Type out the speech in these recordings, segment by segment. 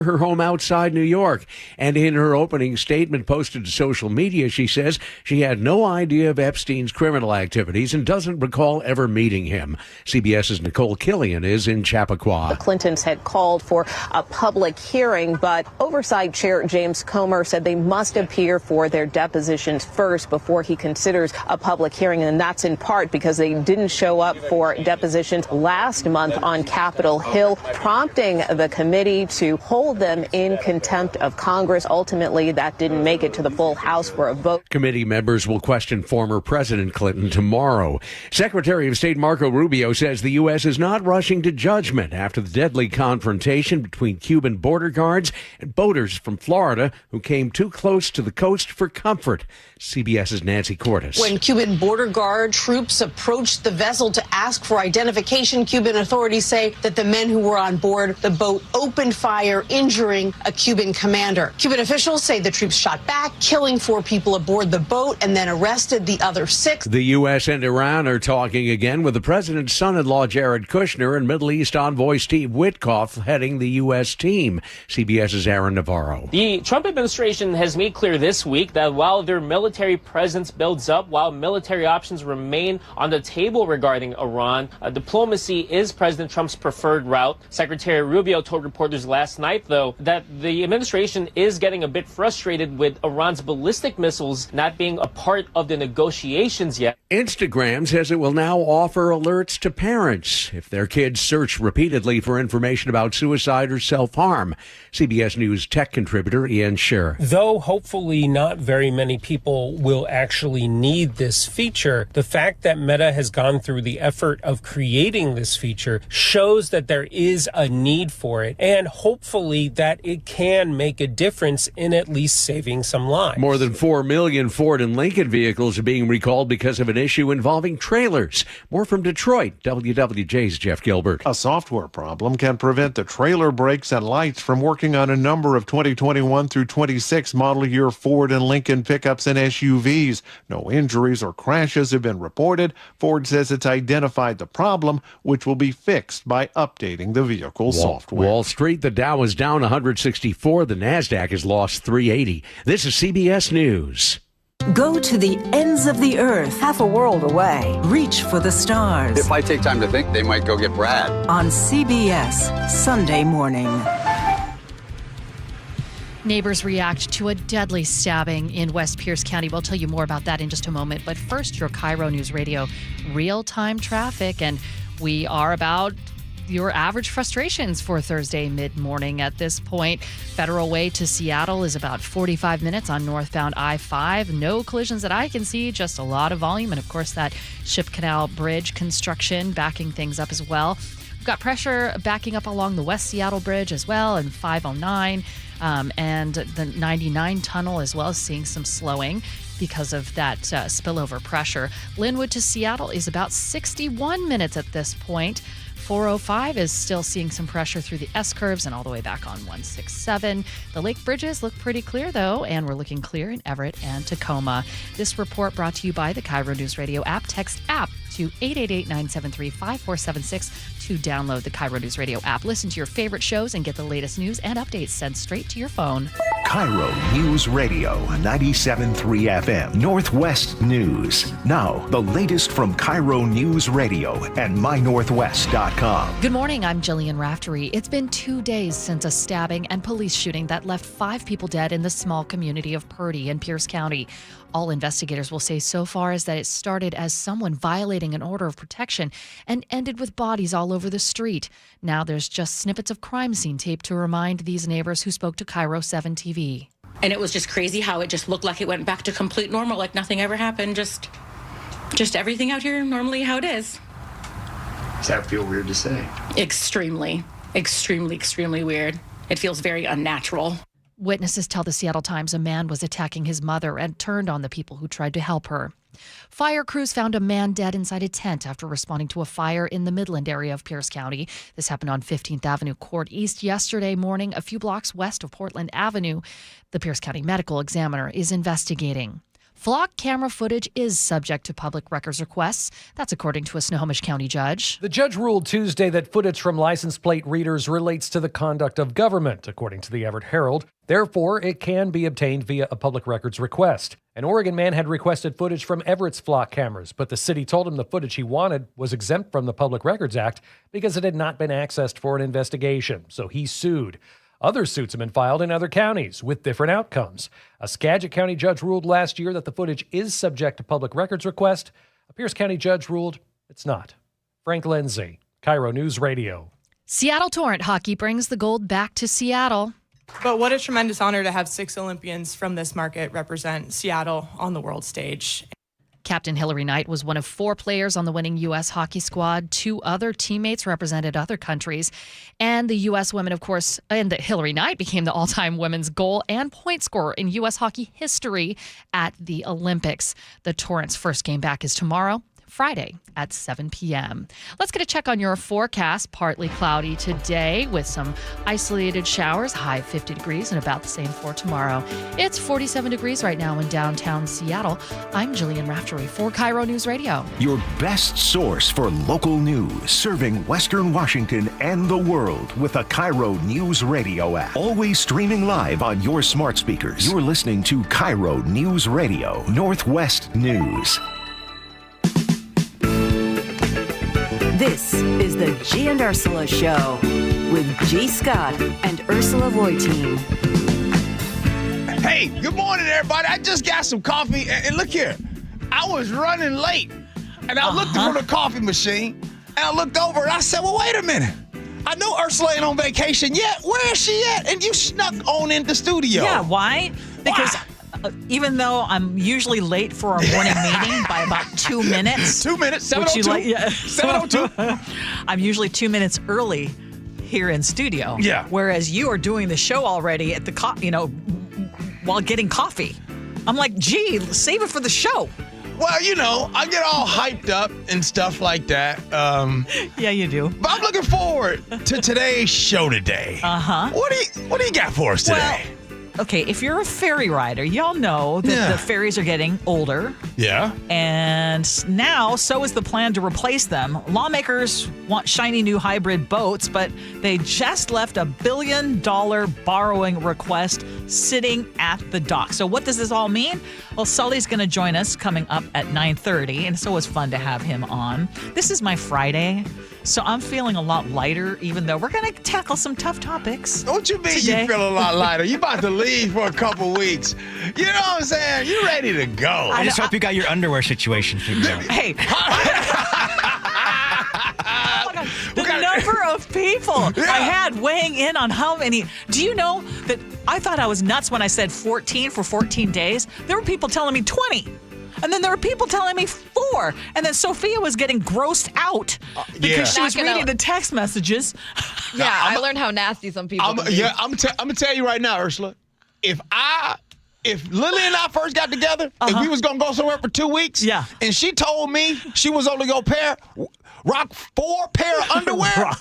her home outside New York. And in her opening statement posted to social media, she says she had no idea of Epstein's criminal activities and doesn't recall ever meeting him. CBS's Nicole Killian is in Chappaqua. The Clintons had called for a public hearing, but Oversight Chair James Comer said they must appear for their depositions first before he considers a public hearing. And that's in part because they didn't show up for depositions last month on Capitol Hill, prompting the committee to hold them in contempt of Congress. Ultimately, that didn't make it to the full House for a vote. Committee members will question former President Clinton tomorrow. Secretary of State Marco Rubio says the U.S. is not rushing to judgment after the deadly confrontation between Cuban border guards and boaters from Florida who came too close to the coast for comfort. CBS's Nancy Cordes. When Cuban border guard troops approached the vessel to ask for identification, Cuban authorities say that the men who were on board the boat opened fire, injuring a Cuban commander. Cuban officials say the troops shot back, killing 4 people aboard the boat, and then arrested the other 6. The U.S. and Iran are talking again, with the president's son-in-law Jared Kushner and Middle East envoy Steve Witkoff heading the U.S. team. CBS's Aaron Navarro. The Trump administration has made clear this week that while their military presence builds up, while military options remain on the table regarding Iran, diplomacy is President Trump's preferred route. Secretary Rubio told reporters last night, though, that the administration is getting a bit frustrated with Iran's ballistic missiles not being a part of the negotiations yet. Instagram says it will now offer alerts to parents if their kids search repeatedly for information about suicide or self-harm. CBS News tech contributor Ian Scher. Though hopefully not very many people will actually need this feature, the fact that Meta has gone through the effort of creating this feature shows that there is a need for it, and hopefully that it can make a difference in at least saving some lives. More than 4 million Ford and Lincoln vehicles are being recalled because of an issue involving trailers. More from Detroit, WWJ's Jeff Gilbert. A software problem can prevent the trailer brakes and lights from working on a number of 2021 through 26 model year Ford and Lincoln pickups and SUVs. No injuries or crashes have been reported. Ford says it's identified the problem, which will be fixed by updating the vehicle software. Wall Street, the Dow is down 164. The NASDAQ has lost 380. This is CBS News. Go to the ends of the earth, half a world away. Reach for the stars. If I take time to think, they might go get Brad. On CBS, Sunday morning. Neighbors react to a deadly stabbing in West Pierce County. We'll tell you more about that in just a moment. But first, your KIRO Newsradio real-time traffic. And we are about your average frustrations for Thursday mid-morning at this point. Federal Way to Seattle is about 45 minutes on northbound I-5. No collisions that I can see, just a lot of volume. And, of course, that Ship Canal Bridge construction backing things up as well. We've got pressure backing up along the West Seattle Bridge as well, and 509. And the 99 tunnel as well, seeing some slowing because of that spillover pressure. Linwood to Seattle is about 61 minutes at this point. 405 is still seeing some pressure through the S-curves and all the way back on 167. The lake bridges look pretty clear, though, and we're looking clear in Everett and Tacoma. This report brought to you by the KIRO Newsradio App. Text app to 888-973-5476 to download the KIRO Newsradio App. Listen to your favorite shows and get the latest news and updates sent straight to your phone. KIRO News Radio, 97.3 FM, Northwest News. Now, the latest from KIRO News Radio and mynorthwest.com. Good morning, I'm Jillian Raftery. It's been 2 days since a stabbing and police shooting that left 5 people dead in the small community of Purdy in Pierce County. All investigators will say so far is that it started as someone violating an order of protection and ended with bodies all over the street. Now there's just snippets of crime scene tape to remind these neighbors who spoke to KIRO 7 TV. And it was just crazy how it just looked like it went back to complete normal, like nothing ever happened. Just everything out here normally how it is. Does that feel weird to say? Extremely, extremely, extremely weird. It feels very unnatural. Witnesses tell the Seattle Times a man was attacking his mother and turned on the people who tried to help her. Fire crews found a man dead inside a tent after responding to a fire in the Midland area of Pierce County. This happened on 15th Avenue Court East yesterday morning, a few blocks west of Portland Avenue. The Pierce County Medical Examiner is investigating. Flock camera footage is subject to public records requests. That's according to a Snohomish County judge. The judge ruled Tuesday that footage from license plate readers relates to the conduct of government, according to the Everett Herald. Therefore, it can be obtained via a public records request. An Oregon man had requested footage from Everett's flock cameras, but the city told him the footage he wanted was exempt from the Public Records Act because it had not been accessed for an investigation, so he sued. Other suits have been filed in other counties with different outcomes. A Skagit County judge ruled last year that the footage is subject to public records request. A Pierce County judge ruled it's not. Frank Lindsay, KIRO News Radio. Seattle Torrent hockey brings the gold back to Seattle. But what a tremendous honor to have 6 Olympians from this market represent Seattle on the world stage. Captain Hillary Knight was one of 4 players on the winning U.S. hockey squad. 2 other teammates represented other countries. And the U.S. women, of course, and Hillary Knight became the all-time women's goal and point scorer in U.S. hockey history at the Olympics. The Torrent's first game back is tomorrow, Friday at 7 p.m. Let's get a check on your forecast. Partly cloudy today with some isolated showers, high 50 degrees and about the same for tomorrow. It's 47 degrees right now in downtown Seattle. I'm Jillian Raftery for KIRO News Radio. Your best source for local news, serving Western Washington and the world with a KIRO News Radio app. Always streaming live on your smart speakers. You're listening to KIRO News Radio, Northwest News. This is the Gee and Ursula Show with G. Scott and Ursula Reutin. Hey, good morning, everybody. I just got some coffee, and look here. I was running late, and I looked for the coffee machine, and I looked over, and I said, well, wait a minute. I know Ursula ain't on vacation yet. Where is she at? And you snuck on in the studio. Yeah, why? Because even though I'm usually late for our morning meeting by about 2 minutes. 2 minutes, 7:02. 7:02. I'm usually 2 minutes early here in studio. Yeah. Whereas you are doing the show already at the while getting coffee. I'm like, gee, save it for the show. Well, I get all hyped up and stuff like that. Yeah, you do. But I'm looking forward to today's show today. Uh-huh. What do you got for us today? Well, okay, if you're a ferry rider, y'all know that the ferries are getting older. Yeah. And now, so is the plan to replace them. Lawmakers want shiny new hybrid boats, but they just left a $1 billion borrowing request sitting at the dock. So what does this all mean? Well, Sully's going to join us coming up at 9:30, and so it's fun to have him on. This is my Friday, so I'm feeling a lot lighter, even though we're going to tackle some tough topics. What you mean today. You feel a lot lighter? You about to leave for a couple weeks. You know what I'm saying? You ready to go. I just hope you got your underwear situation figured out. Hey. The number of people I had weighing in on how many. Do you know that I thought I was nuts when I said 14 for 14 days? There were people telling me 20. And then there were people telling me 4. And then Sophia was getting grossed out because she was reading the text messages. Yeah, I learned how nasty some people can be. I'm going to tell you right now, Ursula. If Lily and I first got together, and we was going to go somewhere for 2 weeks, and she told me she was only going to rock 4 pair of underwear.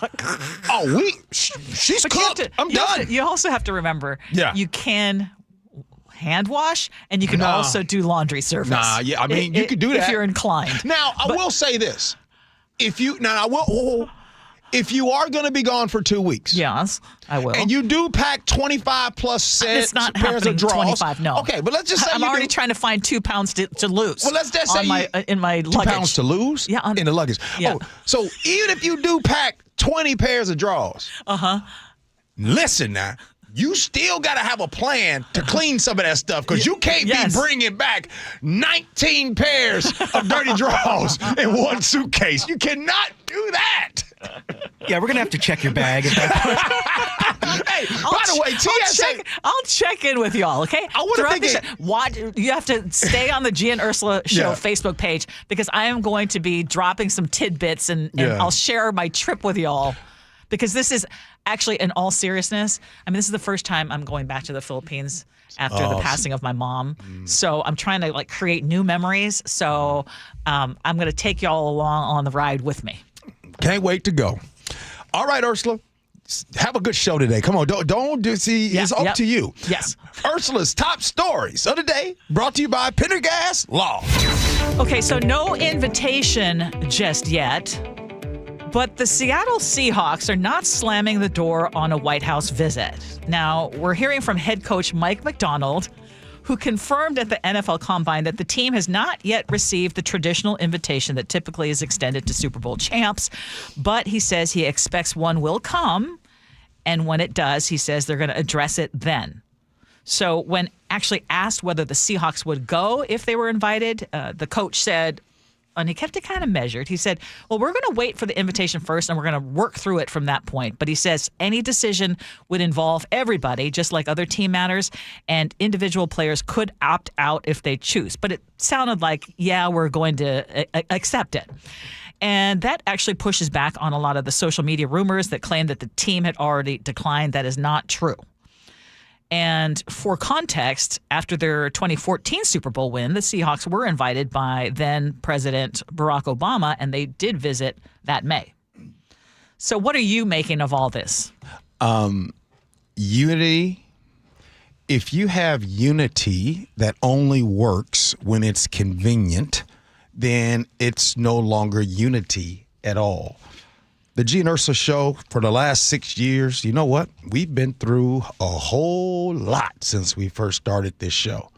She's cooked. I'm done. You also have to remember, you can hand wash, and you can No. also do laundry service. I mean, you could do that if you're inclined. Now, I will say this: if you are going to be gone for 2 weeks, yes, I will, and you do pack 25 plus sets, it's not pairs of drawers. 25, no. Okay, but let's just say I'm already trying to find 2 pounds to lose. Well, let's just say in my 2 luggage. pounds to lose. Yeah, in the luggage. Yeah. Oh, so even if you do pack 20 pairs of drawers, listen now. You still got to have a plan to clean some of that stuff because you can't be bringing back 19 pairs of dirty drawers in one suitcase. You cannot do that. Yeah, we're going to have to check your bag at that point. Hey, by the way, TSA. I'll check in with y'all, okay? I want to think you have to stay on the Gee and Ursula Show Facebook page because I am going to be dropping some tidbits and I'll share my trip with y'all. Because this is actually, in all seriousness, I mean, this is the first time I'm going back to the Philippines after the passing of my mom. So I'm trying to create new memories. So I'm going to take y'all along on the ride with me. Can't wait to go. All right, Ursula. Have a good show today. Come on, don't see. It's up to you. Yes. Ursula's top stories of the day, brought to you by Pendergast Law. Okay, so no invitation just yet, but the Seattle Seahawks are not slamming the door on a White House visit. Now, we're hearing from head coach Mike McDonald, who confirmed at the NFL Combine that the team has not yet received the traditional invitation that typically is extended to Super Bowl champs, but he says he expects one will come, and when it does, he says they're going to address it then. So when actually asked whether the Seahawks would go if they were invited, the coach said, and he kept it kind of measured. He said, well, we're going to wait for the invitation first, and we're going to work through it from that point. But he says any decision would involve everybody, just like other team matters, and individual players could opt out if they choose. But it sounded like, yeah, we're going to accept it. And that actually pushes back on a lot of the social media rumors that claim that the team had already declined. That is not true. And for context, after their 2014 Super Bowl win, the Seahawks were invited by then President Barack Obama, and they did visit that May. So what are you making of all this? Unity. If you have unity that only works when it's convenient, then it's no longer unity at all. The Gee and Ursula Show for the last 6 years, you know what? We've been through a whole lot since we first started this show.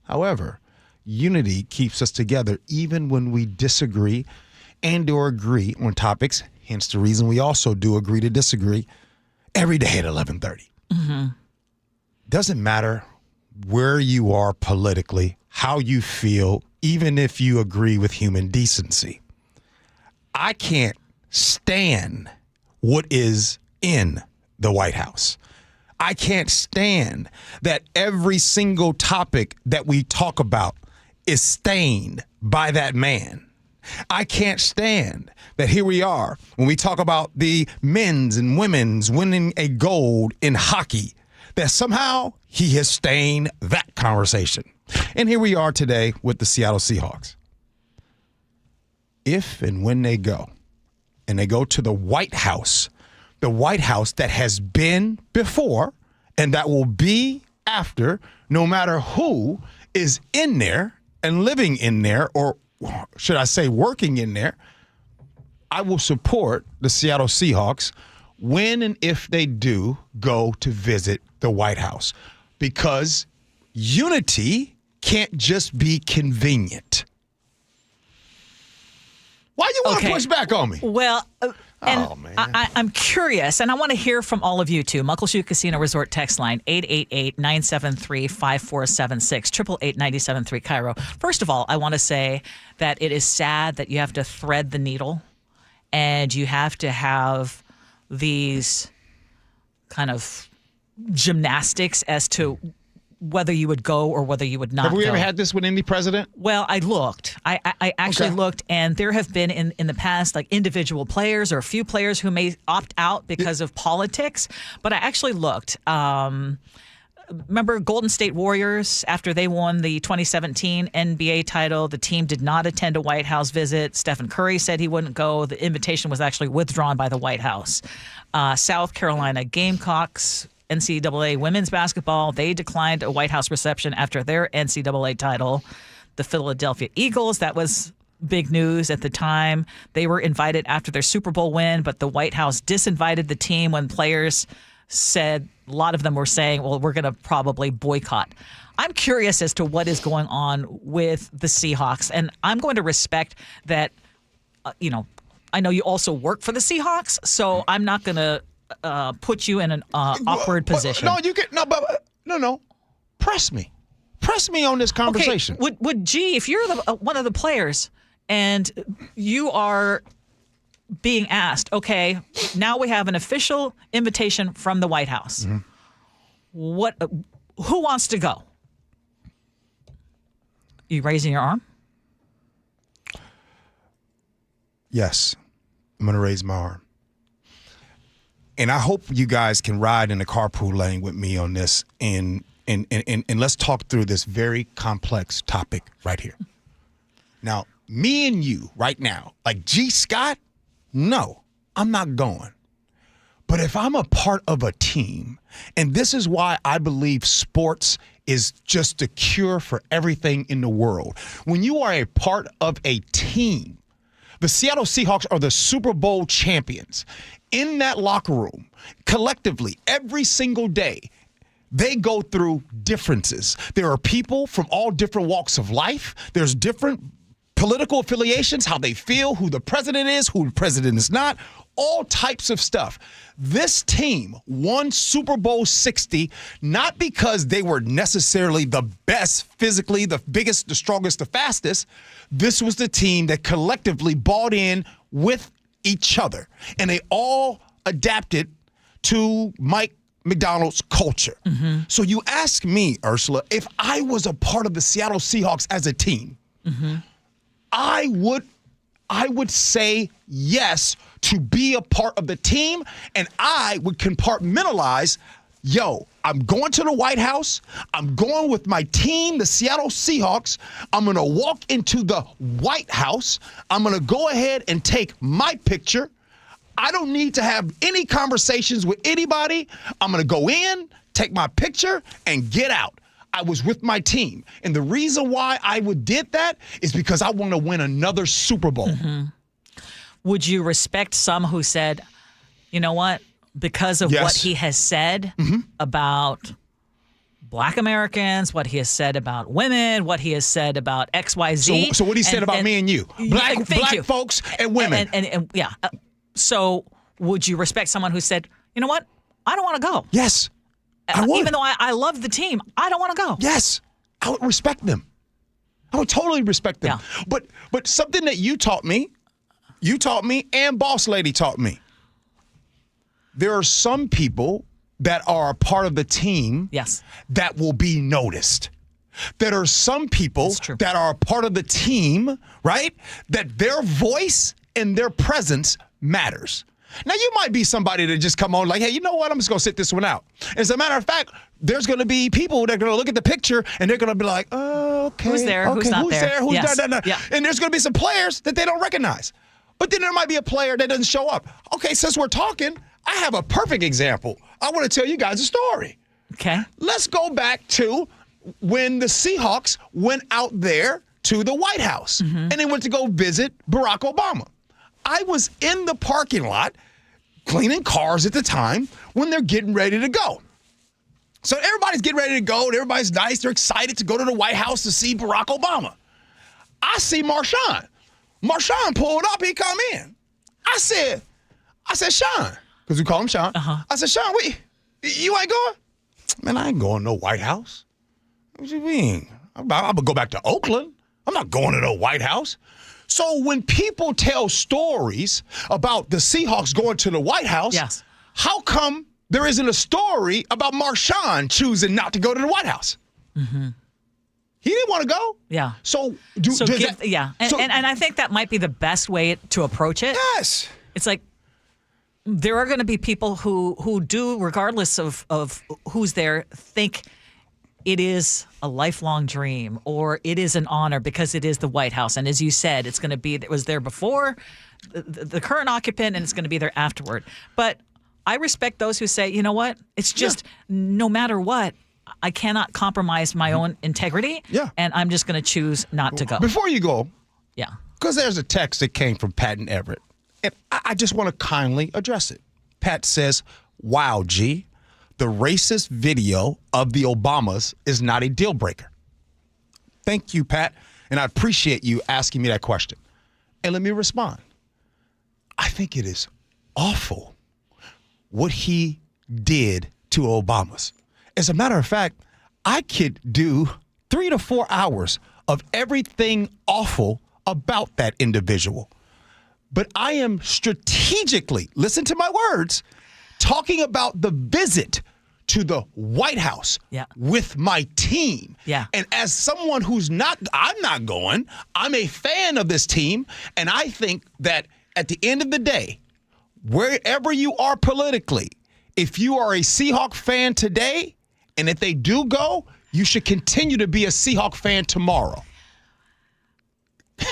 However, unity keeps us together even when we disagree and or agree on topics, hence the reason we also do agree to disagree every day at 11:30. Mm-hmm. Doesn't matter where you are politically, how you feel, even if you agree with human decency. I can't stand what is in the White House. I can't stand that every single topic that we talk about is stained by that man. I can't stand that here we are when we talk about the men's and women's winning a gold in hockey, that somehow he has stained that conversation. And here we are today with the Seattle Seahawks. If and when they go, and they go to the White House that has been before and that will be after, no matter who is in there and living in there, or should I say working in there, I will support the Seattle Seahawks when and if they do go to visit the White House, because unity can't just be convenient. Why you want to push back on me? Well, I'm curious, and I want to hear from all of you, too. Muckleshoot Casino Resort text line, 888-973-5476, 888-973 KIRO. First of all, I want to say that it is sad that you have to thread the needle and you have to have these kind of gymnastics as to whether you would go or whether you would not go. Have we ever had this with any president? Well, I looked. I actually looked, and there have been in the past like individual players or a few players who may opt out because of politics. But I actually looked. Remember Golden State Warriors, after they won the 2017 NBA title, the team did not attend a White House visit. Stephen Curry said he wouldn't go. The invitation was actually withdrawn by the White House. South Carolina Gamecocks, NCAA women's basketball, they declined a White House reception after their NCAA title. The Philadelphia Eagles, that was big news at the time. They were invited after their Super Bowl win, but the White House disinvited the team when players said, a lot of them were saying, well, we're going to probably boycott. I'm curious as to what is going on with the Seahawks, and I'm going to respect that, I know you also work for the Seahawks, so I'm not going to put you in an awkward position. No, you can no. Press me on this conversation. Okay. Would Gee, if you're one of the players and you are being asked, okay, now we have an official invitation from the White House. Mm-hmm. Who wants to go? You raising your arm? Yes, I'm going to raise my arm. And I hope you guys can ride in the carpool lane with me on this, and let's talk through this very complex topic right here. Now, me and you right now, like G. Scott, no, I'm not going. But if I'm a part of a team, and this is why I believe sports is just the cure for everything in the world. When you are a part of a team, the Seattle Seahawks are the Super Bowl champions. In that locker room, collectively, every single day, they go through differences. There are people from all different walks of life. There's different political affiliations, how they feel, who the president is, who the president is not, all types of stuff. This team won Super Bowl 60 not because they were necessarily the best physically, the biggest, the strongest, the fastest. This was the team that collectively bought in with each other, and they all adapted to Mike McDonald's culture. Mm-hmm. So you ask me, Ursula, if I was a part of the Seattle Seahawks as a team, mm-hmm. I would say yes to be a part of the team, and I would compartmentalize, I'm going to the White House. I'm going with my team, the Seattle Seahawks. I'm going to walk into the White House. I'm going to go ahead and take my picture. I don't need to have any conversations with anybody. I'm going to go in, take my picture, and get out. I was with my team. And the reason why I did that is because I want to win another Super Bowl. Mm-hmm. Would you respect some who said, you know what, because of what he has said mm-hmm. about Black Americans, what he has said about women, what he has said about XYZ. So what he said about me and you, black folks and women. So would you respect someone who said, you know what, I don't want to go? Yes, I would. Even though I love the team, I don't want to go. Yes, I would respect them. I would totally respect them. Yeah. But something that you taught me, and Boss Lady taught me. There are some people that are a part of the team that will be noticed. There are some people that are a part of the team, right, that their voice and their presence matters. Now, you might be somebody that just come on like, hey, you know what? I'm just going to sit this one out. As a matter of fact, there's going to be people that are going to look at the picture and they're going to be like, oh, okay. Who's there? Okay, who's not there? Who's not? Yeah. And there's going to be some players that they don't recognize. But then there might be a player that doesn't show up. Okay, since we're talking, I have a perfect example. I want to tell you guys a story. Okay. Let's go back to when the Seahawks went out there to the White House mm-hmm. and they went to go visit Barack Obama. I was in the parking lot cleaning cars at the time when they're getting ready to go. So everybody's getting ready to go, and everybody's nice. They're excited to go to the White House to see Barack Obama. I see Marshawn. Marshawn pulled up. He come in. I said, Sean, because we call him Sean. Uh-huh. I said, Sean, you ain't going? Man, I ain't going to no White House. What you mean? I'm going to go back to Oakland. I'm not going to the White House. So when people tell stories about the Seahawks going to the White House, how come there isn't a story about Marshawn choosing not to go to the White House? Mm-hmm. He didn't want to go. Yeah. And I think that might be the best way to approach it. Yes. It's like there are going to be people who do, regardless of who's there, think it is a lifelong dream or it is an honor because it is the White House. And as you said, it's going to be, it was there before the current occupant and it's going to be there afterward. But I respect those who say, you know what, it's just no matter what, I cannot compromise my own integrity. Yeah. And I'm just going to choose not to go. Before you go. Yeah. Because there's a text that came from Pat and Everett. And I just want to kindly address it. Pat says, wow, G. The racist video of the Obamas is not a deal breaker. Thank you, Pat. And I appreciate you asking me that question. And let me respond. I think it is awful what he did to Obamas. As a matter of fact, I could do 3 to 4 hours of everything awful about that individual. But I am strategically, listen to my words, talking about the visit to the White House with my team. Yeah. And as someone I'm not going, I'm a fan of this team. And I think that at the end of the day, wherever you are politically, if you are a Seahawk fan today, and if they do go, you should continue to be a Seahawk fan tomorrow.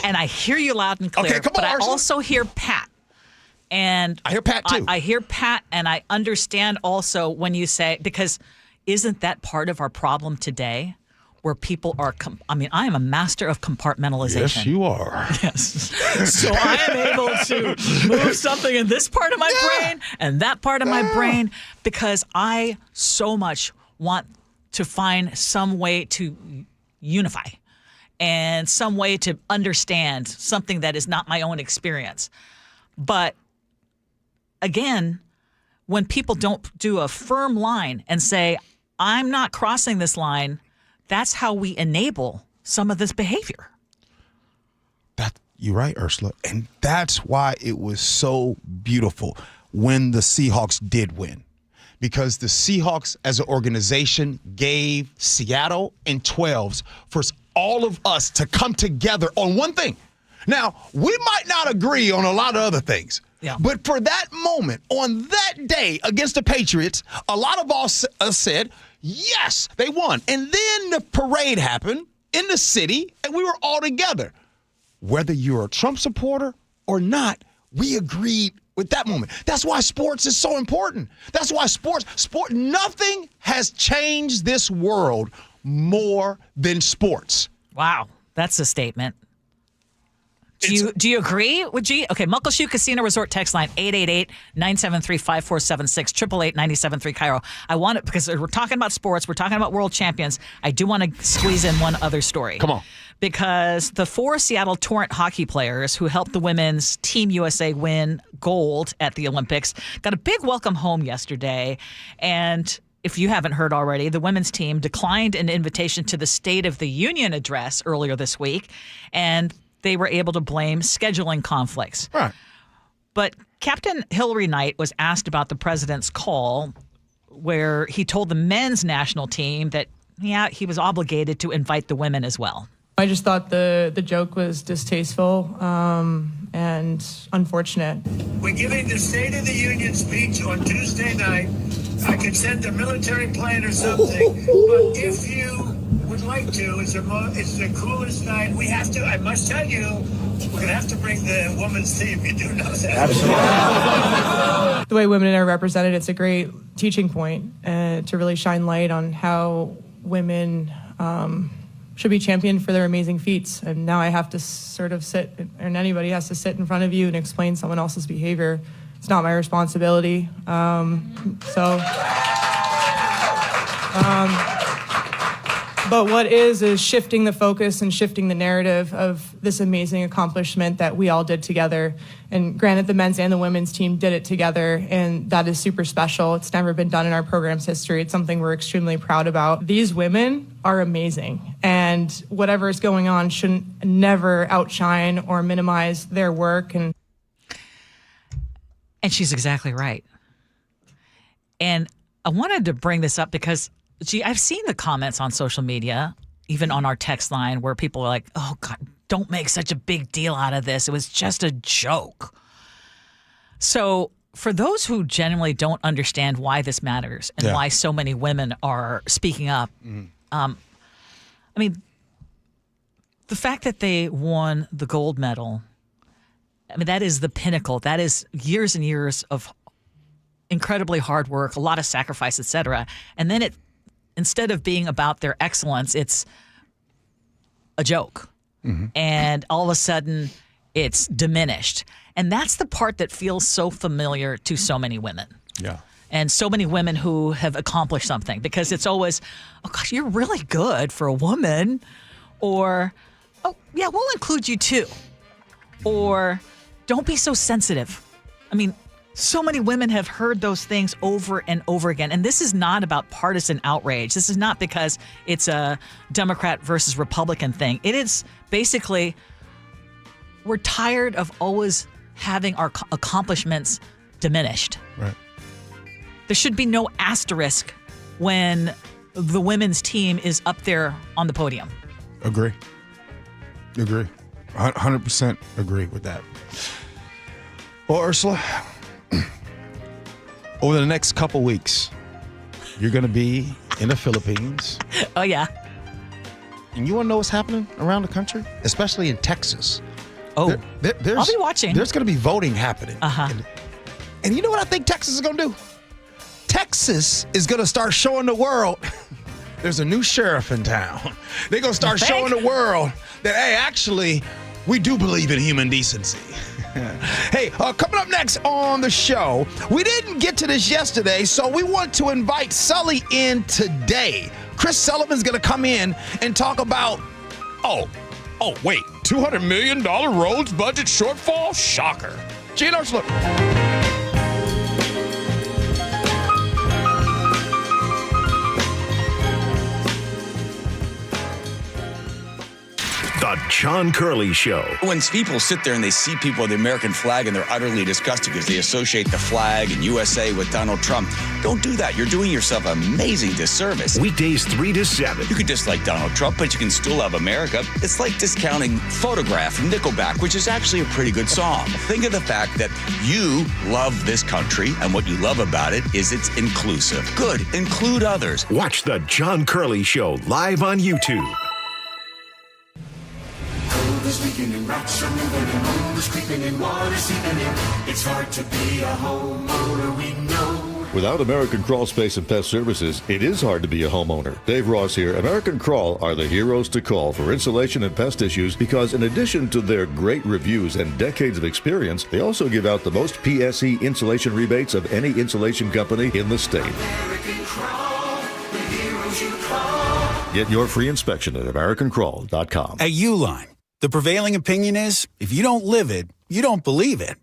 And I hear you loud and clear, but I also hear Pat And I hear Pat, too. I hear Pat, and I understand also when you say, because isn't that part of our problem today? Where people are, I am a master of compartmentalization. Yes, you are. Yes. So I am able to move something in this part of my brain and that part of my brain because I so much want to find some way to unify and some way to understand something that is not my own experience. But again, when people don't do a firm line and say, I'm not crossing this line, that's how we enable some of this behavior. You're right, Ursula. And that's why it was so beautiful when the Seahawks did win. Because the Seahawks as an organization gave Seattle and 12s for all of us to come together on one thing. Now, we might not agree on a lot of other things. Yeah. But for that moment, on that day against the Patriots, a lot of us said, yes, they won. And then the parade happened in the city, and we were all together. Whether you're a Trump supporter or not, we agreed with that moment. That's why sports is so important. That's why nothing has changed this world more than sports. Wow, that's a statement. Do you agree with G? Okay, Muckleshoot Casino Resort text line 888-973-5476 888-973 KIRO. I want it because we're talking about sports. We're talking about world champions. I do want to squeeze in one other story. Come on. Because the 4 Seattle Torrent hockey players who helped the women's Team USA win gold at the Olympics got a big welcome home yesterday. And if you haven't heard already, the women's team declined an invitation to the State of the Union address earlier this week. And they were able to blame scheduling conflicts. Right. But Captain Hillary Knight was asked about the president's call where he told the men's national team that, he was obligated to invite the women as well. I just thought the joke was distasteful and unfortunate. We're giving the State of the Union speech on Tuesday night. I could send a military plane or something, but if you would like to, it's the coolest night. We have to, I must tell you, we're going to have to bring the women's team. You do know that. Absolutely. The way women are represented, it's a great teaching point to really shine light on how women should be championed for their amazing feats. And now I have to sort of and anybody has to sit in front of you and explain someone else's behavior. It's not my responsibility. But what is shifting the focus and shifting the narrative of this amazing accomplishment that we all did together. And granted, the men's and the women's team did it together, and that is super special. It's never been done in our program's history. It's something we're extremely proud about. These women are amazing, and whatever is going on shouldn't never outshine or minimize their work. And she's exactly right. And I wanted to bring this up because I've seen the comments on social media, even on our text line, where people are like, oh, God, don't make such a big deal out of this. It was just a joke. So for those who genuinely don't understand why this matters and why so many women are speaking up, I mean, the fact that they won the gold medal, I mean, that is the pinnacle. That is years and years of incredibly hard work, a lot of sacrifice, et cetera. And then instead of being about their excellence, it's a joke. Mm-hmm. And all of a sudden, it's diminished. And that's the part that feels so familiar to so many women. Yeah. And so many women who have accomplished something, because it's always, oh, gosh, you're really good for a woman. Or, oh, yeah, we'll include you too. Or, don't be so sensitive. I mean, so many women have heard those things over and over again. And this is not about partisan outrage. This is not because it's a Democrat versus Republican thing. It is basically, we're tired of always having our accomplishments diminished. Right. There should be no asterisk when the women's team is up there on the podium. Agree. 100% agree with that. Well, Ursula, over the next couple weeks, you're going to be in the Philippines. Oh, yeah. And you want to know what's happening around the country, especially in Texas. Oh, there's, I'll be watching. There's going to be voting happening. And you know what I think Texas is going to do? Texas is going to start showing the world there's a new sheriff in town. They're going to start showing the world that, hey, actually, we do believe in human decency. Hey, coming up next on the show, we didn't get to this yesterday, so we want to invite Sully in today. Chris Sullivan's going to come in and talk about, wait, $200 million roads budget shortfall? Shocker. Gee and Ursula. The John Curley Show. When people sit there and they see people with the American flag and they're utterly disgusted because they associate the flag and USA with Donald Trump, don't do that. You're doing yourself an amazing disservice. Weekdays 3 to 7. You could dislike Donald Trump, but you can still love America. It's like discounting Photograph from Nickelback, which is actually a pretty good song. Think of the fact that you love this country, and what you love about it is it's inclusive. Good. Include others. Watch The John Curley Show live on YouTube. This weekend in rocks are moving and moon is creeping and water seeping in. It's hard to be a homeowner, we know. Without American Crawl Space and Pest Services, it is hard to be a homeowner. Dave Ross here. American Crawl are the heroes to call for insulation and pest issues because in addition to their great reviews and decades of experience, they also give out the most PSE insulation rebates of any insulation company in the state. American Crawl, the heroes you call. Get your free inspection at AmericanCrawl.com. At Uline, the prevailing opinion is, if you don't live it, you don't believe it.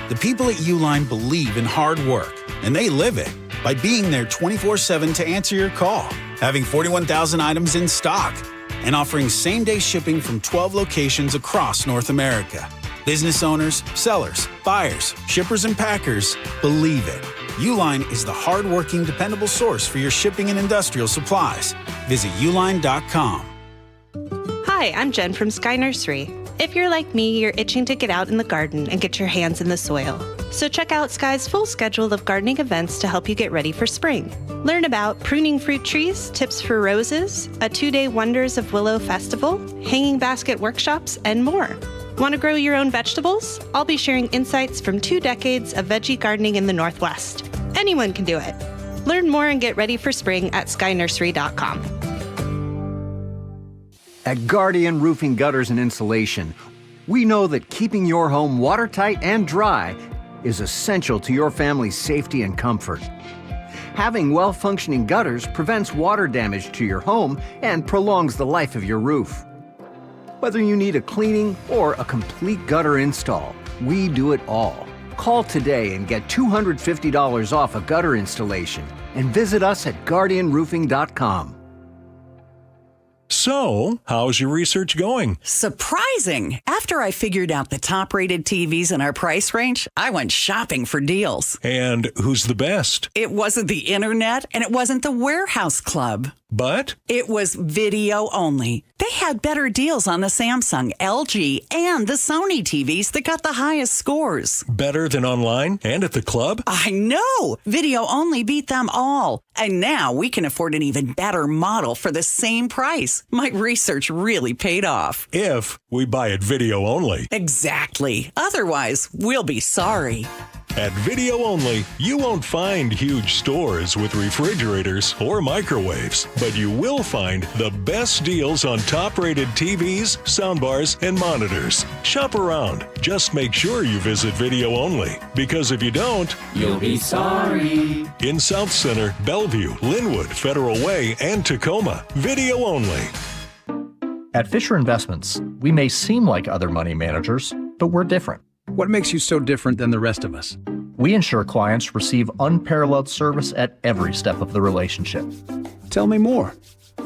The people at Uline believe in hard work, and they live it by being there 24/7 to answer your call, having 41,000 items in stock, and offering same-day shipping from 12 locations across North America. Business owners, sellers, buyers, shippers, and packers believe it. Uline is the hard-working, dependable source for your shipping and industrial supplies. Visit uline.com. Hi, I'm Jen from Sky Nursery. If you're like me, you're itching to get out in the garden and get your hands in the soil. So check out Sky's full schedule of gardening events to help you get ready for spring. Learn about pruning fruit trees, tips for roses, a 2-day Wonders of Willow festival, hanging basket workshops, and more. Want to grow your own vegetables? I'll be sharing insights from 2 decades of veggie gardening in the Northwest. Anyone can do it. Learn more and get ready for spring at skynursery.com. At Guardian Roofing Gutters and Insulation, we know that keeping your home watertight and dry is essential to your family's safety and comfort. Having well-functioning gutters prevents water damage to your home and prolongs the life of your roof. Whether you need a cleaning or a complete gutter install, we do it all. Call today and get $250 off a gutter installation and visit us at guardianroofing.com. So, how's your research going? Surprising! After I figured out the top-rated TVs in our price range, I went shopping for deals. And who's the best? It wasn't the internet, and it wasn't the warehouse club. But? It was video only. They had better deals on the Samsung, LG, and the Sony TVs that got the highest scores. Better than online and at the club? I know! Video only beat them all. And now we can afford an even better model for the same price. My research really paid off. If we buy it video only. Exactly. Otherwise, we'll be sorry. At Video Only, you won't find huge stores with refrigerators or microwaves, but you will find the best deals on top-rated TVs, soundbars, and monitors. Shop around. Just make sure you visit Video Only, because if you don't, you'll be sorry. In South Center, Bellevue, Linwood, Federal Way, and Tacoma, Video Only. At Fisher Investments, we may seem like other money managers, but we're different. What makes you so different than the rest of us? We ensure clients receive unparalleled service at every step of the relationship. Tell me more.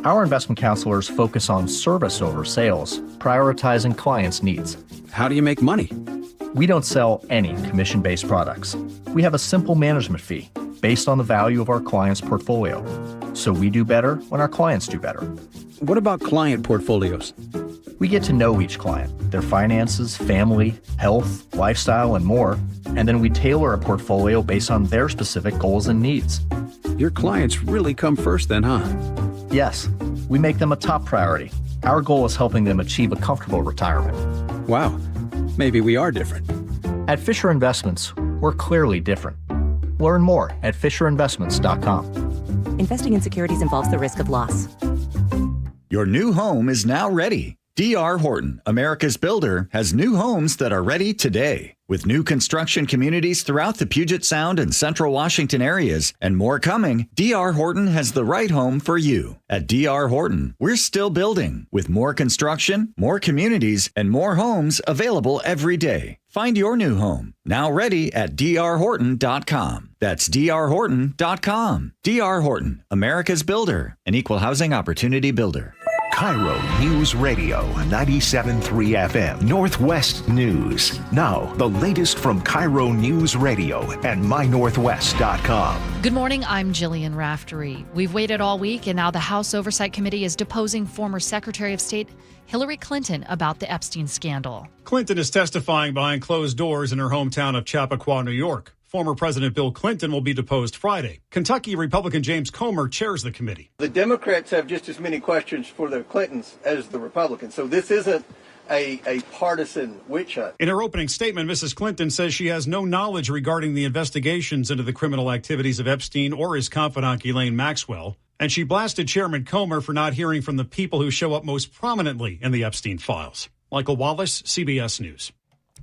Our investment counselors focus on service over sales, prioritizing clients' needs. How do you make money? We don't sell any commission-based products. We have a simple management fee based on the value of our client's portfolio. So we do better when our clients do better. What about client portfolios? We get to know each client, their finances, family, health, lifestyle, and more, and then we tailor a portfolio based on their specific goals and needs. Your clients really come first then, huh? Yes, we make them a top priority. Our goal is helping them achieve a comfortable retirement. Wow, maybe we are different. At Fisher Investments, we're clearly different. Learn more at FisherInvestments.com. Investing in securities involves the risk of loss. Your new home is now ready. D.R. Horton, America's builder, has new homes that are ready today. With new construction communities throughout the Puget Sound and Central Washington areas and more coming, D.R. Horton has the right home for you. At D.R. Horton, we're still building with more construction, more communities, and more homes available every day. Find your new home, now ready at drhorton.com. That's drhorton.com. D.R. Horton, America's builder, an equal housing opportunity builder. KIRO News Radio 97.3 FM Northwest News. Now, the latest from KIRO News Radio and mynorthwest.com. Good morning, I'm Jillian Raftery. We've waited all week, and now the House Oversight Committee is deposing former Secretary of State Hillary Clinton about the Epstein scandal. Clinton is testifying behind closed doors in her hometown of Chappaqua, New York. Former President Bill Clinton will be deposed Friday. Kentucky Republican James Comer chairs the committee. The Democrats have just as many questions for the Clintons as the Republicans, so this isn't a partisan witch hunt. In her opening statement, Mrs. Clinton says she has no knowledge regarding the investigations into the criminal activities of Epstein or his confidant Ghislaine Maxwell, and she blasted Chairman Comer for not hearing from the people who show up most prominently in the Epstein files. Michael Wallace, CBS News.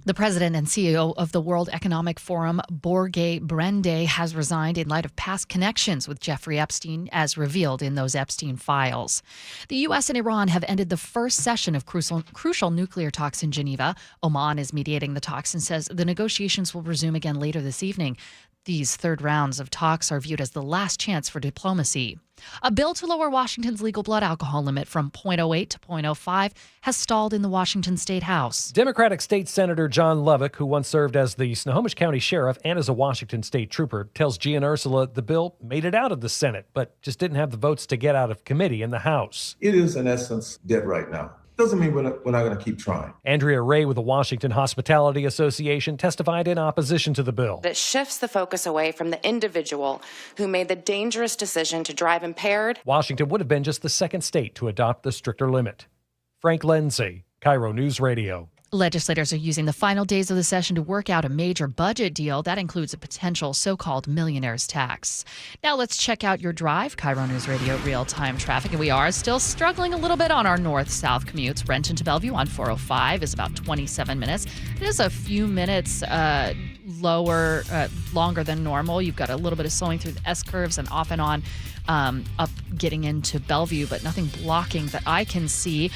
The president and CEO of the World Economic Forum, Jorge Brende, has resigned in light of past connections with Jeffrey Epstein, as revealed in those Epstein files. The U.S. and Iran have ended the first session of crucial nuclear talks in Geneva. Oman is mediating the talks and says the negotiations will resume again later this evening. These third rounds of talks are viewed as the last chance for diplomacy. A bill to lower Washington's legal blood alcohol limit from 0.08 to 0.05 has stalled in the Washington State House. Democratic State Senator John Lovick, who once served as the Snohomish County Sheriff and as a Washington State Trooper, tells Gee and Ursula the bill made it out of the Senate, but just didn't have the votes to get out of committee in the House. It is, in essence, dead right now. Doesn't mean we're not going to keep trying. Andrea Ray with the Washington Hospitality Association testified in opposition to the bill. That shifts the focus away from the individual who made the dangerous decision to drive impaired. Washington would have been just the second state to adopt the stricter limit. Frank Lindsay, KIRO News Radio. Legislators are using the final days of the session to work out a major budget deal that includes a potential so-called millionaire's tax. Now let's check out your drive. KIRO News Radio real-time traffic. And we are still struggling a little bit on our north-south commutes. Renton to Bellevue on 405 is about 27 minutes. It is a few minutes longer than normal. You've got a little bit of slowing through the S-curves and off and on up getting into Bellevue, but nothing blocking that I can see.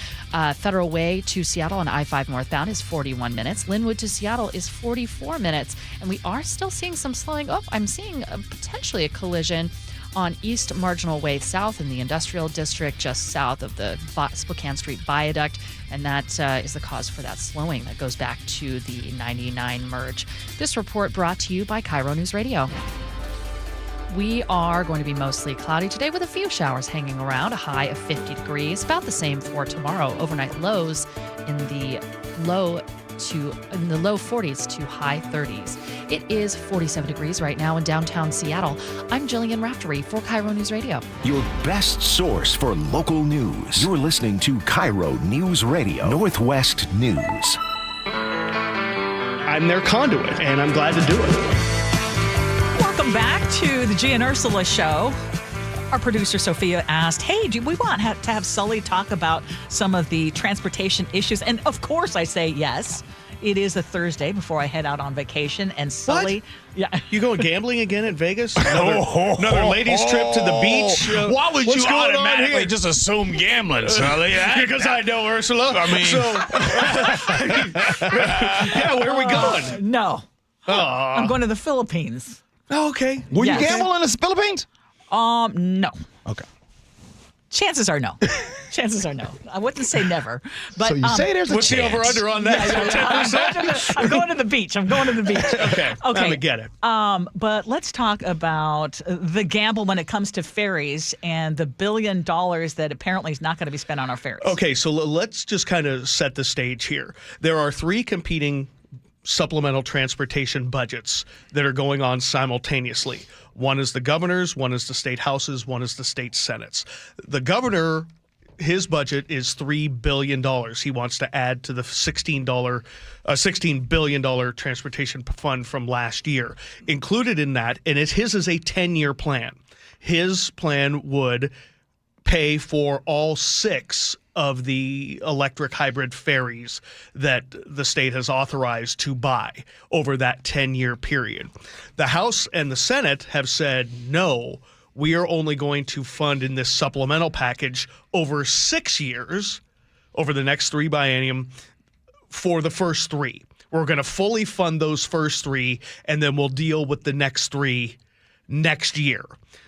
Federal Way to Seattle on I-5 northbound is 41 minutes. Linwood to Seattle is 44 minutes. And we are still seeing some slowing. I'm seeing potentially a collision on East Marginal Way South in the Industrial District, just south of the Spokane Street Viaduct. And that is the cause for that slowing that goes back to the 99 merge. This report brought to you by KIRO News Radio. We are going to be mostly cloudy today with a few showers hanging around, a high of 50 degrees, about the same for tomorrow. Overnight lows in the low 40s to high 30s. It is 47 degrees right now in downtown Seattle. I'm Jillian Raftery for KIRO News Radio. Your best source for local news. You're listening to KIRO News Radio, Northwest News. I'm their conduit, and I'm glad to do it. Welcome back to the Gee and Ursula Show. Our producer, Sophia, asked, hey, do we want to have Sully talk about some of the transportation issues? And of course I say yes. It is a Thursday before I head out on vacation. And Sully... What? Yeah. You going gambling again in Vegas? Another ladies' trip to the beach? Why would you automatically just assume gambling, Sully? Because I know Ursula. I mean... yeah, where are we going? No. I'm going to the Philippines. Oh, okay. Were you gambling in the Philippines? No. Okay. Chances are no. Chances are no. I wouldn't say never. But, so you say there's a chance. What's the over-under on that? I'm going to the beach. Okay. I'm going to get it. But let's talk about the gamble when it comes to ferries and the $1 billion that apparently is not going to be spent on our ferries. Okay, so let's just kind of set the stage here. There are three competing supplemental transportation budgets that are going on simultaneously. One is the governor's, one is the state houses, one is the state senates. The governor his budget is $3 billion. He wants to add to the $16 billion transportation fund from last year. Included in that, and his is a 10-year plan. His plan would pay for all 6 of the electric hybrid ferries that the state has authorized to buy over that 10-year period. The House and the Senate have said, no, we are only going to fund in this supplemental package over 6 years, over the next 3 biennium, for the first 3. We're going to fully fund those first 3, and then we'll deal with the next 3 next year.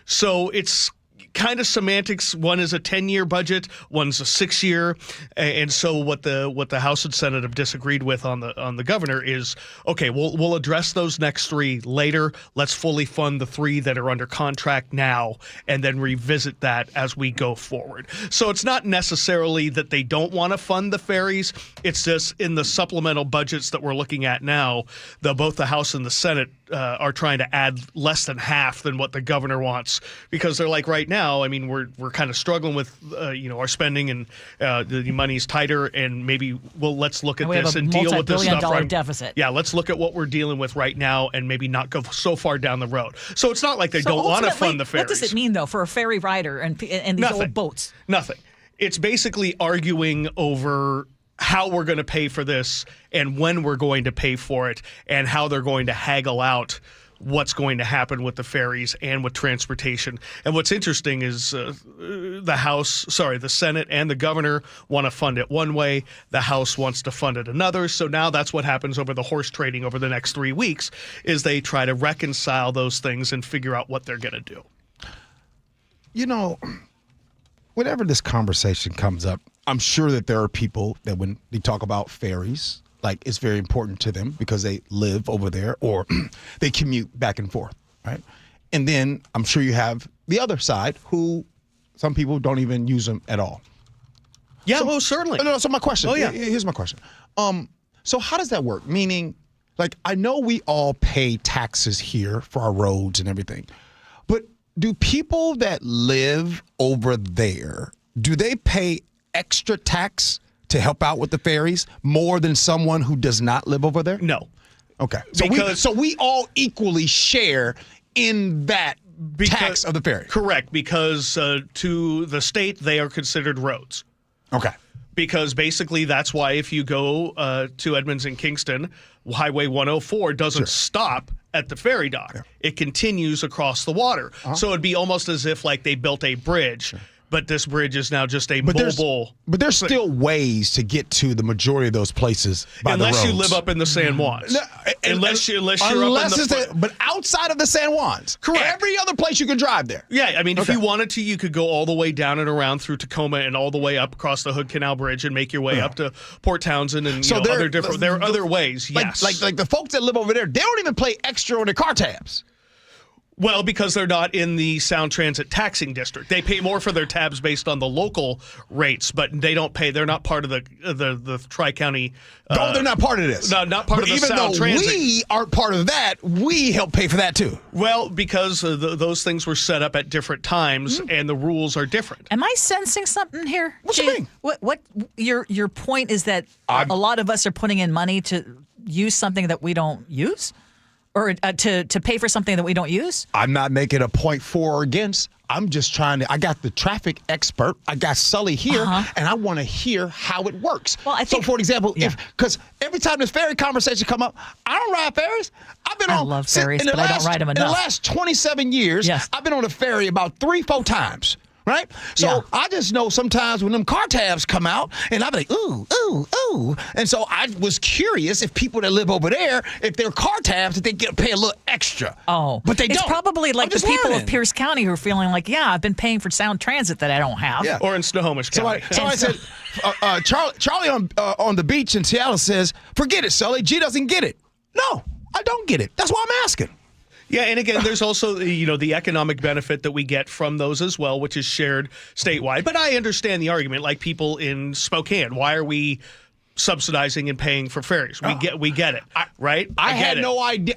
So it's kind of semantics. One is a 10-year budget, one's a 6-year, and so what the House and Senate have disagreed with on the governor is, okay, we'll address those next 3 later. Let's fully fund the 3 that are under contract now, and then revisit that as we go forward. So it's not necessarily that they don't want to fund the ferries. It's just in the supplemental budgets that we're looking at now, both the House and the Senate are trying to add less than half than what the governor wants, because they're like, right now, I mean, we're kind of struggling with our spending, and the money's tighter, and maybe let's look at this and deal with this stuff. $multi-billion deficit. Yeah, let's look at what we're dealing with right now and maybe not go so far down the road. So it's not like they don't want to fund the ferries. What does it mean, though, for a ferry rider and these old boats? Nothing. It's basically arguing over how we're going to pay for this and when we're going to pay for it, and how they're going to haggle out what's going to happen with the ferries and with transportation. And what's interesting is the Senate and the governor want to fund it one way. The House wants to fund it another. So now that's what happens over the horse trading over the next 3 weeks, is they try to reconcile those things and figure out what they're going to do. You know, whenever this conversation comes up, I'm sure that there are people that when they talk about ferries, like it's very important to them because they live over there or they commute back and forth, right? And then I'm sure you have the other side who some people don't even use them at all. Yeah, well, certainly. No, so my question. Oh, yeah. Here's my question. So how does that work? Meaning, like, I know we all pay taxes here for our roads and everything, but do people that live over there, do they pay extra tax to help out with the ferries more than someone who does not live over there? No. Okay. So we all equally share in that tax of the ferry. Correct, because to the state, they are considered roads. Okay. Because basically that's why if you go to Edmonds and Kingston, Highway 104 doesn't stop at the ferry dock. Yeah. It continues across the water. Uh-huh. So it'd be almost as if like they built a bridge. Sure. But this bridge is now just a mobile. But there's still ways to get to the majority of those places by the roads. Unless you live up in the San Juans. No, unless you're up in the... But outside of the San Juans. Correct. Every other place you can drive there. Yeah, I mean, if you wanted to, you could go all the way down and around through Tacoma and all the way up across the Hood Canal Bridge and make your way up to Port Townsend and there are other ways, yes. Like the folks that live over there, they don't even pay extra on their car tabs. Well, because they're not in the Sound Transit taxing district. They pay more for their tabs based on the local rates, but they don't pay. They're not part of the Tri-County. No, they're not part of this. No, not part of the Sound Transit. Even though we aren't part of that, we help pay for that too. Well, because those things were set up at different times and the rules are different. Am I sensing something here? What you mean? What your point is that a lot of us are putting in money to use something that we don't use? Or to pay for something that we don't use? I'm not making a point for or against. I'm just trying to. I got the traffic expert. I got Sully here, and I want to hear how it works. Well, I think, so, for example, because every time this ferry conversation come up, I don't ride ferries. I love ferries, but I don't ride them enough. In the last 27 years, I've been on a ferry about 3-4 times. Right? So I just know sometimes when them car tabs come out, and I'll be like, ooh, ooh, ooh. And so I was curious if people that live over there, if their car tabs, if they get pay a little extra. Oh. But they don't. It's probably like the people of Pierce County who are feeling like, I've been paying for Sound Transit that I don't have. Yeah. Or in Snohomish County. So I said, Charlie on the beach in Seattle says, forget it, Sully. G doesn't get it. No, I don't get it. That's why I'm asking. Yeah, and again, there's also the economic benefit that we get from those as well, which is shared statewide. But I understand the argument, like people in Spokane. Why are we subsidizing and paying for ferries? We get it, right? I had no idea.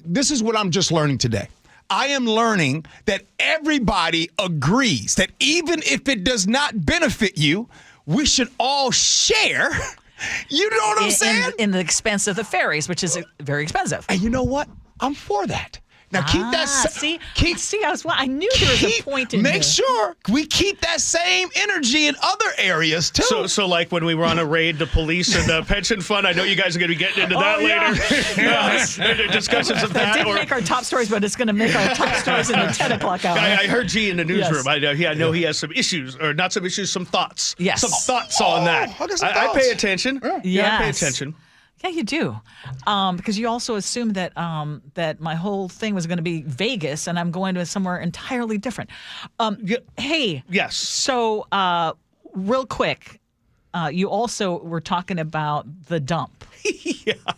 This is what I'm just learning today. I am learning that everybody agrees that even if it does not benefit you, we should all share. You know what I'm saying? In the expense of the ferries, which is very expensive. And you know what? I'm for that. Now keep that. I knew there was a point in Make sure we keep that same energy in other areas too. So like when we were on a raid, the police and the pension fund. I know you guys are going to be getting into that later. Yes. Discussions of that. That didn't make our top stories, but it's going to make our top stories in the 10 o'clock hour. I heard Gee in the newsroom. Yes. I know he has some issues, or not some issues, some thoughts. Yes. Some thoughts on that. I pay attention. Yeah, I pay attention. Yeah, you do, because you also assumed that that my whole thing was going to be Vegas, and I'm going to somewhere entirely different. Hey, yes. So, real quick, you also were talking about the dump,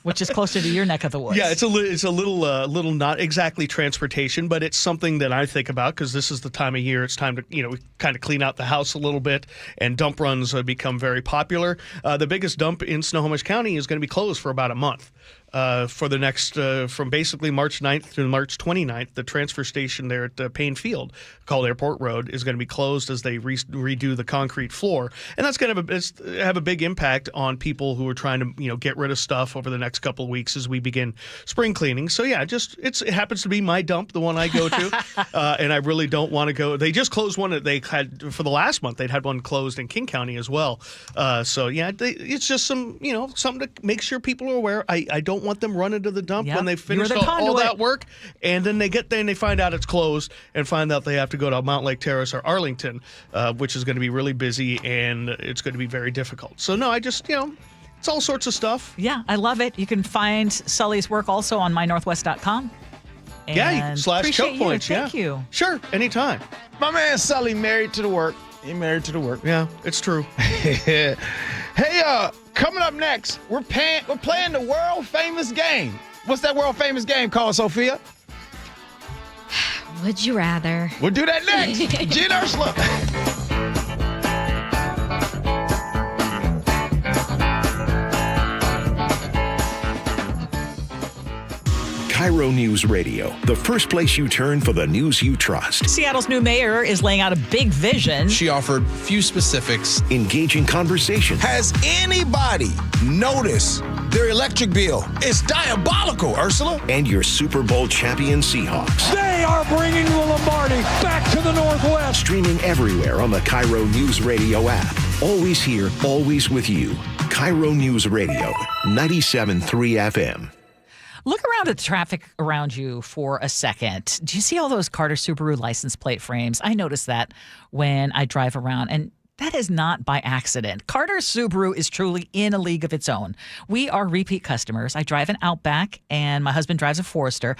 which is closer to your neck of the woods. Yeah, it's a little not exactly transportation, but it's something that I think about because this is the time of year. It's time to we kind of clean out the house a little bit, and dump runs become very popular. The biggest dump in Snohomish County is going to be closed for about a month. For the next, from basically March 9th through March 29th, the transfer station there at Payne Field, called Airport Road, is going to be closed as they redo the concrete floor. And that's going to have a big impact on people who are trying to, get rid of stuff over the next couple of weeks as we begin spring cleaning. So, yeah, it happens to be my dump, the one I go to, and I really don't want to go. They just closed one that they had for the last month. They'd had one closed in King County as well. So, yeah, it's just some, something to make sure people are aware. I don't want them running to the dump when they finish all that work, and then they get there and they find out it's closed and find out they have to go to Mount Lake Terrace or Arlington, which is going to be really busy and it's going to be very difficult. So no, I just, it's all sorts of stuff. Yeah, I love it. You can find Sully's work also on mynorthwest.com. Yeah, / choke points. Thank you. Sure, anytime. My man Sully married to the work. He married to the work. Yeah, it's true. Hey, coming up next, we're playing the world famous game. What's that world famous game called, Sophia? Would you rather? We'll do that next. Gee and Ursula. KIRO Newsradio, the first place you turn for the news you trust. Seattle's new mayor is laying out a big vision. She offered few specifics. Engaging conversation. Has anybody noticed their electric bill? It's diabolical, Ursula. And your Super Bowl champion Seahawks. They are bringing the Lombardi back to the Northwest. Streaming everywhere on the KIRO Newsradio app. Always here, always with you. KIRO Newsradio, 97.3 FM. Look around at the traffic around you for a second. Do you see all those Carter Subaru license plate frames? I notice that when I drive around, and that is not by accident. Carter Subaru is truly in a league of its own. We are repeat customers. I drive an Outback, and my husband drives a Forester.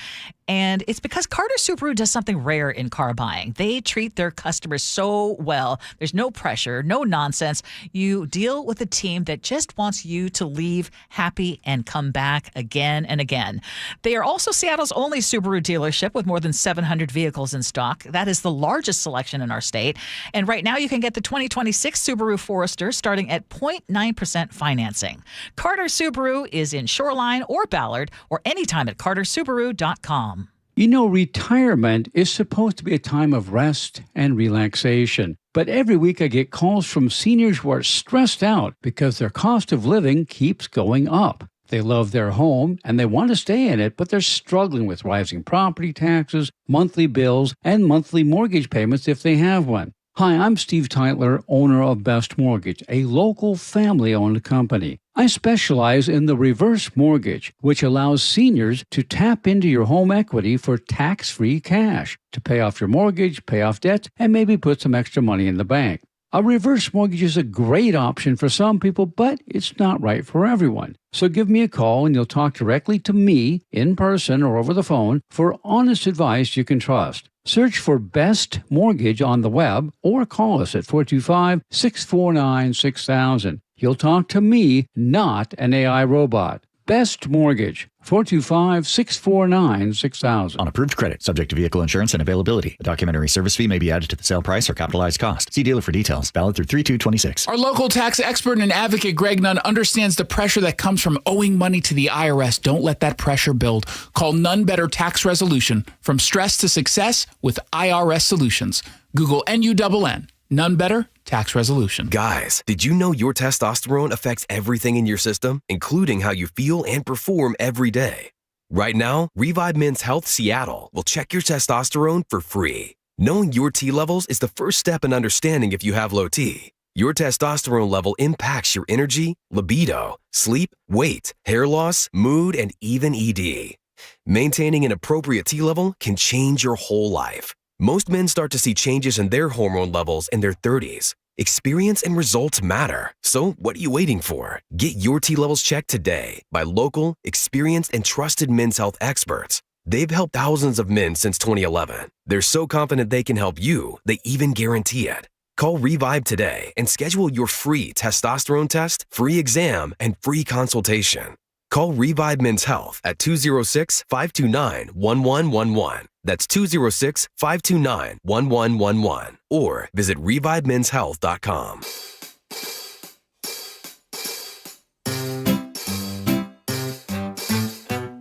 And it's because Carter Subaru does something rare in car buying. They treat their customers so well. There's no pressure, no nonsense. You deal with a team that just wants you to leave happy and come back again and again. They are also Seattle's only Subaru dealership with more than 700 vehicles in stock. That is the largest selection in our state. And right now you can get the 2026 Subaru Forester starting at 0.9% financing. Carter Subaru is in Shoreline or Ballard or anytime at cartersubaru.com. You know, retirement is supposed to be a time of rest and relaxation. But every week I get calls from seniors who are stressed out because their cost of living keeps going up. They love their home and they want to stay in it, but they're struggling with rising property taxes, monthly bills, and monthly mortgage payments if they have one. Hi, I'm Steve Tytler, owner of Best Mortgage, a local family-owned company. I specialize in the reverse mortgage, which allows seniors to tap into your home equity for tax-free cash to pay off your mortgage, pay off debts, and maybe put some extra money in the bank. A reverse mortgage is a great option for some people, but it's not right for everyone. So give me a call and you'll talk directly to me in person or over the phone for honest advice you can trust. Search for Best Mortgage on the web or call us at 425-649-6000. You'll talk to me, not an AI robot. Best Mortgage, 425-649-6000. On approved credit, subject to vehicle insurance and availability. A documentary service fee may be added to the sale price or capitalized cost. See dealer for details. Valid through 3/2/26. Our local tax expert and advocate Greg Nunn understands the pressure that comes from owing money to the IRS. Don't let that pressure build. Call None Better Tax Resolution. From stress to success with IRS Solutions. Google NUNN. None Better Tax Resolution. Guys, did you know your testosterone affects everything in your system, including how you feel and perform every day? Right now, Revive Men's Health Seattle will check your testosterone for free. Knowing your T levels is the first step in understanding if you have low T. Your testosterone level impacts your energy, libido, sleep, weight, hair loss, mood, and even ED. Maintaining an appropriate T level can change your whole life. Most men start to see changes in their hormone levels in their 30s. Experience and results matter. So what are you waiting for? Get your T levels checked today by local, experienced, and trusted men's health experts. They've helped thousands of men since 2011. They're so confident they can help you, they even guarantee it. Call Revive today and schedule your free testosterone test, free exam, and free consultation. Call Revive Men's Health at 206-529-1111. That's 206-529-1111. Or visit revivemenshealth.com.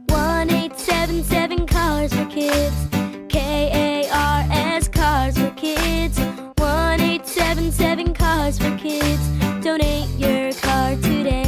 1-877 Cars for Kids. KARS Cars for Kids. 1-877 Cars for Kids. Donate your car today.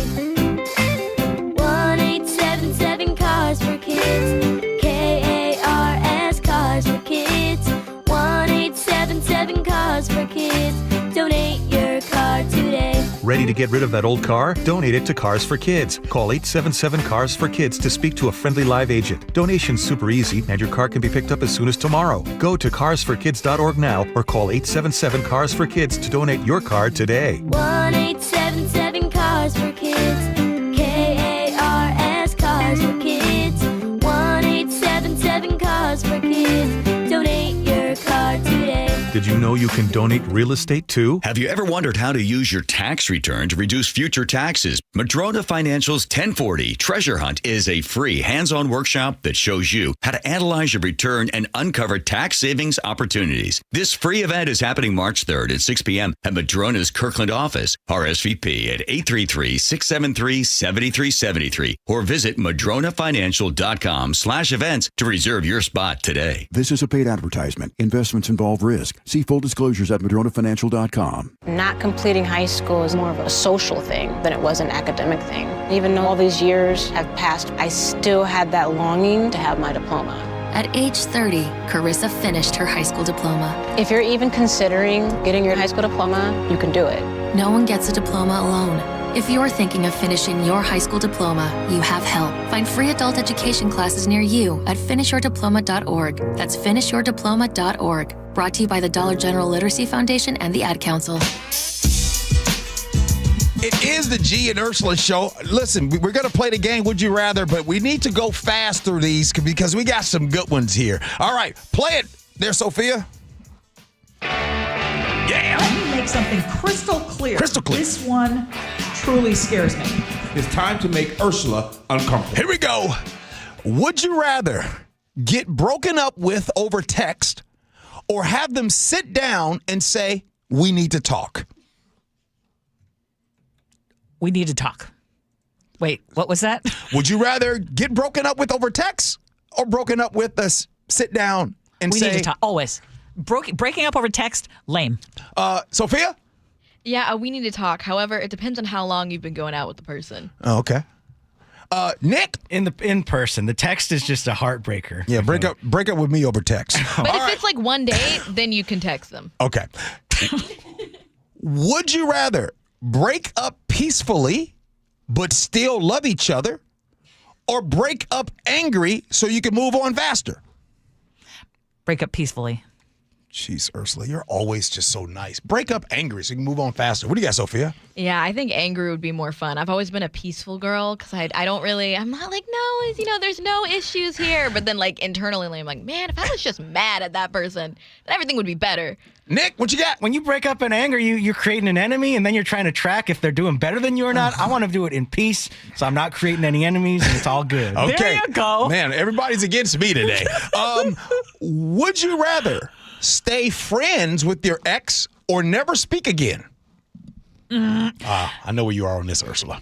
1-877 Cars for Kids. KARS Cars for Kids. 1-877 Cars for Kids. Donate your car today. Ready to get rid of that old car? Donate it to Cars for Kids. Call 877 Cars for Kids to speak to a friendly live agent. Donation's super easy, and your car can be picked up as soon as tomorrow. Go to carsforkids.org now or call 877 Cars for Kids to donate your car today. 1-877 Cars for Kids. KARS Cars for Kids. 1-877 Cars for Kids. Donate your car today. Did you know you can donate real estate too? Have you ever wondered how to use your tax return to reduce future taxes? Madrona Financial's 1040 Treasure Hunt is a free hands-on workshop that shows you how to analyze your return and uncover tax savings opportunities. This free event is happening March 3rd at 6 p.m. at Madrona's Kirkland office. RSVP at 833-673-7373 or visit madronafinancial.com/events to reserve your spot today. This is a paid advertisement. Investments involve risk. See full disclosures at madronafinancial.com. Not completing high school is more of a social thing than it was an academic thing. Even though all these years have passed, I still had that longing to have my diploma. At age 30, Carissa finished her high school diploma. If you're even considering getting your high school diploma, you can do it. No one gets a diploma alone. If you're thinking of finishing your high school diploma, you have help. Find free adult education classes near you at finishyourdiploma.org. That's finishyourdiploma.org. Brought to you by the Dollar General Literacy Foundation and the Ad Council. It is the Gee and Ursula Show. Listen, we're going to play the game, Would You Rather, but we need to go fast through these because we got some good ones here. All right, play it there, Sophia. Yeah. Let me make something crystal clear. Crystal clear. This one truly scares me. It's time to make Ursula uncomfortable. Here we go. Would you rather get broken up with over text or have them sit down and say, we need to talk? We need to talk. Wait, what was that? Would you rather get broken up with over text or broken up with us sit down and we say... We need to talk, always. Breaking up over text, lame. Sophia? Yeah, we need to talk. However, it depends on how long you've been going out with the person. Oh, okay. Nick? In person. The text is just a heartbreaker. Yeah, break up with me over text. But if it's like one day, then you can text them. Okay. Would you rather break up peacefully but still love each other or break up angry so you can move on faster? Break up peacefully. Jeez, Ursula, you're always just so nice. Break up angry so you can move on faster. What do you got, Sophia? Yeah, I think angry would be more fun. I've always been a peaceful girl because I'm not like, no, there's no issues here. But then like internally, I'm like, man, if I was just mad at that person, then everything would be better. Nick, what you got? When you break up in anger, you're creating an enemy, and then you're trying to track if they're doing better than you or not. I want to do it in peace, so I'm not creating any enemies, and it's all good. Okay. There you go. Man, everybody's against me today. Would you rather stay friends with your ex or never speak again? I know where you are on this, Ursula.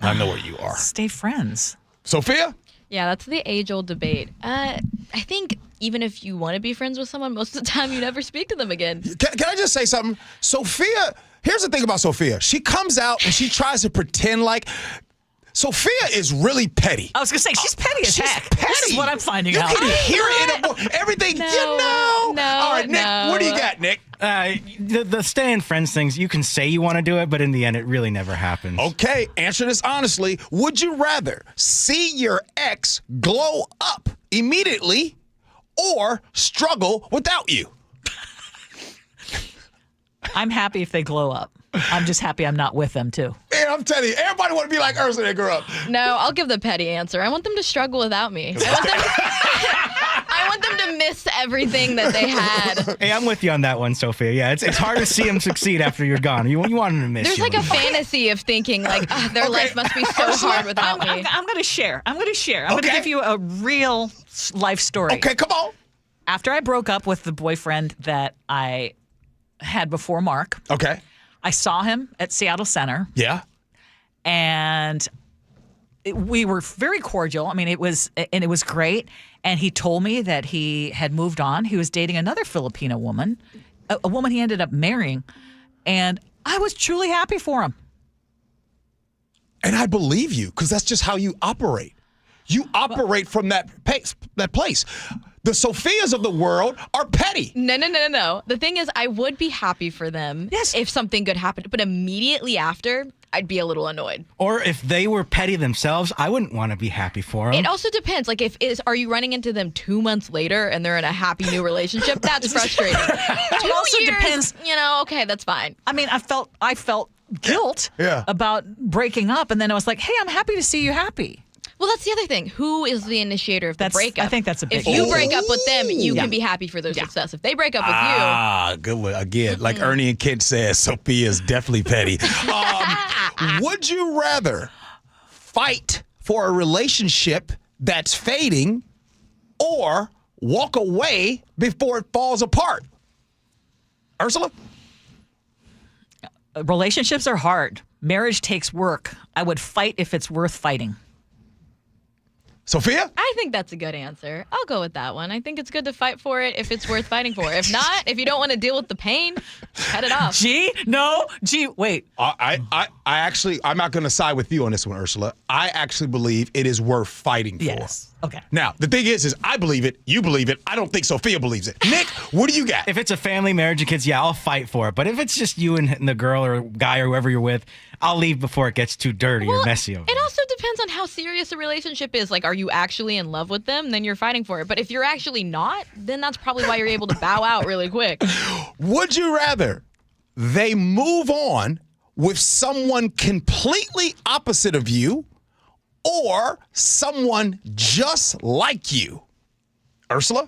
I know where you are. Stay friends. Sophia? Yeah, that's the age-old debate. I think even if you want to be friends with someone, most of the time you never speak to them again. Can I just say something? Sophia, here's the thing about Sophia. She comes out and she tries to pretend like Sophia is really petty. I was going to say, she's petty as heck. Petty. This is what I'm finding out. You can hear it in everything. No, All right, Nick, what do you got, Nick? The staying friends things, you can say you want to do it, but in the end, it really never happens. Okay, answer this honestly. Would you rather see your ex glow up immediately or struggle without you? I'm happy if they glow up. I'm just happy I'm not with them, too. Man, I'm telling you, everybody want to be like Ursula that grew up. No, I'll give the petty answer. I want them to struggle without me. I want them to miss everything that they had. Hey, I'm with you on that one, Sophia. Yeah, it's hard to see them succeed after you're gone. You want them to miss There's you. like a fantasy of thinking like their life must be so hard without me. I'm going to share. I'm going to give you a real life story. Okay, come on. After I broke up with the boyfriend that I had before Mark. Okay. I saw him at Seattle Center. Yeah. And we were very cordial. I mean, it was great. And he told me that he had moved on. He was dating another Filipino woman, a woman he ended up marrying. And I was truly happy for him. And I believe you, because that's just how you operate. You operate from that place. The Sophias of the world are petty. No. The thing is, I would be happy for them if something good happened. But immediately after, I'd be a little annoyed. Or if they were petty themselves, I wouldn't want to be happy for them. It also depends. Like, are you running into them 2 months later and they're in a happy new relationship? That's frustrating. It also depends. Okay, that's fine. I mean, I felt guilt about breaking up. And then I was like, hey, I'm happy to see you happy. Well, that's the other thing. Who is the initiator of the breakup? I think that's a big If you break up with them, you can be happy for their success. If they break up with you. Good one. Again, like Ernie and Kent says, Sophia is definitely petty. Would you rather fight for a relationship that's fading or walk away before it falls apart? Ursula? Relationships are hard. Marriage takes work. I would fight if it's worth fighting. Sophia? I think that's a good answer. I'll go with that one. I think it's good to fight for it if it's worth fighting for. If not, if you don't want to deal with the pain, cut it off. Wait. I'm not going to side with you on this one, Ursula. I actually believe it is worth fighting for. Yes. Okay. Now, the thing is I believe it, you believe it. I don't think Sophia believes it. Nick, what do you got? If it's a family, marriage, and kids, I'll fight for it. But if it's just you and the girl or guy or whoever you're with, I'll leave before it gets too dirty or messy over. It also depends on how serious a relationship is. Like, are you actually in love with them? Then you're fighting for it. But if you're actually not, then that's probably why you're able to bow out really quick. Would you rather they move on with someone completely opposite of you or someone just like you? Ursula?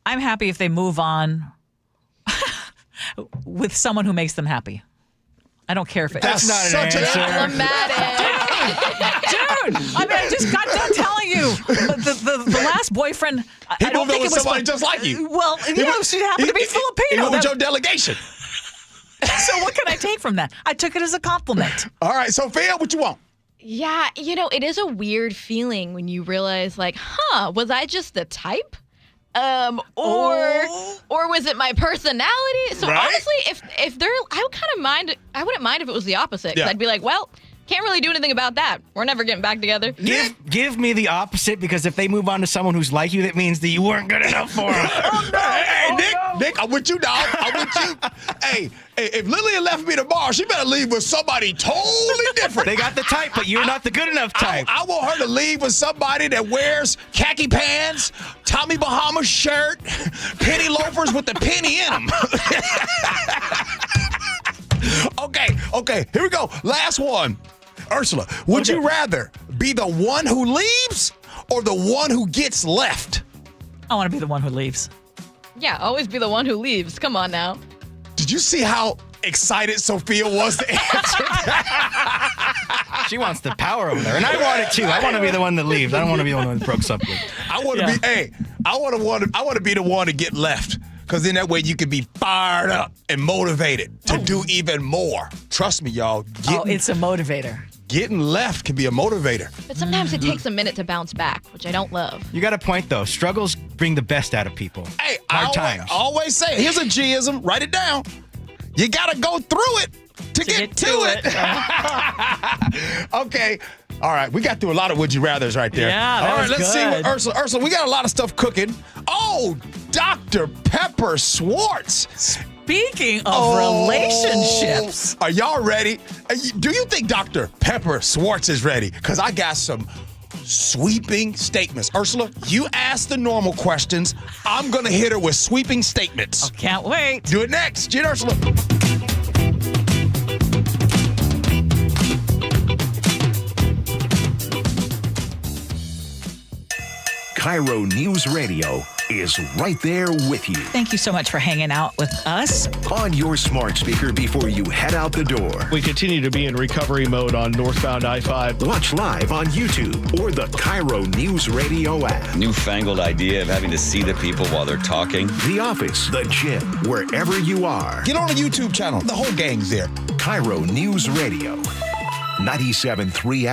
I'm happy if they move on with someone who makes them happy. I don't care if it's That's not an answer. Dude, I mean, I just got done telling you. The last boyfriend, I don't think it was somebody just like you. Well, she happened to be Filipino. He went with your delegation. So what can I take from that? I took it as a compliment. All right, Sophia, what you want? Yeah, it is a weird feeling when you realize, like, was I just the type? Or was it my personality? So honestly, if they're, I wouldn't mind if it was the opposite. 'Cause I'd be like, well, can't really do anything about that. We're never getting back together. Give me the opposite, because if they move on to someone who's like you, that means that you weren't good enough for them. Nick, I'm with you, dog. I'm with you. Hey, if Lillian left me tomorrow, she better leave with somebody totally different. They got the type, but you're not the good enough type. I want her to leave with somebody that wears khaki pants, Tommy Bahama shirt, penny loafers with the penny in them. Okay, here we go. Last one. Ursula, would you rather be the one who leaves or the one who gets left? I want to be the one who leaves. Yeah, always be the one who leaves. Come on now. Did you see how excited Sophia was to answer that? She wants the power over there, and I want it too. I want to be the one that leaves. I don't want to be the one that broke something. I want to be. Hey, I want to be the one to get left, because then that way you can be fired up and motivated to do even more. Trust me, y'all. It's a motivator. Getting left can be a motivator. But sometimes it takes a minute to bounce back, which I don't love. You got a point, though. Struggles bring the best out of people. Hey, Hard times. I always say, here's a G-ism. Write it down. You got to go through it to get to it. Okay. All right. We got through a lot of would you rathers right there. Yeah, that all right. was Let's good. see what Ursula, we got a lot of stuff cooking. Oh, Dr. Pepper Schwartz. Speaking of relationships. Are y'all ready? Do you think Dr. Pepper Schwartz is ready? Because I got some sweeping statements. Ursula, you ask the normal questions. I'm going to hit her with sweeping statements. Can't wait. Do it next. Gee Ursula. KIRO News Radio is right there with you. Thank you so much for hanging out with us. On your smart speaker before you head out the door. We continue to be in recovery mode on northbound I-5. Watch live on YouTube or the KIRO Newsradio app. Newfangled idea of having to see the people while they're talking. The office, the gym, wherever you are. Get on the YouTube channel. The whole gang's there. KIRO News Radio. 97.3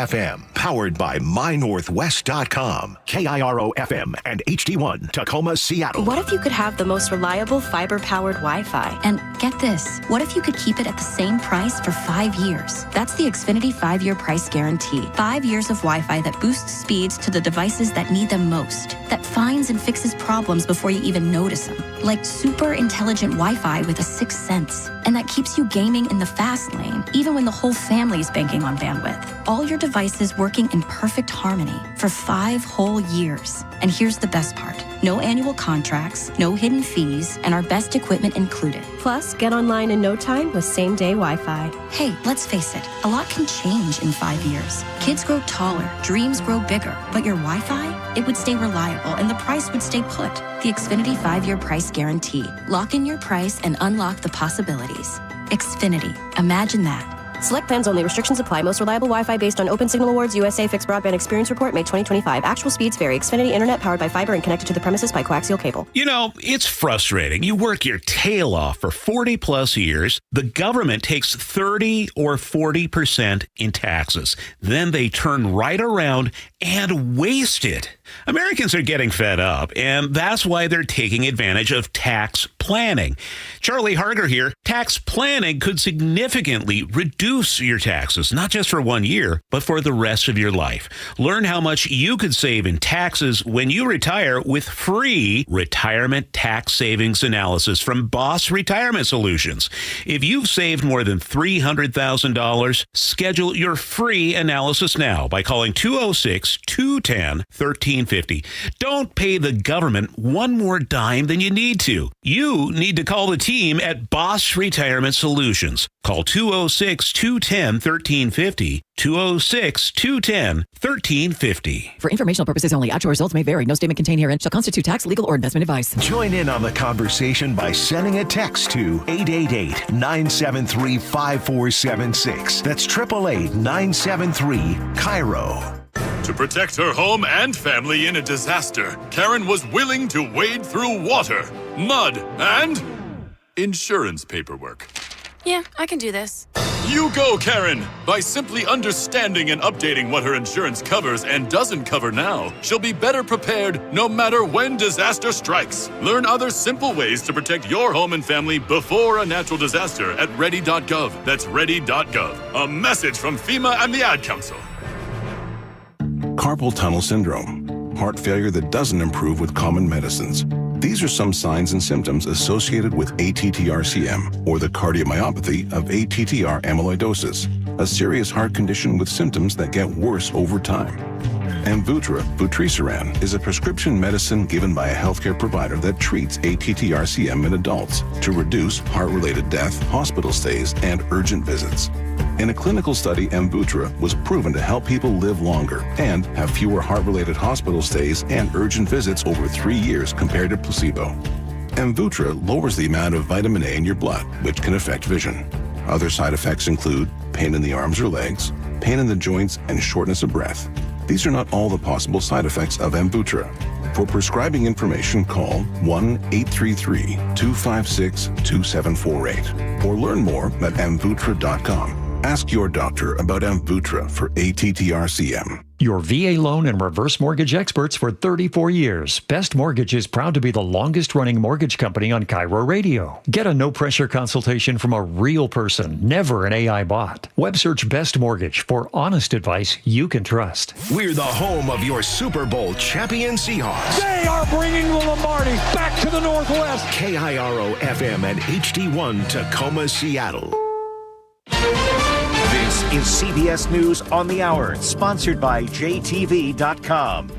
FM, powered by MyNorthwest.com, KIRO FM, and HD1, Tacoma, Seattle. What if you could have the most reliable fiber-powered Wi-Fi? And get this, what if you could keep it at the same price for 5 years? That's the Xfinity 5-year price guarantee. 5 years of Wi-Fi that boosts speeds to the devices that need them most, that finds and fixes problems before you even notice them, like super intelligent Wi-Fi with a sixth sense, and that keeps you gaming in the fast lane, even when the whole family is banking on bandwidth. All your devices working in perfect harmony for 5 whole years. And here's the best part. No annual contracts, no hidden fees, and our best equipment included. Plus, get online in no time with same-day Wi-Fi. Hey, let's face it, a lot can change in 5 years. Kids grow taller, dreams grow bigger, but your Wi-Fi, it would stay reliable and the price would stay put. The Xfinity 5-year price guarantee. Lock in your price and unlock the possibilities. Xfinity. Imagine that. Select plans only. Restrictions apply. Most reliable Wi-Fi based on Open Signal Awards USA Fixed Broadband Experience Report, May 2025. Actual speeds vary. Xfinity Internet powered by fiber and connected to the premises by coaxial cable. You know, it's frustrating. You work your tail off for 40 plus years. The government takes 30 or 40% in taxes. Then they turn right around and waste it. Americans are getting fed up, and that's why they're taking advantage of tax planning. Charlie Harger here. Tax planning could significantly reduce your taxes, not just for 1 year, but for the rest of your life. Learn how much you could save in taxes when you retire with free retirement tax savings analysis from Boss Retirement Solutions. If you've saved more than $300,000, schedule your free analysis now by calling 206-210-1350. Don't pay the government one more dime than you need to. You need to call the team at Boss Retirement Solutions. Call 206-210-1350, 206-210-1350. For informational purposes only, actual results may vary. No statement contained herein shall constitute tax, legal, or investment advice. Join in on the conversation by sending a text to 888-973-5476. That's 888-973-KIRO. To protect her home and family in a disaster, Karen was willing to wade through water, mud, and insurance paperwork. Yeah, I can do this. You go, Karen! By simply understanding and updating what her insurance covers and doesn't cover now, she'll be better prepared no matter when disaster strikes. Learn other simple ways to protect your home and family before a natural disaster at ready.gov. That's ready.gov. A message from FEMA and the Ad Council. Carpal tunnel syndrome. Heart failure that doesn't improve with common medicines. These are some signs and symptoms associated with ATTR-CM, or the cardiomyopathy of ATTR amyloidosis, a serious heart condition with symptoms that get worse over time. Amvuttra, vutrisiran, is a prescription medicine given by a healthcare provider that treats ATTR-CM in adults to reduce heart-related death, hospital stays, and urgent visits. In a clinical study, Amvuttra was proven to help people live longer and have fewer heart-related hospital stays and urgent visits over 3 years compared to placebo. Amvuttra lowers the amount of vitamin A in your blood, which can affect vision. Other side effects include pain in the arms or legs, pain in the joints, and shortness of breath. These are not all the possible side effects of Amvuttra. For prescribing information, call 1-833-256-2748 or learn more at amvuttra.com. Ask your doctor about Amvuttra for ATTR-CM. Your VA loan and reverse mortgage experts for 34 years. Best Mortgage is proud to be the longest-running mortgage company on KIRO Radio. Get a no-pressure consultation from a real person, never an AI bot. Web search Best Mortgage for honest advice you can trust. We're the home of your Super Bowl champion Seahawks. They are bringing the Lombardi back to the Northwest. KIRO FM and HD1 Tacoma, Seattle. This is CBS News on the Hour, sponsored by JTV.com.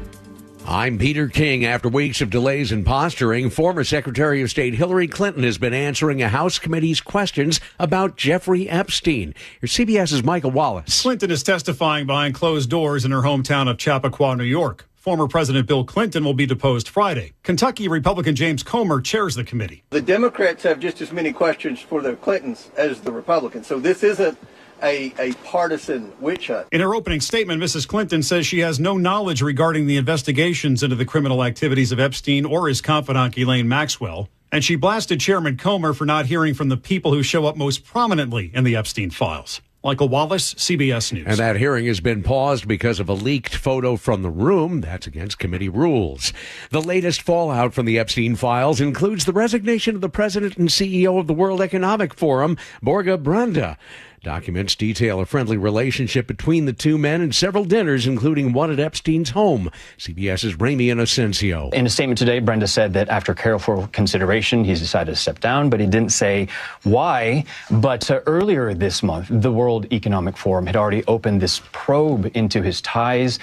I'm Peter King. After weeks of delays and posturing, former Secretary of State Hillary Clinton has been answering a House committee's questions about Jeffrey Epstein. Here's CBS's Michael Wallace. Clinton is testifying behind closed doors in her hometown of Chappaqua, New York. Former President Bill Clinton will be deposed Friday. Kentucky Republican James Comer chairs the committee. The Democrats have just as many questions for the Clintons as the Republicans, so this isn't a partisan witch hunt. In her opening statement, Mrs. Clinton says she has no knowledge regarding the investigations into the criminal activities of Epstein or his confidant Ghislaine Maxwell, and she blasted Chairman Comer for not hearing from the people who show up most prominently in the Epstein files. Michael Wallace, CBS News. And that hearing has been paused because of a leaked photo from the room. That's against committee rules. The latest fallout from the Epstein files includes the resignation of the president and CEO of the World Economic Forum, Borja Branda. Documents detail a friendly relationship between the two men and several dinners, including one at Epstein's home. CBS's Ramy Inocencio. In a statement today, Brenda said that after careful consideration, he's decided to step down, but he didn't say why. But earlier this month, the World Economic Forum had already opened this probe into his ties.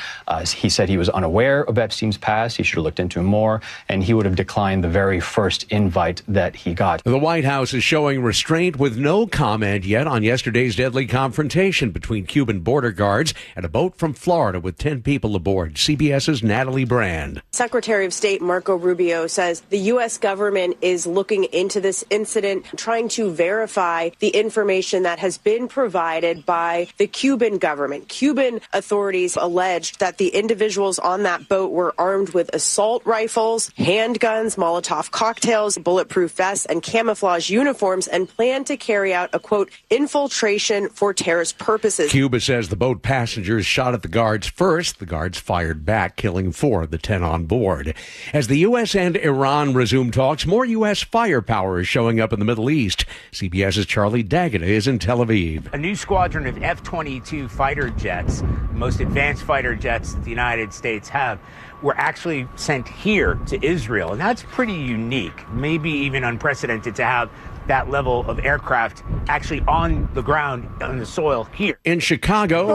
He said he was unaware of Epstein's past. He should have looked into him more, and he would have declined the very first invite that he got. The White House is showing restraint with no comment yet on yesterday's deadly confrontation between Cuban border guards and a boat from Florida with 10 people aboard. CBS's Natalie Brand. Secretary of State Marco Rubio says the U.S. government is looking into this incident, trying to verify the information that has been provided by the Cuban government. Cuban authorities alleged that the individuals on that boat were armed with assault rifles, handguns, Molotov cocktails, bulletproof vests, and camouflage uniforms, and planned to carry out a, quote, infiltration for terrorist purposes. Cuba says the boat passengers shot at the guards first. The guards fired back, killing 4 of the 10 on board. As the U.S. and Iran resume talks, more U.S. firepower is showing up in the Middle East. CBS's Charlie D'Agata is in Tel Aviv. A new squadron of F-22 fighter jets, the most advanced fighter jets that the United States have, were actually sent here to Israel. And that's pretty unique, maybe even unprecedented to have that level of aircraft actually on the ground, on the soil here. In Chicago,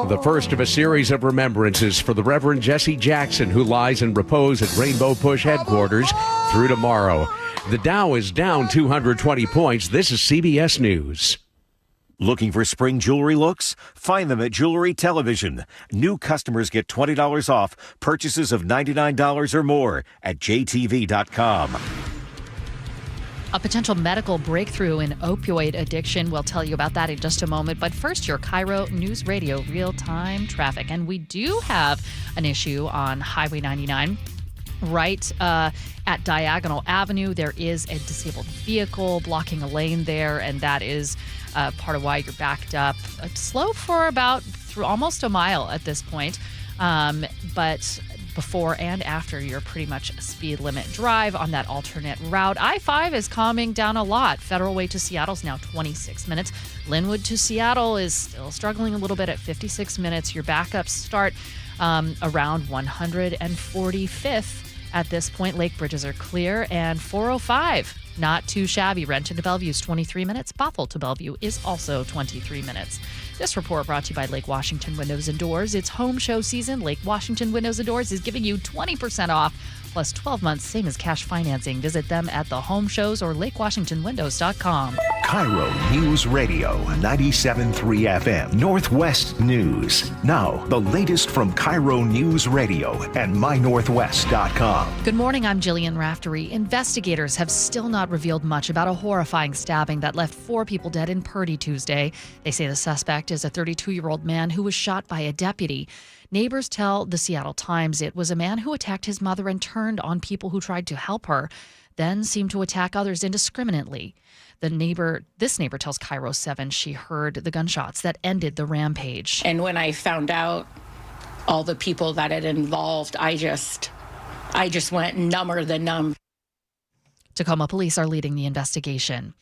the first of a series of remembrances for the Reverend Jesse Jackson, who lies in repose at Rainbow Push headquarters through tomorrow. The Dow is down 220 points. This is CBS News. Looking for spring jewelry looks? Find them at Jewelry Television. New customers get $20 off purchases of $99 or more at JTV.com. A potential medical breakthrough in opioid addiction. We'll tell you about that in just a moment. But first, your KIRO News Radio real-time traffic. And we do have an issue on Highway 99. Right at Diagonal Avenue, there is a disabled vehicle blocking a lane there, and that is part of why you're backed up. Slow for about almost a mile at this point. But before and after your pretty much speed limit drive on that alternate route. I-5 is calming down a lot. Federal Way to Seattle is now 26 minutes. Linwood to Seattle is still struggling a little bit at 56 minutes. Your backups start around 145th. At this point, Lake bridges are clear, and 405, not too shabby. Renton to Bellevue is 23 minutes. Bothell to Bellevue is also 23 minutes. This report brought to you by Lake Washington Windows and Doors. It's home show season. Lake Washington Windows and Doors is giving you 20% off, plus 12 months, same as cash financing. Visit them at the home shows or lakewashingtonwindows.com. KIRO News Radio 97.3 FM Northwest News. Now, the latest from KIRO News Radio and mynorthwest.com. Good morning, I'm Jillian Raftery. Investigators have still not revealed much about a horrifying stabbing that left 4 people dead in Purdy Tuesday. They say the suspect is a 32-year-old man who was shot by a deputy. Neighbors tell the Seattle Times it was a man who attacked his mother and turned on people who tried to help her, then seemed to attack others indiscriminately. This neighbor tells KIRO 7 she heard the gunshots that ended the rampage. And when I found out all the people that it involved, I just went number than numb. Tacoma police are leading the investigation.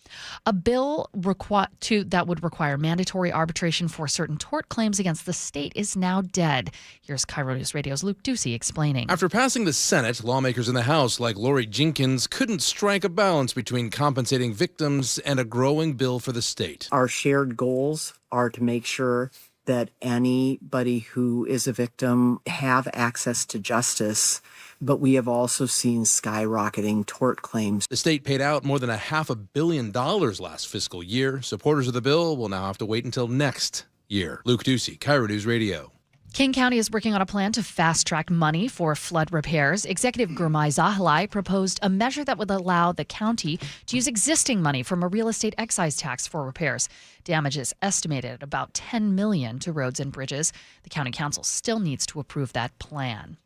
A bill that would require mandatory arbitration for certain tort claims against the state is now dead. Here's KIRO News Radio's Luke Ducey explaining. After passing the Senate, lawmakers in the House, like Lori Jenkins, couldn't strike a balance between compensating victims and a growing bill for the state. Our shared goals are to make sure that anybody who is a victim have access to justice, but we have also seen skyrocketing tort claims. The state paid out more than $500 million last fiscal year. Supporters of the bill will now have to wait until next year. Luke Ducey, KIRO News Radio. King County is working on a plan to fast-track money for flood repairs. Executive Gurmai Zahalai proposed a measure that would allow the county to use existing money from a real estate excise tax for repairs. Damage is estimated at about $10 million to roads and bridges. The county council still needs to approve that plan.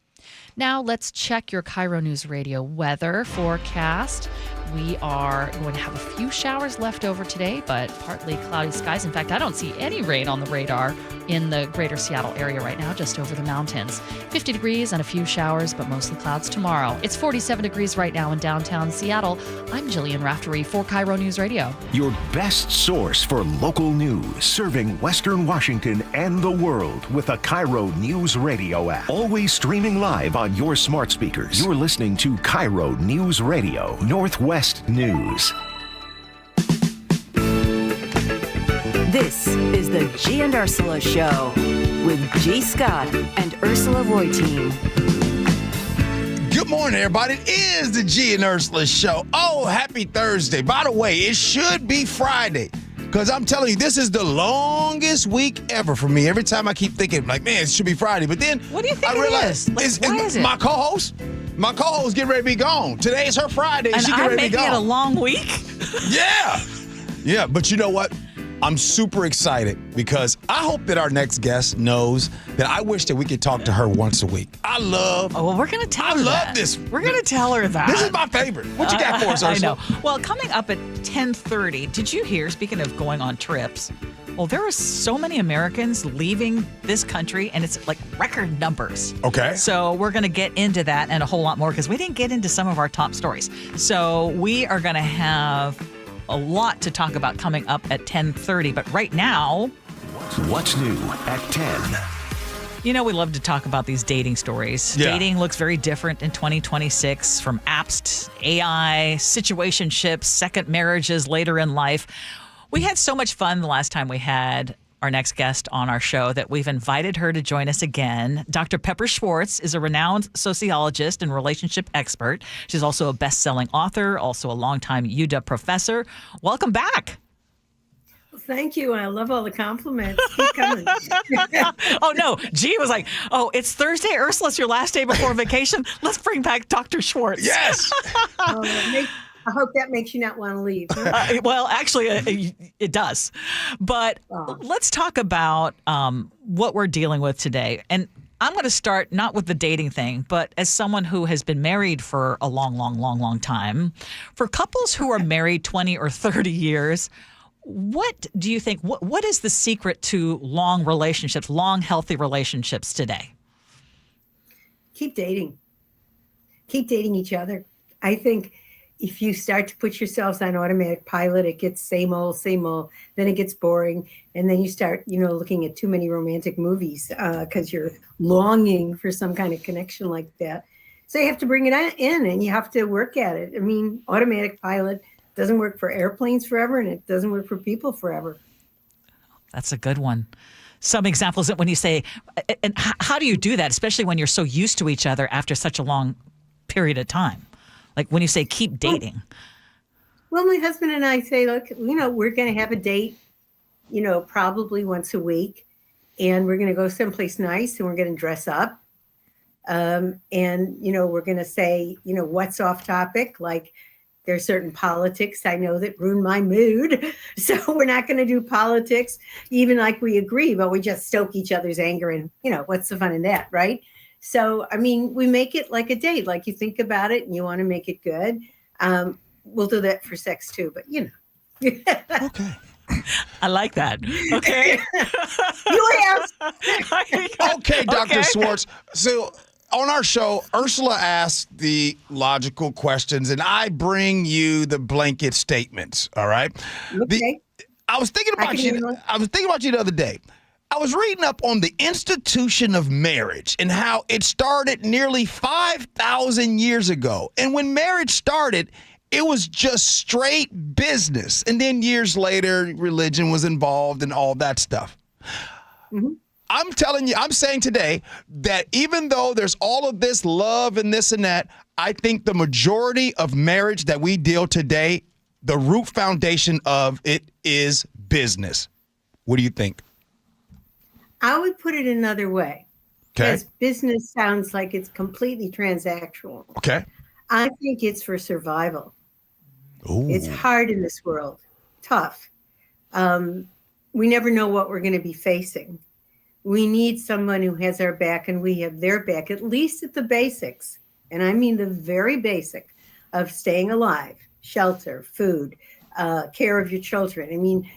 Now let's check your KIRO News Radio weather forecast. We are going to have a few showers left over today, but partly cloudy skies. In fact, I don't see any rain on the radar in the greater Seattle area right now, just over the mountains. 50 degrees and a few showers, but mostly clouds tomorrow. It's 47 degrees right now in downtown Seattle. I'm Jillian Raftery for KIRO News Radio. Your best source for local news, serving Western Washington and the world with a KIRO News Radio app. Always streaming live on your smart speakers. You're listening to KIRO News Radio, Northwest News. This is the Gee and Ursula Show with G. Scott and Ursula Reutin. Good morning, everybody. It is the Gee and Ursula Show. Oh, happy Thursday. By the way, it should be Friday. Because I'm telling you, this is the longest week ever for me. Every time I keep thinking, like, man, it should be Friday. But then what do you think I realize why is it? My co-host getting ready to be gone. Today is her Friday. And she getting ready to be gone. I'm making it a long week? Yeah, but you know what? I'm super excited because I hope that our next guest knows that I wish that we could talk to her once a week. Oh, well, we're going to tell her that. This. We're going to tell her that. This is my favorite. What you got for us, Ursula? I know. Well, coming up at 10:30, did you hear, speaking of going on trips, well, there are so many Americans leaving this country, and it's like record numbers. Okay. So we're going to get into that and a whole lot more because we didn't get into some of our top stories. So we are going to have a lot to talk about coming up at 10:30. But right now, what's new at 10? You know, we love to talk about these dating stories. Yeah. Dating looks very different in 2026, from apps to AI, situationships, second marriages later in life. We had so much fun the last time we had our next guest on our show that we've invited her to join us again. Dr. Pepper Schwartz is a renowned sociologist and relationship expert. She's also a best-selling author, also a longtime UW professor. Welcome back. Thank you. I love all the compliments. Keep coming. Oh, no. Gee was like, oh, it's Thursday. Ursula, it's your last day before vacation. Let's bring back Dr. Schwartz. Yes. I hope that makes you not want to leave. Huh? Well, actually, it does. But let's talk about what we're dealing with today. And I'm going to start not with the dating thing, but as someone who has been married for a long time, for couples who are married 20 or 30 years, what do you think? What is the secret to long relationships, long, healthy relationships today? Keep dating. Keep dating each other. I think if you start to put yourselves on automatic pilot, it gets same old, then it gets boring. And then you start, looking at too many romantic movies because you're longing for some kind of connection like that. So you have to bring it in and you have to work at it. I mean, automatic pilot doesn't work for airplanes forever and it doesn't work for people forever. That's a good one. Some examples when you say, and how do you do that, especially when you're so used to each other after such a long period of time? Like when you say keep dating. Well, my husband and I say, look, we're going to have a date, probably once a week. And we're going to go someplace nice and we're going to dress up. And, we're going to say, what's off topic. Like there's certain politics I know that ruin my mood. So we're not going to do politics, even like we agree, but we just stoke each other's anger. And, what's the fun in that, right? So, I mean, we make it like a date, like you think about it and you want to make it good. We'll do that for sex too, but Okay. I like that. Okay. You asked. Okay, Dr. Schwartz. So on our show, Ursula asks the logical questions and I bring you the blanket statements. All right. Okay. I was thinking about you the other day. I was reading up on the institution of marriage and how it started nearly 5,000 years ago. And when marriage started, it was just straight business. And then years later, religion was involved and all that stuff. Mm-hmm. I'm saying today that even though there's all of this love and this and that, I think the majority of marriage that we deal today, the root foundation of it is business. What do you think? I would put it another way. Okay. Because business sounds like it's completely transactional. Okay. I think it's for survival. Ooh. It's hard in this world. Tough. We never know what we're going to be facing. We need someone who has our back and we have their back, at least at the basics. And I mean the very basic of staying alive, shelter, food, care of your children. I mean,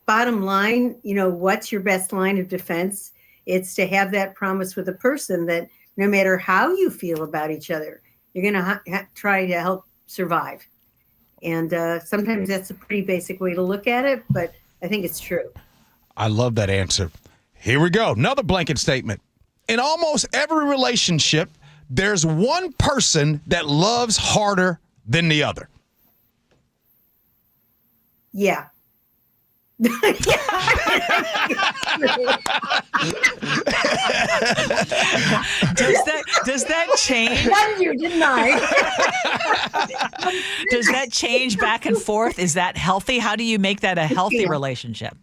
bottom line, what's your best line of defense? It's to have that promise with a person that no matter how you feel about each other, you're going to try to help survive. And sometimes that's a pretty basic way to look at it, but I think it's true. I love that answer. Here we go. Another blanket statement. In almost every relationship, there's one person that loves harder than the other. Yeah. Does that change? Won you, didn't I? Does that change back and forth? Is that healthy? How do you make that a healthy relationship?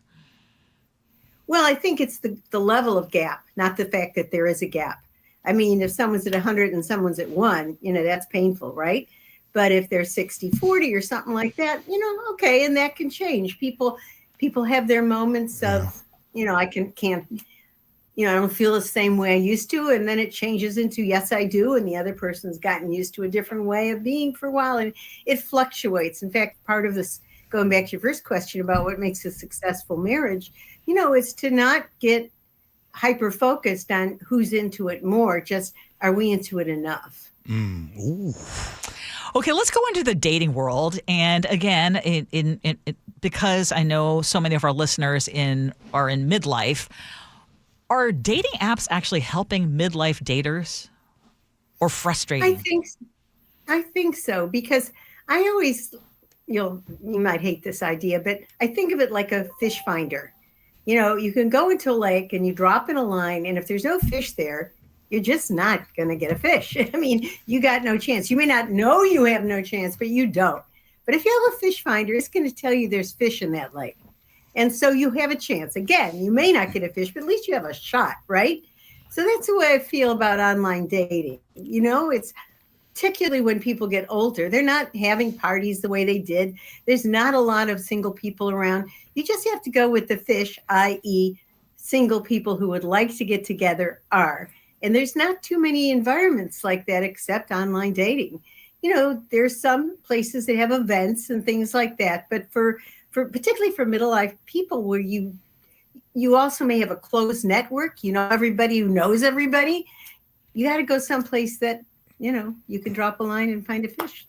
Well, I think it's the level of gap, not the fact that there is a gap. I mean, if someone's at 100 and someone's at 1, that's painful, right? But if they're 60-40 or something like that, okay, and that can change. People have their moments of, I can't, I don't feel the same way I used to. And then it changes into, yes, I do. And the other person's gotten used to a different way of being for a while. And it fluctuates. In fact, part of this, going back to your first question about what makes a successful marriage, is to not get hyper-focused on who's into it more. Just, are we into it enough? Ooh. Okay, let's go into the dating world. And again, in because I know so many of our listeners are in midlife, are dating apps actually helping midlife daters or frustrating? I think so, because I always, you might hate this idea, but I think of it like a fish finder. You can go into a lake and you drop in a line, and if there's no fish there, you're just not going to get a fish. I mean, you got no chance. You may not know you have no chance, but you don't. But if you have a fish finder, it's going to tell you there's fish in that lake. And so you have a chance. Again, you may not get a fish, but at least you have a shot, right? So that's the way I feel about online dating. It's particularly when people get older, they're not having parties the way they did. There's not a lot of single people around. You just have to go with the fish, i.e. single people who would like to get together are. And there's not too many environments like that except online dating. There's some places that have events and things like that. But for particularly for middle life people where you also may have a closed network, everybody who knows everybody, you got to go someplace that, you can drop a line and find a fish.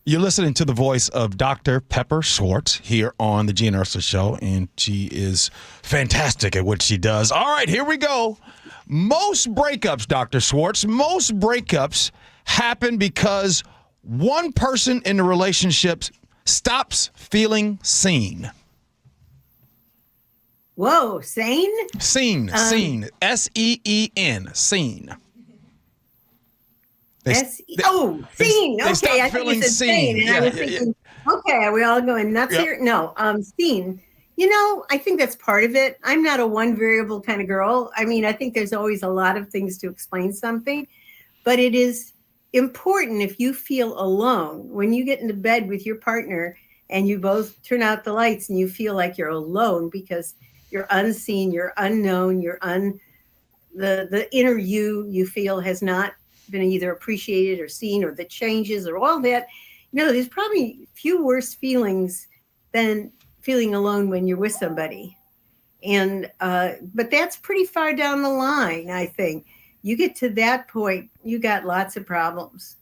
You're listening to the voice of Dr. Pepper Schwartz here on the Gee and Ursula Show, and she is fantastic at what she does. All right, here we go. Most breakups, Dr. Schwartz, happen because one person in the relationship stops feeling seen. Whoa, sane? Seen. S-E-E-N, seen. Seen. They Okay, stop I think feeling you said sane. seen. And I was thinking, okay, are we all going nuts here? No, seen. I think that's part of it. I'm not a one variable kind of girl. I mean, I think there's always a lot of things to explain something, but it is important if you feel alone when you get into bed with your partner and you both turn out the lights and you feel like you're alone because you're unseen, you're unknown, the inner you feel has not been either appreciated or seen, or the changes or all that. There's probably few worse feelings than feeling alone when you're with somebody. And but that's pretty far down the line. I think you get to that point, you got lots of problems.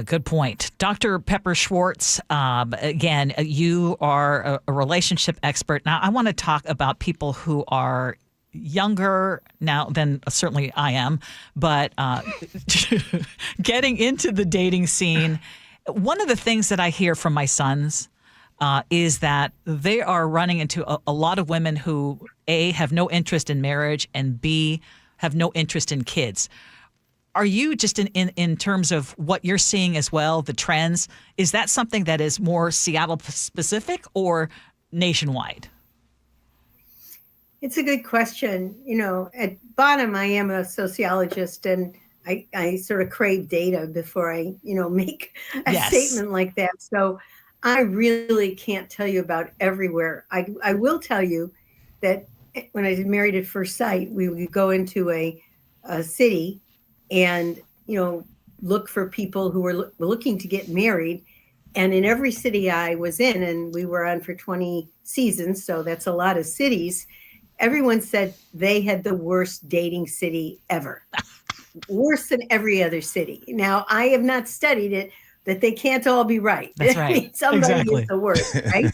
Good point. Dr. Pepper Schwartz, again, you are a relationship expert. Now, I want to talk about people who are younger now than certainly I am, but getting into the dating scene. One of the things that I hear from my sons is that they are running into a lot of women who, A, have no interest in marriage, and B, have no interest in kids. Are you just in terms of what you're seeing as well, the trends, is that something that is more Seattle specific or nationwide? It's a good question. At bottom, I am a sociologist, and I sort of crave data before I, make a statement like that. So I really can't tell you about everywhere. I will tell you that when I was married at first sight, we would go into a city and, look for people who were looking to get married. And in every city I was in, and we were on for 20 seasons, so that's a lot of cities, everyone said they had the worst dating city ever. Worse than every other city. Now, I have not studied it, that they can't all be right. That's right. I mean, somebody is the worst, right?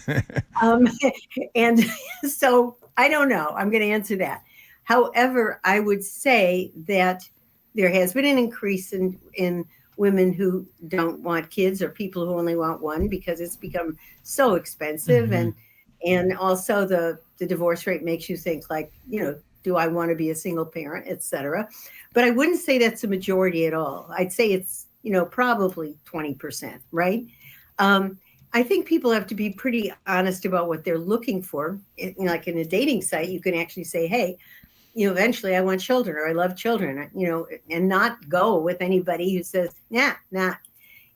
And so I don't know. I'm going to answer that. However, I would say that there has been an increase in women who don't want kids, or people who only want one, because it's become so expensive. Mm-hmm. And also the divorce rate makes you think like, do I want to be a single parent, et cetera. But I wouldn't say that's a majority at all. I'd say it's, probably 20%, right? I think people have to be pretty honest about what they're looking for. Like in a dating site, you can actually say, hey, eventually I want children, or I love children, and not go with anybody who says, nah.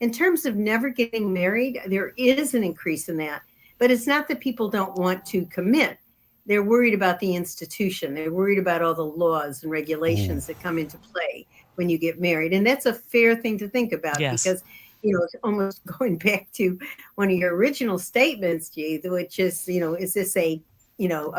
In terms of never getting married, there is an increase in that. But it's not that people don't want to commit. They're worried about the institution. They're worried about all the laws and regulations that come into play when you get married. And that's a fair thing to think about, because, it's almost going back to one of your original statements, Gee, which is, is this a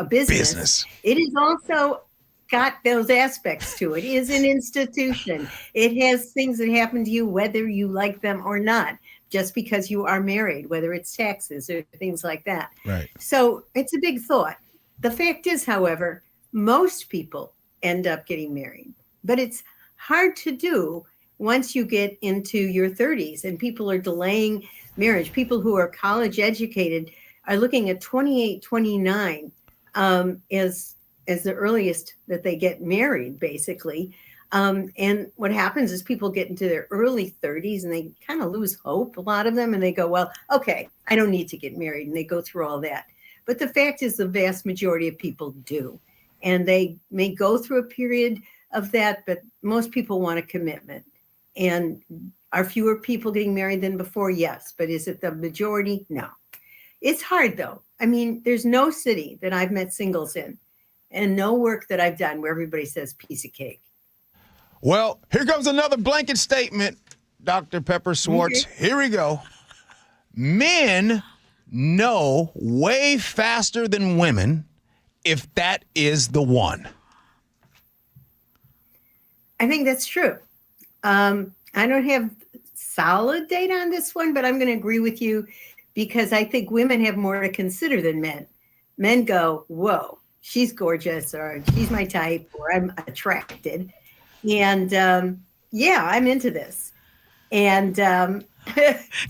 business? It is also got those aspects to it. It is an institution. It has things that happen to you, whether you like them or not, just because you are married, whether it's taxes or things like that. Right. So it's a big thought. The fact is, however, most people end up getting married, but it's hard to do once you get into your 30s, and people are delaying marriage. People who are college educated are looking at 28, 29 as the earliest that they get married, basically. And what happens is people get into their early 30s and they kind of lose hope, a lot of them, and they go, well, okay, I don't need to get married. And they go through all that. But the fact is the vast majority of people do. And they may go through a period of that, but most people want a commitment. And are fewer people getting married than before? Yes. But is it the majority? No. It's hard, though. I mean, there's no city that I've met singles in, and no work that I've done where everybody says piece of cake. Well, here comes another blanket statement, Dr. Pepper Schwartz. Okay. Here we go. Men know way faster than women if that is the one. I think that's true. I don't have solid data on this one, but I'm going to agree with you because I think women have more to consider than men. Men go, whoa, she's gorgeous, or she's my type, or I'm attracted. And yeah, I'm into this. And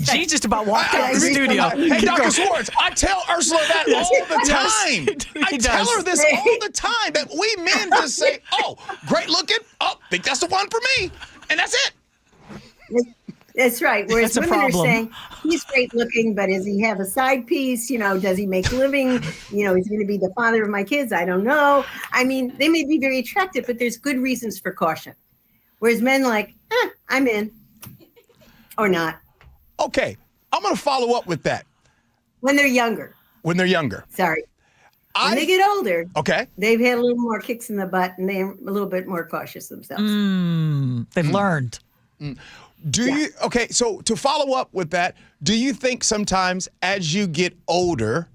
she just about walked out of the studio. Hey, Dr. Schwartz, I tell Ursula that all the time. I tell her this all the time, that we men just say, oh, great looking. Oh, think that's the one for me. And that's it. That's right. Whereas That's a women are problem. saying, he's great looking, but does he have a side piece? Does he make a living? He's going to be the father of my kids. I don't know. I mean, they may be very attractive, but there's good reasons for caution. Whereas men like, I'm in. Or not. Okay, I'm going to follow up with that. When they're younger. Sorry. When they get older, okay, they've had a little more kicks in the butt and they're a little bit more cautious themselves. They've learned. Okay, so to follow up with that, do you think sometimes as you get older,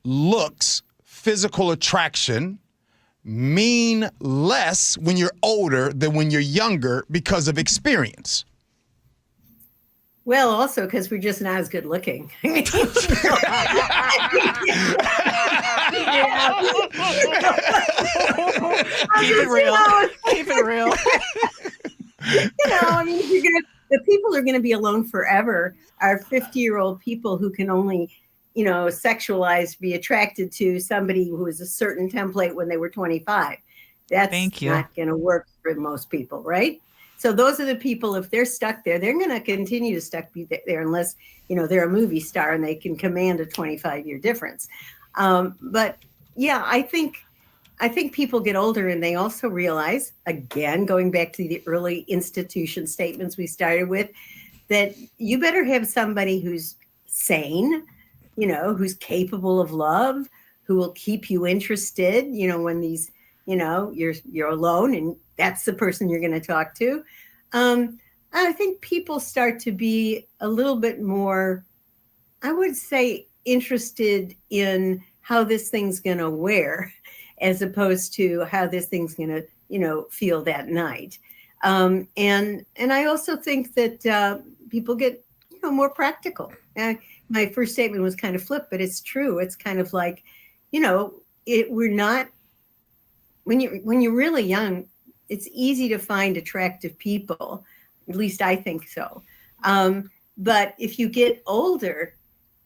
looks, physical attraction mean less when you're older than when you're younger because of experience? Well, also because we're just not as good looking. Keep it real. Keep it real. I mean, the people who are going to be alone forever are 50-year-old people who can only, sexualize, be attracted to somebody who is a certain template when they were 25. That's not going to work for most people, right? So those are the people, if they're stuck there, they're going to continue to be there unless, they're a movie star and they can command a 25-year difference. But yeah, I think people get older and they also realize, again, going back to the early institution statements we started with, that you better have somebody who's sane, who's capable of love, who will keep you interested, when these, you're alone and that's the person you're going to talk to. I think people start to be a little bit more, I would say, interested in how this thing's going to wear as opposed to how this thing's going to, feel that night. And I also think that people get, more practical. My first statement was kind of flip, but it's true. It's kind of like, we're not, when you're really young, it's easy to find attractive people. At least I think so. But if you get older,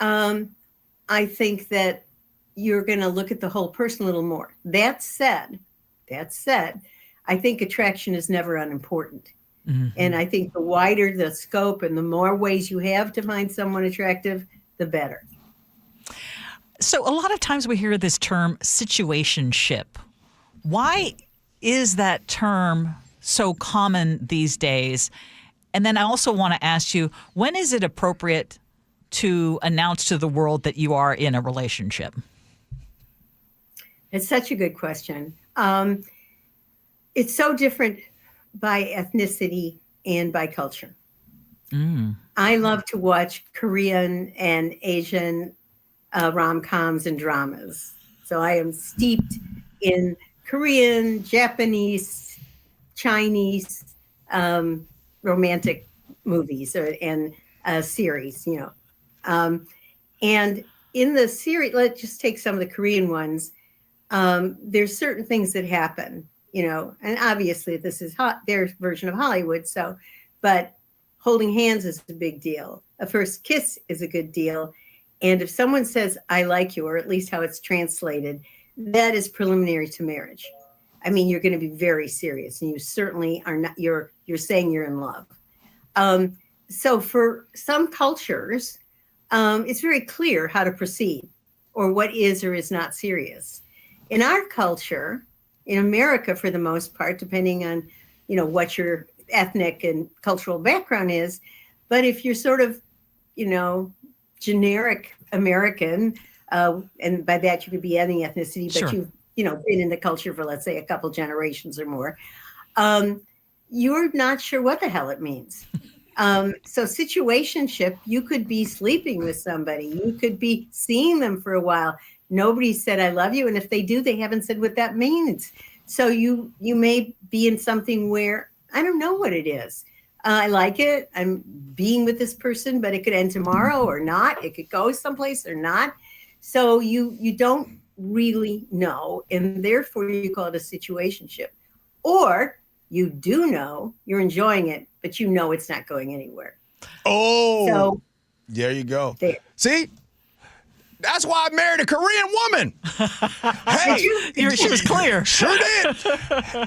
I think that you're going to look at the whole person a little more. That said, I think attraction is never unimportant. Mm-hmm. And I think the wider the scope and the more ways you have to find someone attractive, the better. So a lot of times we hear this term situationship. Why is that term so common these days? And then I also want to ask you, when is it appropriate to announce to the world that you are in a relationship? It's such a good question. It's so different by ethnicity and by culture. I love to watch Korean and Asian rom-coms and dramas. So I am steeped in Korean, Japanese, Chinese romantic movies and series, and in the series, let's just take some of the Korean ones. There's certain things that happen, and obviously this is their version of Hollywood. So, but holding hands is a big deal. A first kiss is a good deal. And if someone says, I like you, or at least how it's translated, that is preliminary to marriage. I mean, you're going to be very serious, and you certainly are not, you're saying you're in love. So for some cultures, it's very clear how to proceed or what is or is not serious. In our culture, in America, for the most part, depending on, what your ethnic and cultural background is, but if you're sort of, generic American, and by that you could be any ethnicity, but Sure. you've, been in the culture for, let's say, a couple generations or more, you're not sure what the hell it means. So situationship, you could be sleeping with somebody. You could be seeing them for a while. Nobody said, I love you. And if they do, they haven't said what that means. So you may be in something where I don't know what it is. I like it. I'm being with this person, but it could end tomorrow or not. It could go someplace or not. So you don't really know, and therefore you call it a situationship. Or you do know, you're enjoying it, but you know it's not going anywhere. Oh, so there you go. There. See? That's why I married a Korean woman. Hey, she was clear. Sure did.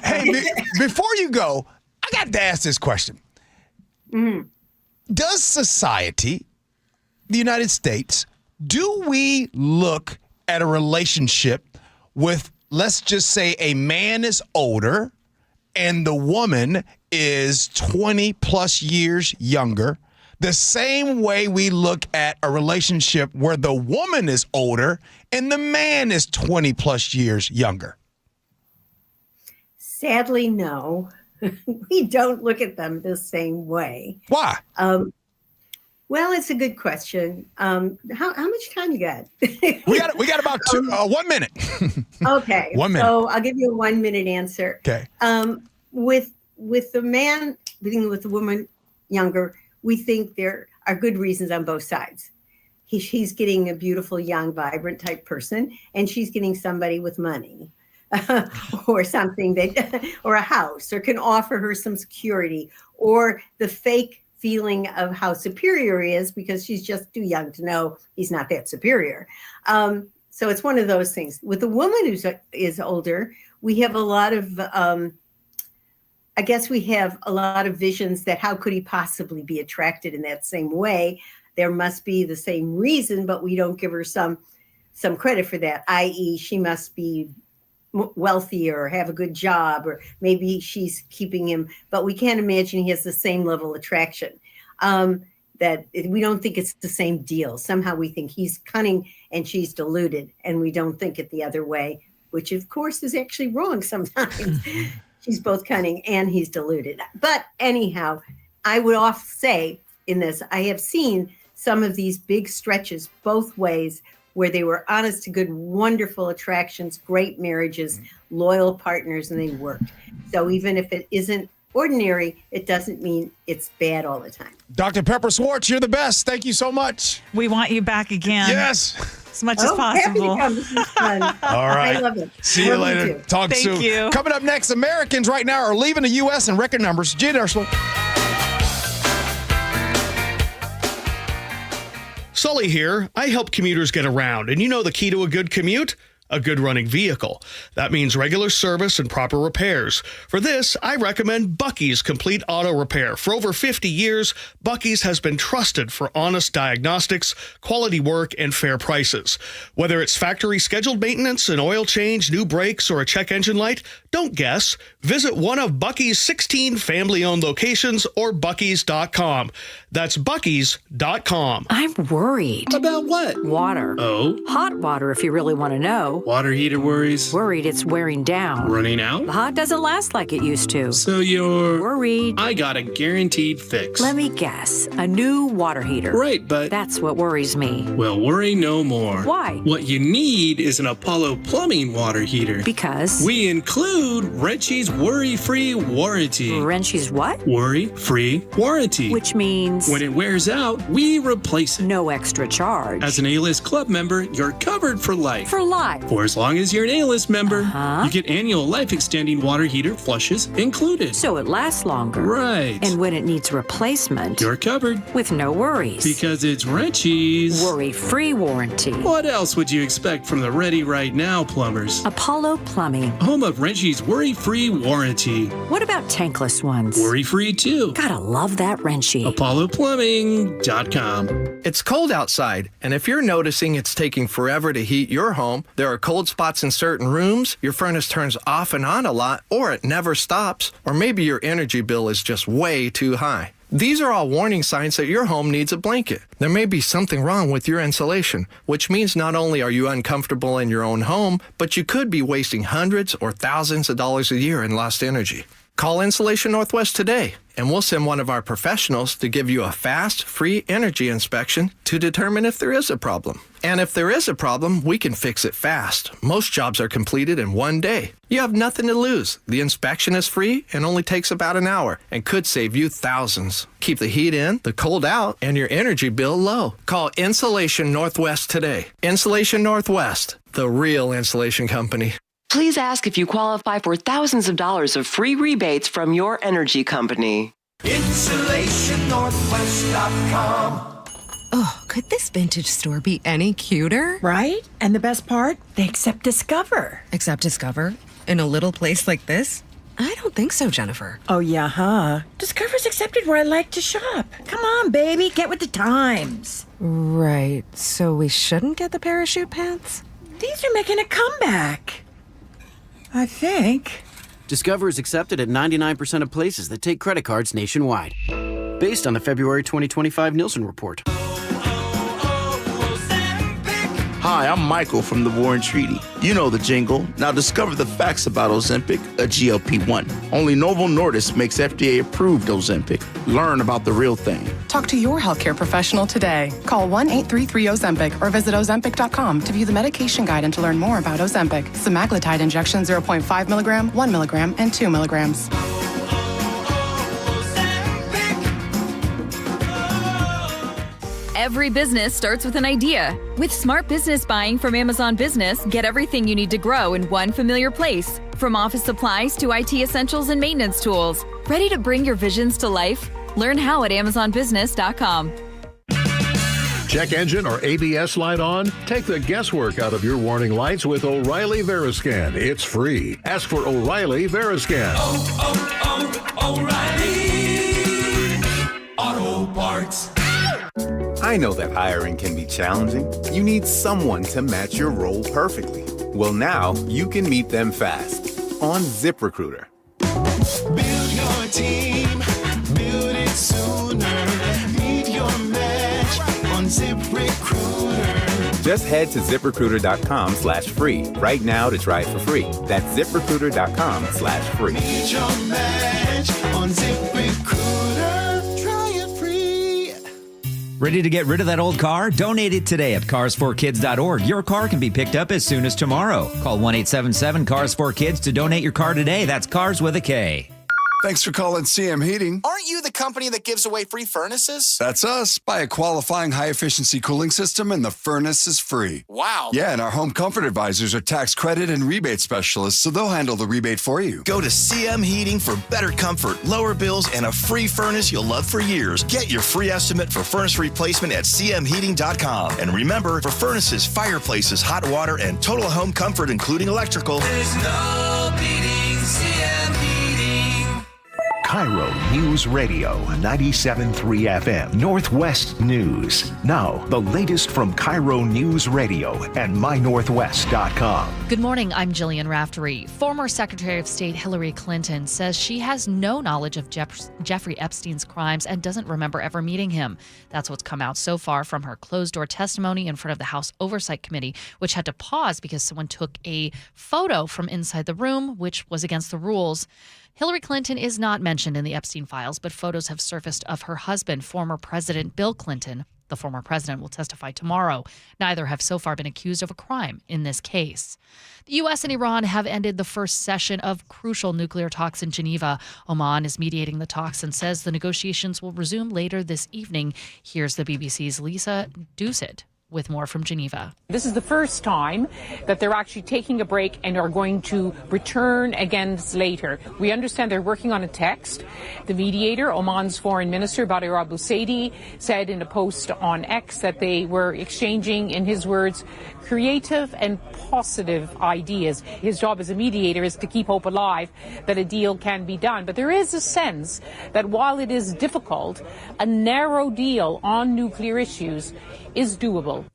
Hey, before you go, I got to ask this question. Does society, the United States, do we look at a relationship with, let's just say, a man is older and the woman is 20 plus years younger, the same way we look at a relationship where the woman is older and the man is 20 plus years younger? Sadly, no. We don't look at them the same way. Why? Well, it's a good question. How much time you got? we got about 1 minute. Okay. 1 minute. So I'll give you a 1 minute answer. Okay. With the man being with the woman younger, we think there are good reasons on both sides. He's getting a beautiful, young, vibrant type person, and she's getting somebody with money. Or something or a house, or can offer her some security, or the fake feeling of how superior he is because she's just too young to know he's not that superior. So it's one of those things. With the woman who is older, we have a lot of, I guess we have a lot of visions that how could he possibly be attracted in that same way? There must be the same reason, but we don't give her some credit for that, i.e. she must be wealthier or have a good job, or maybe she's keeping him, but we can't imagine he has the same level of attraction. That we don't think it's the same deal. Somehow we think he's cunning and she's deluded, and we don't think it the other way, which of course is actually wrong sometimes. She's both cunning and he's deluded. But anyhow, I would often say in this, I have seen some of these big stretches both ways, where they were honest to good, wonderful attractions, great marriages, loyal partners, and they worked. So even if it isn't ordinary, it doesn't mean it's bad all the time. Dr. Pepper Swartz, you're the best. Thank you so much. We want you back again. Yes. As much as possible. Happy to come. This is fun. All right. I love it. See you Love later. too. Talk Thank soon. you. Coming up next, Americans right now are leaving the U.S. in record numbers. Gee Ursula. Sully here. I help commuters get around, and you know the key to a good commute? A good running vehicle. That means regular service and proper repairs. For this, I recommend Bucky's Complete Auto Repair. For over 50 years, Bucky's has been trusted for honest diagnostics, quality work, and fair prices. Whether it's factory scheduled maintenance, an oil change, new brakes, or a check engine light, don't guess. Visit one of Bucky's 16 family-owned locations or Bucky's.com. That's Bucky's.com. I'm worried. About what? Water. Oh? Hot water, if you really want to know. Water heater worries? Worried it's wearing down. Running out? The hot doesn't last like it used to. So you're... Worried. I got a guaranteed fix. Let me guess. A new water heater. Right, but... That's what worries me. Well, worry no more. Why? What you need is an Apollo Plumbing water heater. Because? We include Wrenchie's worry-free warranty. Wrenchie's what? Worry-free warranty. Which means? When it wears out, we replace it. No extra charge. As an A-List Club member, you're covered for life. For life. For as long as you're an A-List member, you get annual life-extending water heater flushes included. So it lasts longer. Right. And when it needs replacement, you're covered. With no worries. Because it's Wrenchie's worry-free warranty. What else would you expect from the Ready Right Now plumbers? Apollo Plumbing. Home of Wrenchie's worry-free warranty. What about tankless ones? Worry-free too. Gotta love that Wrenchie. ApolloPlumbing.com. It's cold outside, and if you're noticing it's taking forever to heat your home, there are cold spots in certain rooms, your furnace turns off and on a lot, or it never stops, or maybe your energy bill is just way too high. These are all warning signs that your home needs a blanket. There may be something wrong with your insulation, which means not only are you uncomfortable in your own home, but you could be wasting hundreds or thousands of dollars a year in lost energy. Call Insulation Northwest today, and we'll send one of our professionals to give you a fast, free energy inspection to determine if there is a problem. And if there is a problem, we can fix it fast. Most jobs are completed in 1 day. You have nothing to lose. The inspection is free and only takes about an hour and could save you thousands. Keep the heat in, the cold out, and your energy bill low. Call Insulation Northwest today. Insulation Northwest, the real insulation company. Please ask if you qualify for thousands of dollars of free rebates from your energy company. InsulationNorthwest.com. Oh, could this vintage store be any cuter? Right? And the best part? They accept Discover. Accept Discover? In a little place like this? I don't think so, Jennifer. Oh, yeah, huh? Discover's accepted where I like to shop. Come on, baby, get with the times. Right, so we shouldn't get the parachute pants? These are making a comeback. I think. Discover is accepted at 99% of places that take credit cards nationwide. Based on the February 2025 Nielsen report. Hi, I'm Michael from the War and Treaty. You know the jingle. Now discover the facts about Ozempic, a GLP-1. Only Novo Nordisk makes FDA-approved Ozempic. Learn about the real thing. Talk to your healthcare professional today. Call 1-833-OZEMPIC or visit Ozempic.com to view the medication guide and to learn more about Ozempic. Semaglutide injection 0.5 milligram, 1 milligram, and 2 milligrams. Every business starts with an idea. With smart business buying from Amazon Business, get everything you need to grow in one familiar place. From office supplies to IT essentials and maintenance tools. Ready to bring your visions to life? Learn how at AmazonBusiness.com. Check engine or ABS light on? Take the guesswork out of your warning lights with O'Reilly Veriscan. It's free. Ask for O'Reilly Veriscan. O'Reilly Auto Parts. I know that hiring can be challenging. You need someone to match your role perfectly. Well, now you can meet them fast on ZipRecruiter. Build your team, build it sooner. Meet your match on ZipRecruiter. Just head to ZipRecruiter.com/free right now to try it for free. That's ZipRecruiter.com/free. Meet your match on ZipRecruiter. Try it free. Ready to get rid of that old car? Donate it today at carsforkids.org. Your car can be picked up as soon as tomorrow. Call 1-877-CARS4KIDS to donate your car today. That's cars with a K. Thanks for calling CM Heating. Aren't you the company that gives away free furnaces? That's us. Buy a qualifying high-efficiency cooling system and the furnace is free. Wow. Yeah, and our home comfort advisors are tax credit and rebate specialists, so they'll handle the rebate for you. Go to CM Heating for better comfort, lower bills, and a free furnace you'll love for years. Get your free estimate for furnace replacement at cmheating.com. And remember, for furnaces, fireplaces, hot water, and total home comfort, including electrical, there's no beating CM Heating. KIRO News Radio 97.3 FM Northwest News. Now, the latest from KIRO News Radio and mynorthwest.com. Good morning, I'm Jillian Raftery. Former Secretary of State Hillary Clinton says she has no knowledge of Jeffrey Epstein's crimes and doesn't remember ever meeting him. That's what's come out so far from her closed-door testimony in front of the House Oversight Committee, which had to pause because someone took a photo from inside the room, which was against the rules. Hillary Clinton is not mentioned in the Epstein files, but photos have surfaced of her husband, former President Bill Clinton. The former president will testify tomorrow. Neither have so far been accused of a crime in this case. The U.S. and Iran have ended the first session of crucial nuclear talks in Geneva. Oman is mediating the talks and says the negotiations will resume later this evening. Here's the BBC's Lisa Doucet with more from Geneva. This is the first time that they're actually taking a break and are going to return again later. We understand they're working on a text. The mediator, Oman's foreign minister, Badr Abu Saidi, said in a post on X that they were exchanging, in his words, creative and positive ideas. His job as a mediator is to keep hope alive that a deal can be done. But there is a sense that while it is difficult, a narrow deal on nuclear issues is doable.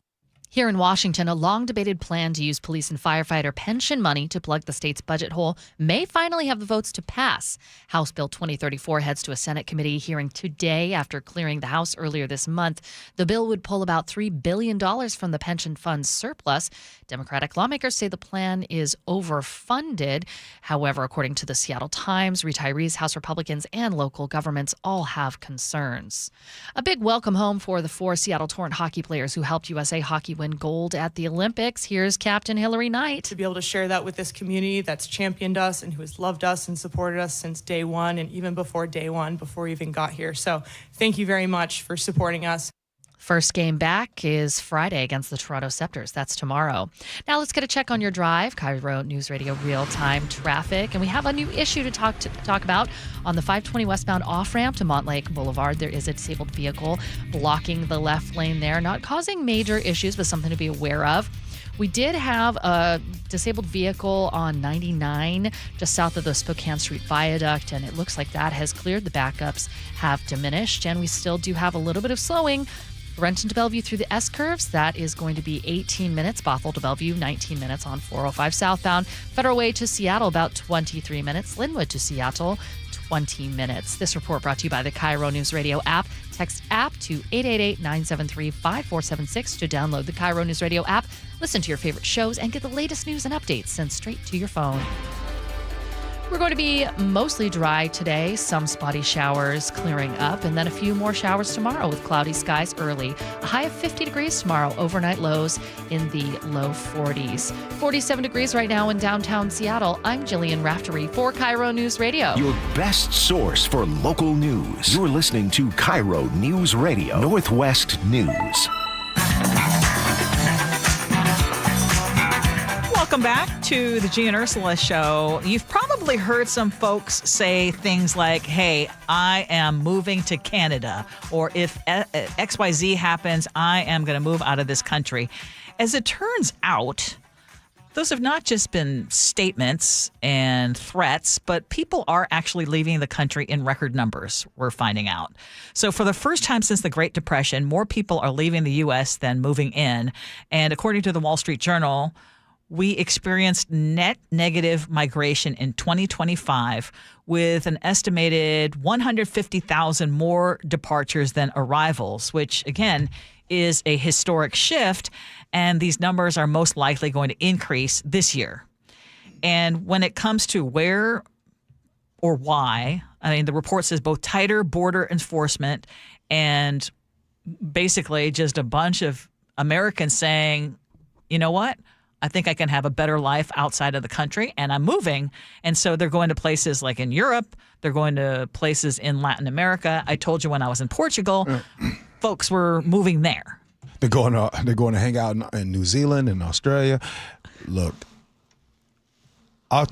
Here in Washington, a long-debated plan to use police and firefighter pension money to plug the state's budget hole may finally have the votes to pass. House Bill 2034 heads to a Senate committee hearing today after clearing the House earlier this month. The bill would pull about $3 billion from the pension fund's surplus. Democratic lawmakers say the plan is overfunded. However, according to the Seattle Times, retirees, House Republicans, and local governments all have concerns. A big welcome home for the 4 Seattle Torrent hockey players who helped USA Hockey win gold at the Olympics. Here's Captain Hillary Knight. To be able to share that with this community that's championed us and who has loved us and supported us since day one and even before day one, before we even got here. So thank you very much for supporting us. First game back is Friday against the Toronto Scepters. That's tomorrow. Now let's get a check on your drive. KIRO Newsradio real-time traffic. And we have a new issue to talk about. On the 520 westbound off-ramp to Montlake Boulevard, there is a disabled vehicle blocking the left lane there, not causing major issues, but something to be aware of. We did have a disabled vehicle on 99 just south of the Spokane Street Viaduct, and it looks like that has cleared. The backups have diminished, and we still do have a little bit of slowing. Renton to Bellevue through the S-curves, that is going to be 18 minutes. Bothell to Bellevue, 19 minutes on 405 southbound. Federal Way to Seattle, about 23 minutes. Linwood to Seattle, 20 minutes. This report brought to you by the KIRO Newsradio app. Text app to 888-973-5476 to download the KIRO Newsradio app. Listen to your favorite shows and get the latest news and updates sent straight to your phone. We're going to be mostly dry today, some spotty showers clearing up, and then a few more showers tomorrow with cloudy skies early. A high of 50 degrees tomorrow, overnight lows in the low 40s. 47 degrees right now in downtown Seattle. I'm Jillian Raftery for KIRO News Radio. Your best source for local news. You're listening to KIRO News Radio, Northwest News. Welcome back to the Gee and Ursula Show. You've probably heard some folks say things like, hey, I am moving to Canada, or if XYZ happens, I am going to move out of this country. As it turns out, those have not just been statements and threats, but people are actually leaving the country in record numbers, we're finding out. So for the first time since the Great Depression, more people are leaving the U.S. than moving in. And according to the Wall Street Journal, we experienced net negative migration in 2025 with an estimated 150,000 more departures than arrivals, which, again, is a historic shift. And these numbers are most likely going to increase this year. And when it comes to where or why, I mean, the report says both tighter border enforcement and basically just a bunch of Americans saying, you know what? I think I can have a better life outside of the country, and I'm moving. And so they're going to places like in Europe. They're going to places in Latin America. I told you when I was in Portugal, folks were moving there. They're going to hang out in New Zealand and Australia. Look, I'll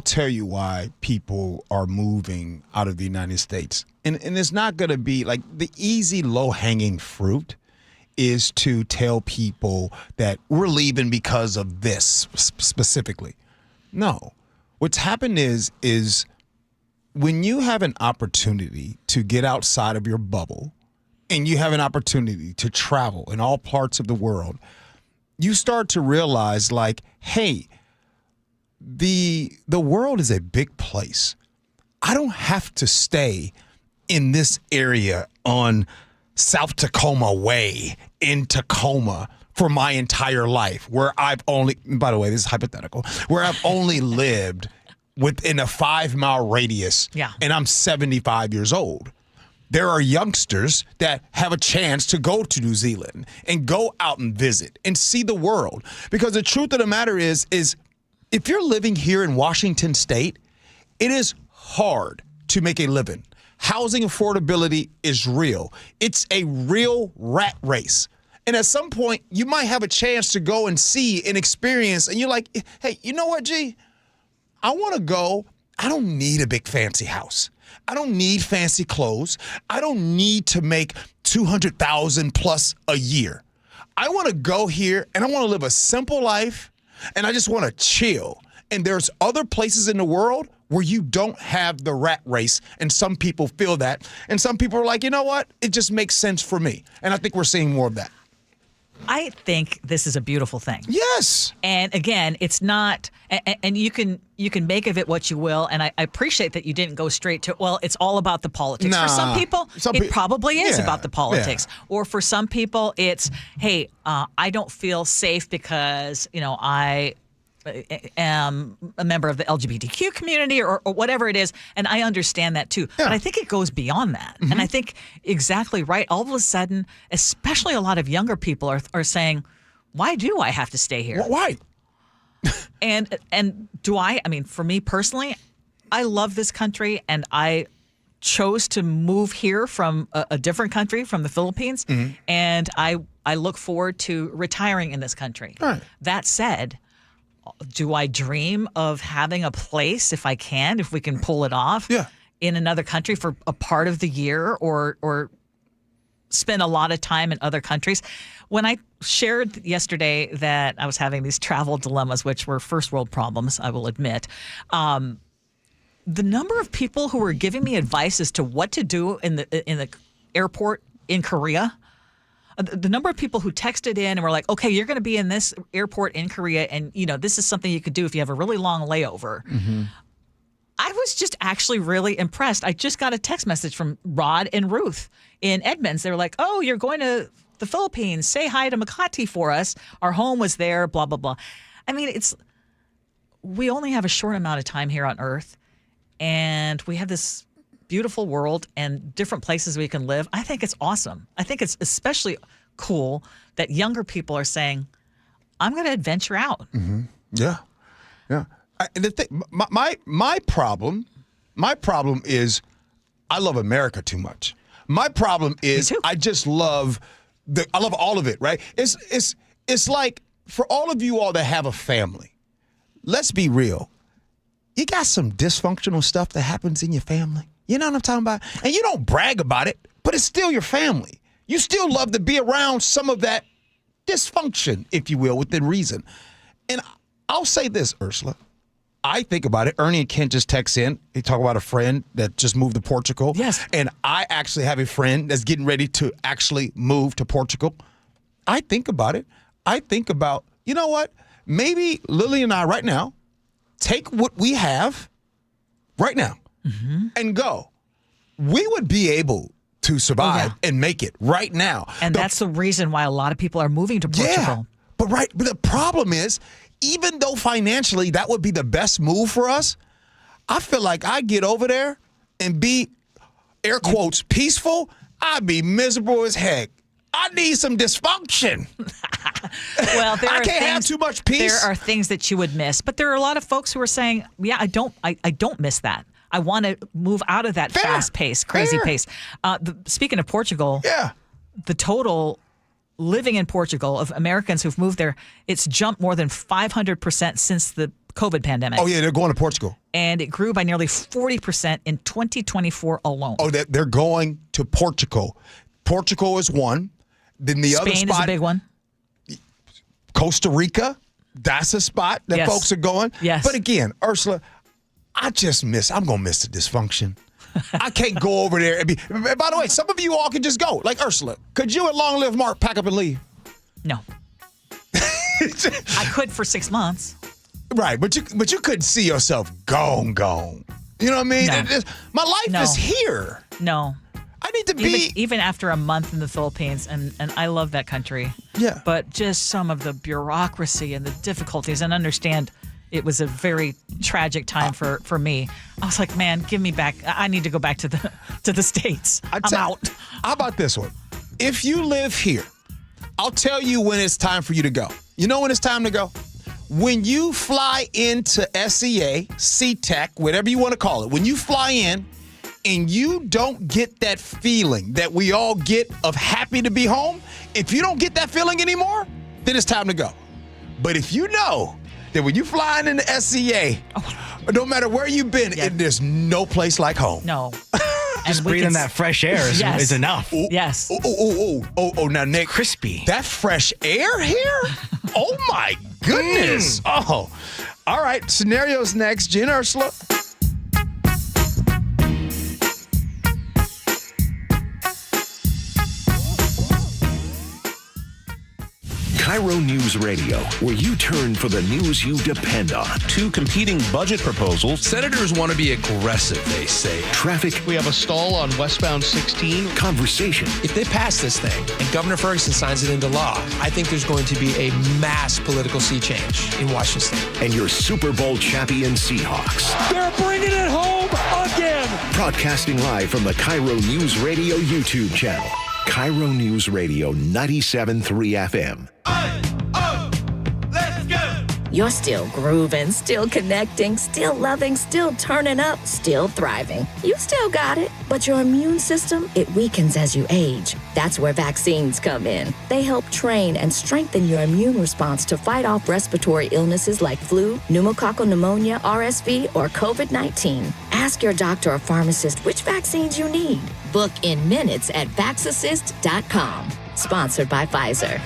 tell you why people are moving out of the United States. And it's not going to be like the easy, low-hanging fruit is to tell people that we're leaving because of this specifically. No. What's happened is when you have an opportunity to get outside of your bubble and you have an opportunity to travel in all parts of the world, you start to realize, like, hey, the world is a big place. I don't have to stay in this area on South Tacoma Way in Tacoma for my entire life, where I've only, by the way, this is hypothetical, where I've only lived within a 5-mile radius, and I'm 75 years old. There are youngsters that have a chance to go to New Zealand and go out and visit and see the world. Because the truth of the matter is if you're living here in Washington State, it is hard to make a living. Housing affordability is real. It's a real rat race. And at some point, you might have a chance to go and see and experience, and you're like, hey, you know what, G? I want to go. I don't need a big fancy house. I don't need fancy clothes. I don't need to make $200,000 plus a year. I want to go here, and I want to live a simple life, and I just want to chill. And there's other places in the world where you don't have the rat race, and some people feel that. And some people are like, you know what? It just makes sense for me. And I think we're seeing more of that. I I think this is a beautiful thing. Yes. And again, it's not, and you can make of it what you will. And I appreciate that you didn't go straight to, well, it's all about the politics. Nah. For some people, it probably is Yeah. about the politics. Or for some people, it's, hey, I don't feel safe because, I am a member of the LGBTQ community or whatever it is. And I understand that too. But I think it goes beyond that. Mm-hmm. And I think exactly right. All of a sudden, especially a lot of younger people are saying, why do I have to stay here? Why? And do I mean, for me personally, I love this country and I chose to move here from a different country, from the Philippines. Mm-hmm. And I look forward to retiring in this country. Right. That said, do I dream of having a place, if we can pull it off, in another country for a part of the year or spend a lot of time in other countries? When I shared yesterday that I was having these travel dilemmas, which were first world problems, I will admit, the number of people who were giving me advice as to what to do in the airport in Korea, the number of people who texted in and were like, okay, you're going to be in this airport in Korea, and this is something you could do if you have a really long layover. Mm-hmm. I was just actually really impressed. I just got a text message from Rod and Ruth in Edmonds. They were like, oh, you're going to the Philippines. Say hi to Makati for us. Our home was there, blah, blah, blah. I mean, we only have a short amount of time here on Earth, and we have this beautiful world and different places we can live. I think it's awesome. I think it's especially cool that younger people are saying, I'm going to adventure out. Mm-hmm. Yeah. The thing, my problem is I love America too much. My problem is I just love all of it, right? It's like for all of you all that have a family, let's be real. You got some dysfunctional stuff that happens in your family. You know what I'm talking about? And you don't brag about it, but it's still your family. You still love to be around some of that dysfunction, if you will, within reason. And I'll say this, Ursula. I think about it. Ernie and Kent just text in. They talk about a friend that just moved to Portugal. Yes. And I actually have a friend that's getting ready to actually move to Portugal. I think about it. I think about, you know what? Maybe Lily and I right now take what we have right now and go. We would be able to survive and make it right now. And that's the reason why a lot of people are moving to Portugal. But the problem is, even though financially that would be the best move for us, I feel like I get over there and be, air quotes, peaceful, I'd be miserable as heck. I need some dysfunction. Well, I can't have too much peace. There are things that you would miss, but there are a lot of folks who are saying, "Yeah, I don't miss that. I want to move out of that fast pace, crazy pace." Speaking of Portugal, the total living in Portugal of Americans who've moved there, it's jumped more than 500% since the COVID pandemic. Oh yeah, they're going to Portugal, and it grew by nearly 40% in 2024 alone. Oh, they're going to Portugal. Portugal is one. Then the other spot, Spain is a big one. Costa Rica, that's a spot that folks are going. Yes. But again, Ursula, I'm going to miss the dysfunction. I can't go over there and be. By the way, some of you all can just go. Like Ursula, could you at Long Live Mark pack up and leave? No. I could for 6 months. Right, but you couldn't see yourself gone. You know what I mean? No. My life is here. No. I need to be even after a month in the Philippines, and I love that country. Yeah. But just some of the bureaucracy and the difficulties, and understand it was a very tragic time for me. I was like, man, give me back. I need to go back to the States. I'm out. How about this one? If you live here, I'll tell you when it's time for you to go. You know when it's time to go? When you fly into SEA, SeaTac, whatever you want to call it, when you fly in and you don't get that feeling that we all get of happy to be home, if you don't get that feeling anymore, then it's time to go. But if you know that when you flying into SEA, no matter where you've been, there's no place like home. No. Just breathing that fresh air is enough. Yes. Oh, now, Nick. Crispy. That fresh air here? Oh, my goodness. Oh. All right. Scenarios next. Gee and Ursula. KIRO News Radio, where you turn for the news you depend on. Two competing budget proposals. Senators want to be aggressive, they say. Traffic. We have a stall on westbound 16. Conversation. If they pass this thing and Governor Ferguson signs it into law, I think there's going to be a mass political sea change in Washington State. And your Super Bowl champion Seahawks. They're bringing it home again. Broadcasting live from the KIRO News Radio YouTube channel. KIRO News Radio 97.3 FM. You're still grooving, still connecting, still loving, still turning up, still thriving. You still got it, but your immune system, it weakens as you age. That's where vaccines come in. They help train and strengthen your immune response to fight off respiratory illnesses like flu, pneumococcal pneumonia, RSV, or COVID-19. Ask your doctor or pharmacist which vaccines you need. Book in minutes at vaxassist.com. Sponsored by Pfizer.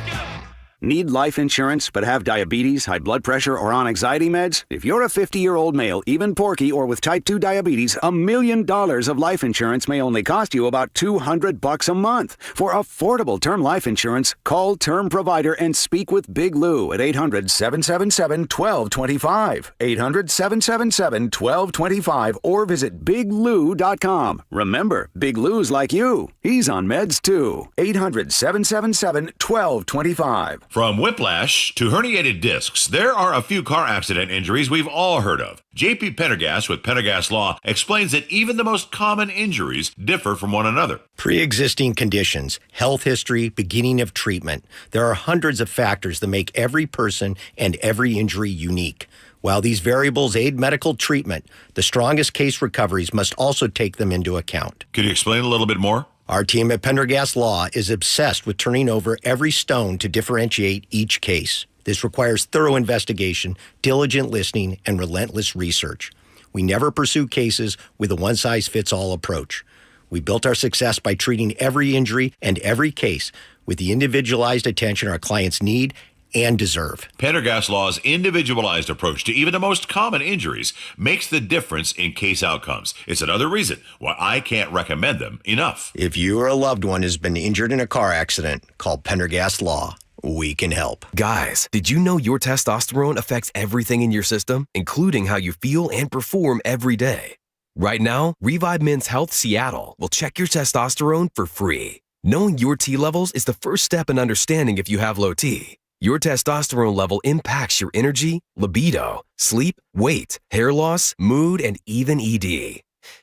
Need life insurance but have diabetes, high blood pressure, or on anxiety meds? If you're a 50-year-old male, even porky, or with type 2 diabetes, $1 million of life insurance may only cost you about $200 a month. For affordable term life insurance, call Term Provider and speak with Big Lou at 800-777-1225. 800-777-1225 or visit biglou.com. Remember, Big Lou's like you. He's on meds too. 800-777-1225. From whiplash to herniated discs, there are a few car accident injuries we've all heard of. JP Pendergast with Pendergast Law explains that even the most common injuries differ from one another. Pre-existing conditions, health history, beginning of treatment. There are hundreds of factors that make every person and every injury unique. While these variables aid medical treatment, the strongest case recoveries must also take them into account. Could you explain a little bit more? Our team at Pendergast Law is obsessed with turning over every stone to differentiate each case. This requires thorough investigation, diligent listening, and relentless research. We never pursue cases with a one-size-fits-all approach. We built our success by treating every injury and every case with the individualized attention our clients need and deserve. Pendergast Law's individualized approach to even the most common injuries makes the difference in case outcomes. It's another reason why I can't recommend them enough. If you or a loved one has been injured in a car accident, call Pendergast Law. We can help. Guys, did you know your testosterone affects everything in your system, including how you feel and perform every day? Right now, Revive Men's Health Seattle will check your testosterone for free. Knowing your T levels is the first step in understanding if you have low T. Your testosterone level impacts your energy, libido, sleep, weight, hair loss, mood, and even ED.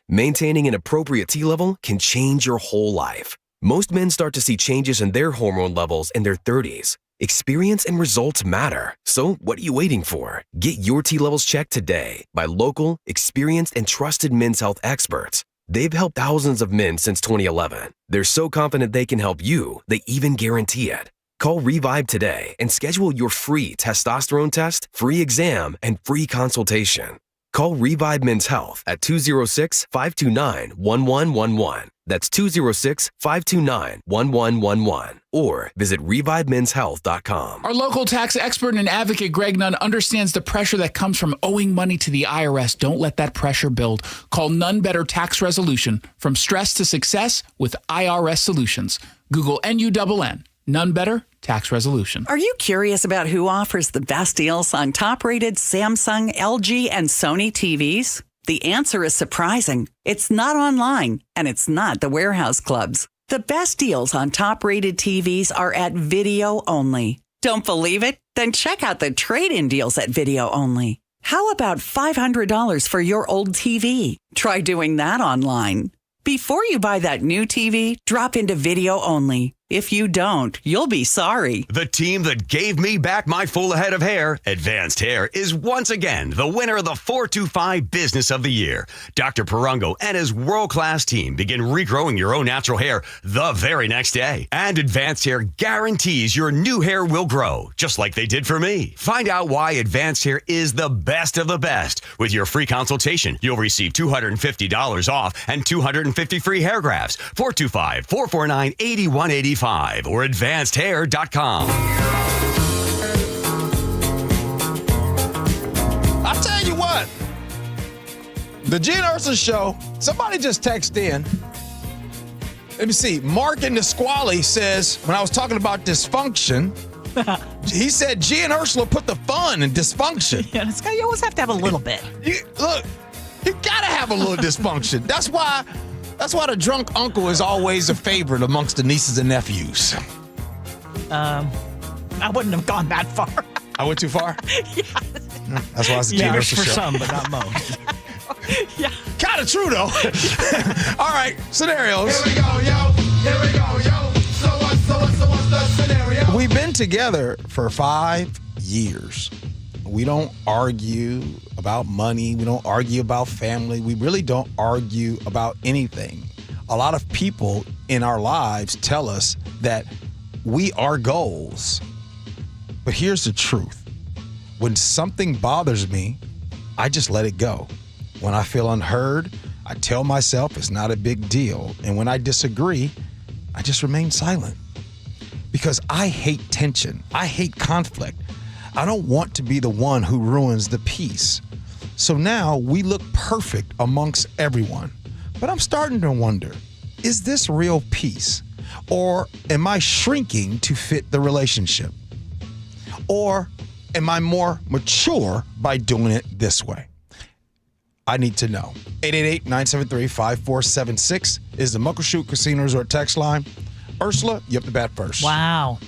Maintaining an appropriate T level can change your whole life. Most men start to see changes in their hormone levels in their 30s. Experience and results matter. So what are you waiting for? Get your T levels checked today by local, experienced, and trusted men's health experts. They've helped thousands of men since 2011. They're so confident they can help you, they even guarantee it. Call Revive today and schedule your free testosterone test, free exam, and free consultation. Call Revive Men's Health at 206-529-1111. That's 206-529-1111. Or visit ReviveMen'sHealth.com. Our local tax expert and advocate Greg Nunn understands the pressure that comes from owing money to the IRS. Don't let that pressure build. Call None Better Tax Resolution. From stress to success with IRS Solutions. Google NUNN. None Better Tax Resolution. Are you curious about who offers the best deals on top-rated Samsung, LG, and Sony TVs? The answer is surprising. It's not online, and it's not the warehouse clubs. The best deals on top-rated TVs are at Video Only. Don't believe it? Then check out the trade-in deals at Video Only. How about $500 for your old TV? Try doing that online. Before you buy that new TV, drop into Video Only. If you don't, you'll be sorry. The team that gave me back my full head of hair, Advanced Hair, is once again the winner of the 425 Business of the Year. Dr. Perungo and his world-class team begin regrowing your own natural hair the very next day. And Advanced Hair guarantees your new hair will grow, just like they did for me. Find out why Advanced Hair is the best of the best. With your free consultation, you'll receive $250 off and 250 free hair grafts. 425-449-8185 or advancedhair.com. I'll tell you what. The Gee Ursula Show, somebody just texted in. Let me see. Mark in Nisqually says, when I was talking about dysfunction, He said Gee and Ursula put the fun in dysfunction. Yeah, you always have to have a little bit. Look, you gotta have a little dysfunction. That's why the drunk uncle is always a favorite amongst the nieces and nephews. I wouldn't have gone that far. I went too far? Yeah. That's why it's a Gee and Ursula for show. some, but not most. Yeah. Kind of true, though. All right, scenarios. Here we go, yo. So what's the scenario? We've been together for 5 years. We don't argue about money. We don't argue about family. We really don't argue about anything. A lot of people in our lives tell us that we are goals. But here's the truth. When something bothers me, I just let it go. When I feel unheard, I tell myself it's not a big deal. And when I disagree, I just remain silent. Because I hate tension. I hate conflict. I don't want to be the one who ruins the peace. So now we look perfect amongst everyone. But I'm starting to wonder, is this real peace? Or am I shrinking to fit the relationship? Or am I more mature by doing it this way? I need to know. 888-973-5476 is the Muckleshoot Casino Resort text line. Ursula, you have the bat first. Wow.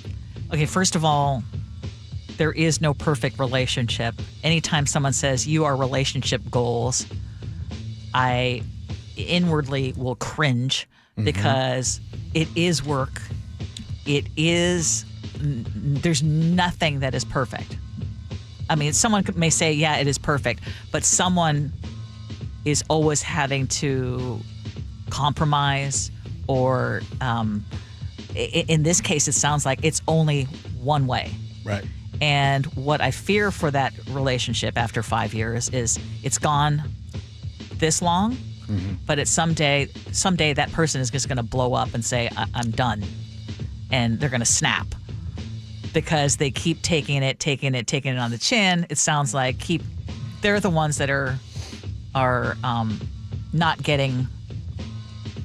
Okay, first of all, there is no perfect relationship. Anytime someone says you are relationship goals, I inwardly will cringe because it is work. There's nothing that is perfect. I mean, someone may say, yeah, it is perfect, but someone is always having to compromise or in this case, it sounds like it's only one way. Right. And what I fear for that relationship after 5 years is it's gone this long, but it's someday that person is just going to blow up and say, I'm done. And they're going to snap because they keep taking it on the chin. It sounds like they're the ones that are not getting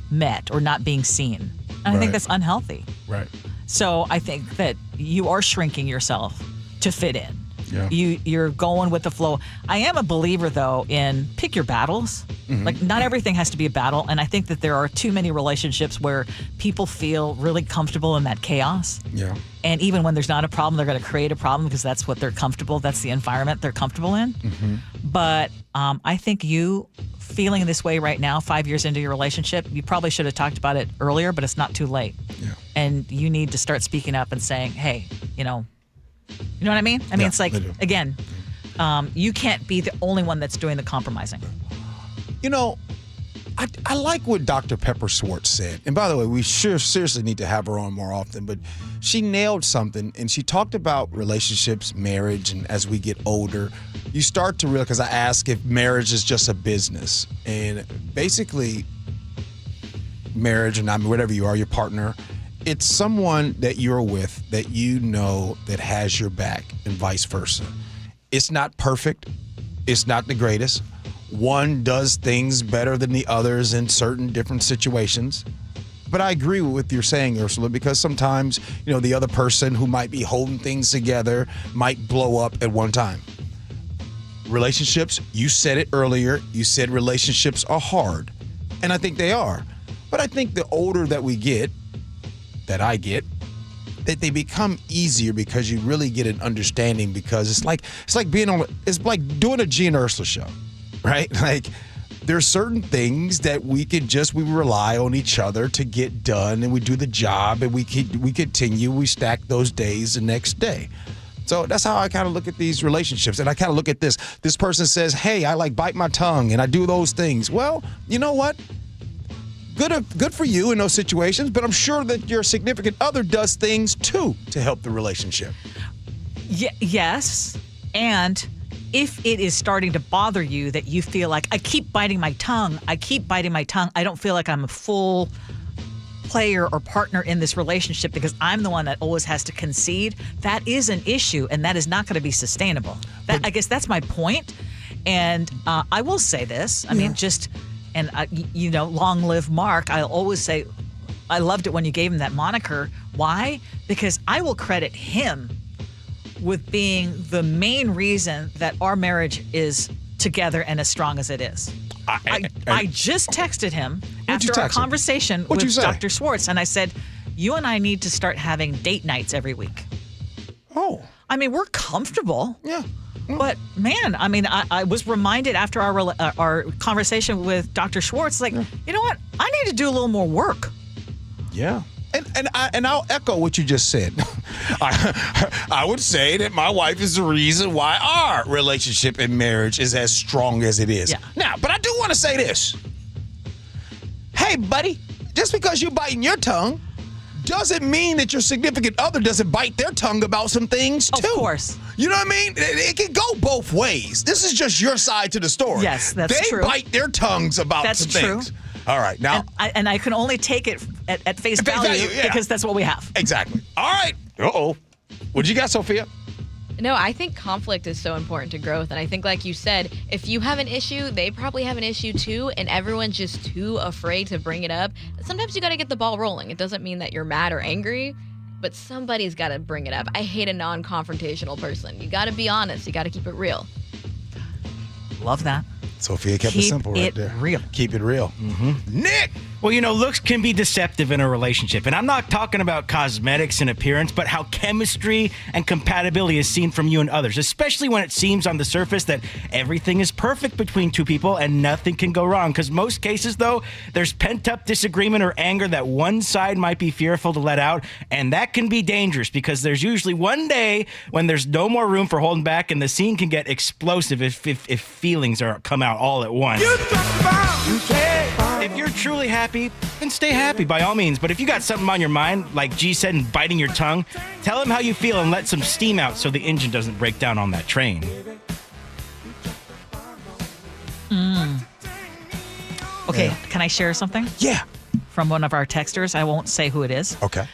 met or not being seen. And I think that's unhealthy. Right. So I think that you are shrinking yourself to fit in. Yeah. You're going with the flow. I am a believer, though, in pick your battles. Like, not everything has to be a battle. And I think that there are too many relationships where people feel really comfortable in that chaos. Yeah. And even when there's not a problem, they're going to create a problem because that's what they're comfortable. That's the environment they're comfortable in. But I think you feeling this way right now, 5 years into your relationship, you probably should have talked about it earlier, but it's not too late. Yeah. And you need to start speaking up and saying, hey, you know what I mean? I mean, it's like, again, you can't be the only one that's doing the compromising. You know, I like what Dr. Pepper Schwartz said. And by the way, we seriously need to have her on more often, but she nailed something and she talked about relationships, marriage, and as we get older, you start to realize, because I asked if marriage is just a business. And basically, marriage, and I mean, whatever you are, your partner, it's someone that you're with that you know that has your back and vice versa. It's not perfect. It's not the greatest. One does things better than the others in certain different situations. But I agree with what you're saying, Ursula, because sometimes, you know, the other person who might be holding things together might blow up at one time. Relationships, you said it earlier, you said relationships are hard. And I think they are. But I think the older that we get, that I get, that they become easier because you really get an understanding, because it's like doing a Gee and Ursula show, right? Like, there's certain things that we rely on each other to get done, and we do the job, and we continue, we stack those days the next day. So that's how I kind of look at these relationships. And I kind of look at this. This person says, hey, I like bite my tongue and I do those things. Well, you know what? Good for you in those situations, but I'm sure that your significant other does things too to help the relationship. Yes. And if it is starting to bother you that you feel like, I keep biting my tongue, I don't feel like I'm a full player or partner in this relationship because I'm the one that always has to concede, that is an issue, and that is not going to be sustainable. I guess that's my point. And I will say this, I mean, long live Mark. I'll always say, I loved it when you gave him that moniker. Why? Because I will credit him with being the main reason that our marriage is together and as strong as it is. I just texted him after our conversation with Dr. Schwartz, and I said, you and I need to start having date nights every week. Oh. I mean, we're comfortable. Yeah. But man, I mean, I was reminded after our conversation with Dr. Schwartz, like, you know what? I need to do a little more work. Yeah. And I'll echo what you just said. I would say that my wife is the reason why our relationship and marriage is as strong as it is. Yeah. Now, but I do want to say this. Hey, buddy, just because you're biting your tongue doesn't mean that your significant other doesn't bite their tongue about some things, too. Of course. You know what I mean? It can go both ways. This is just your side to the story. Yes, that's true. They bite their tongues about some things. All right, now. And I can only take it at face value because that's what we have. Exactly. All right. Uh-oh. What did you got, Sophia? No, I think conflict is so important to growth. And I think, like you said, if you have an issue, they probably have an issue too, and everyone's just too afraid to bring it up. Sometimes you got to get the ball rolling. It doesn't mean that you're mad or angry, but somebody's got to bring it up. I hate a non-confrontational person. You got to be honest. You got to keep it real. Love that. Sophia kept it simple right there. Real. Keep it real. Mm-hmm. Nick! Well, looks can be deceptive in a relationship. And I'm not talking about cosmetics and appearance, but how chemistry and compatibility is seen from you and others, especially when it seems on the surface that everything is perfect between two people and nothing can go wrong. Because most cases, though, there's pent-up disagreement or anger that one side might be fearful to let out. And that can be dangerous because there's usually one day when there's no more room for holding back and the scene can get explosive if feelings come out all at once. If you're truly happy, then stay happy by all means. But if you got something on your mind, like G said, and biting your tongue, tell him how you feel and let some steam out so the engine doesn't break down on that train. Okay, can I share something? Yeah. From one of our texters. I won't say who it is. Okay.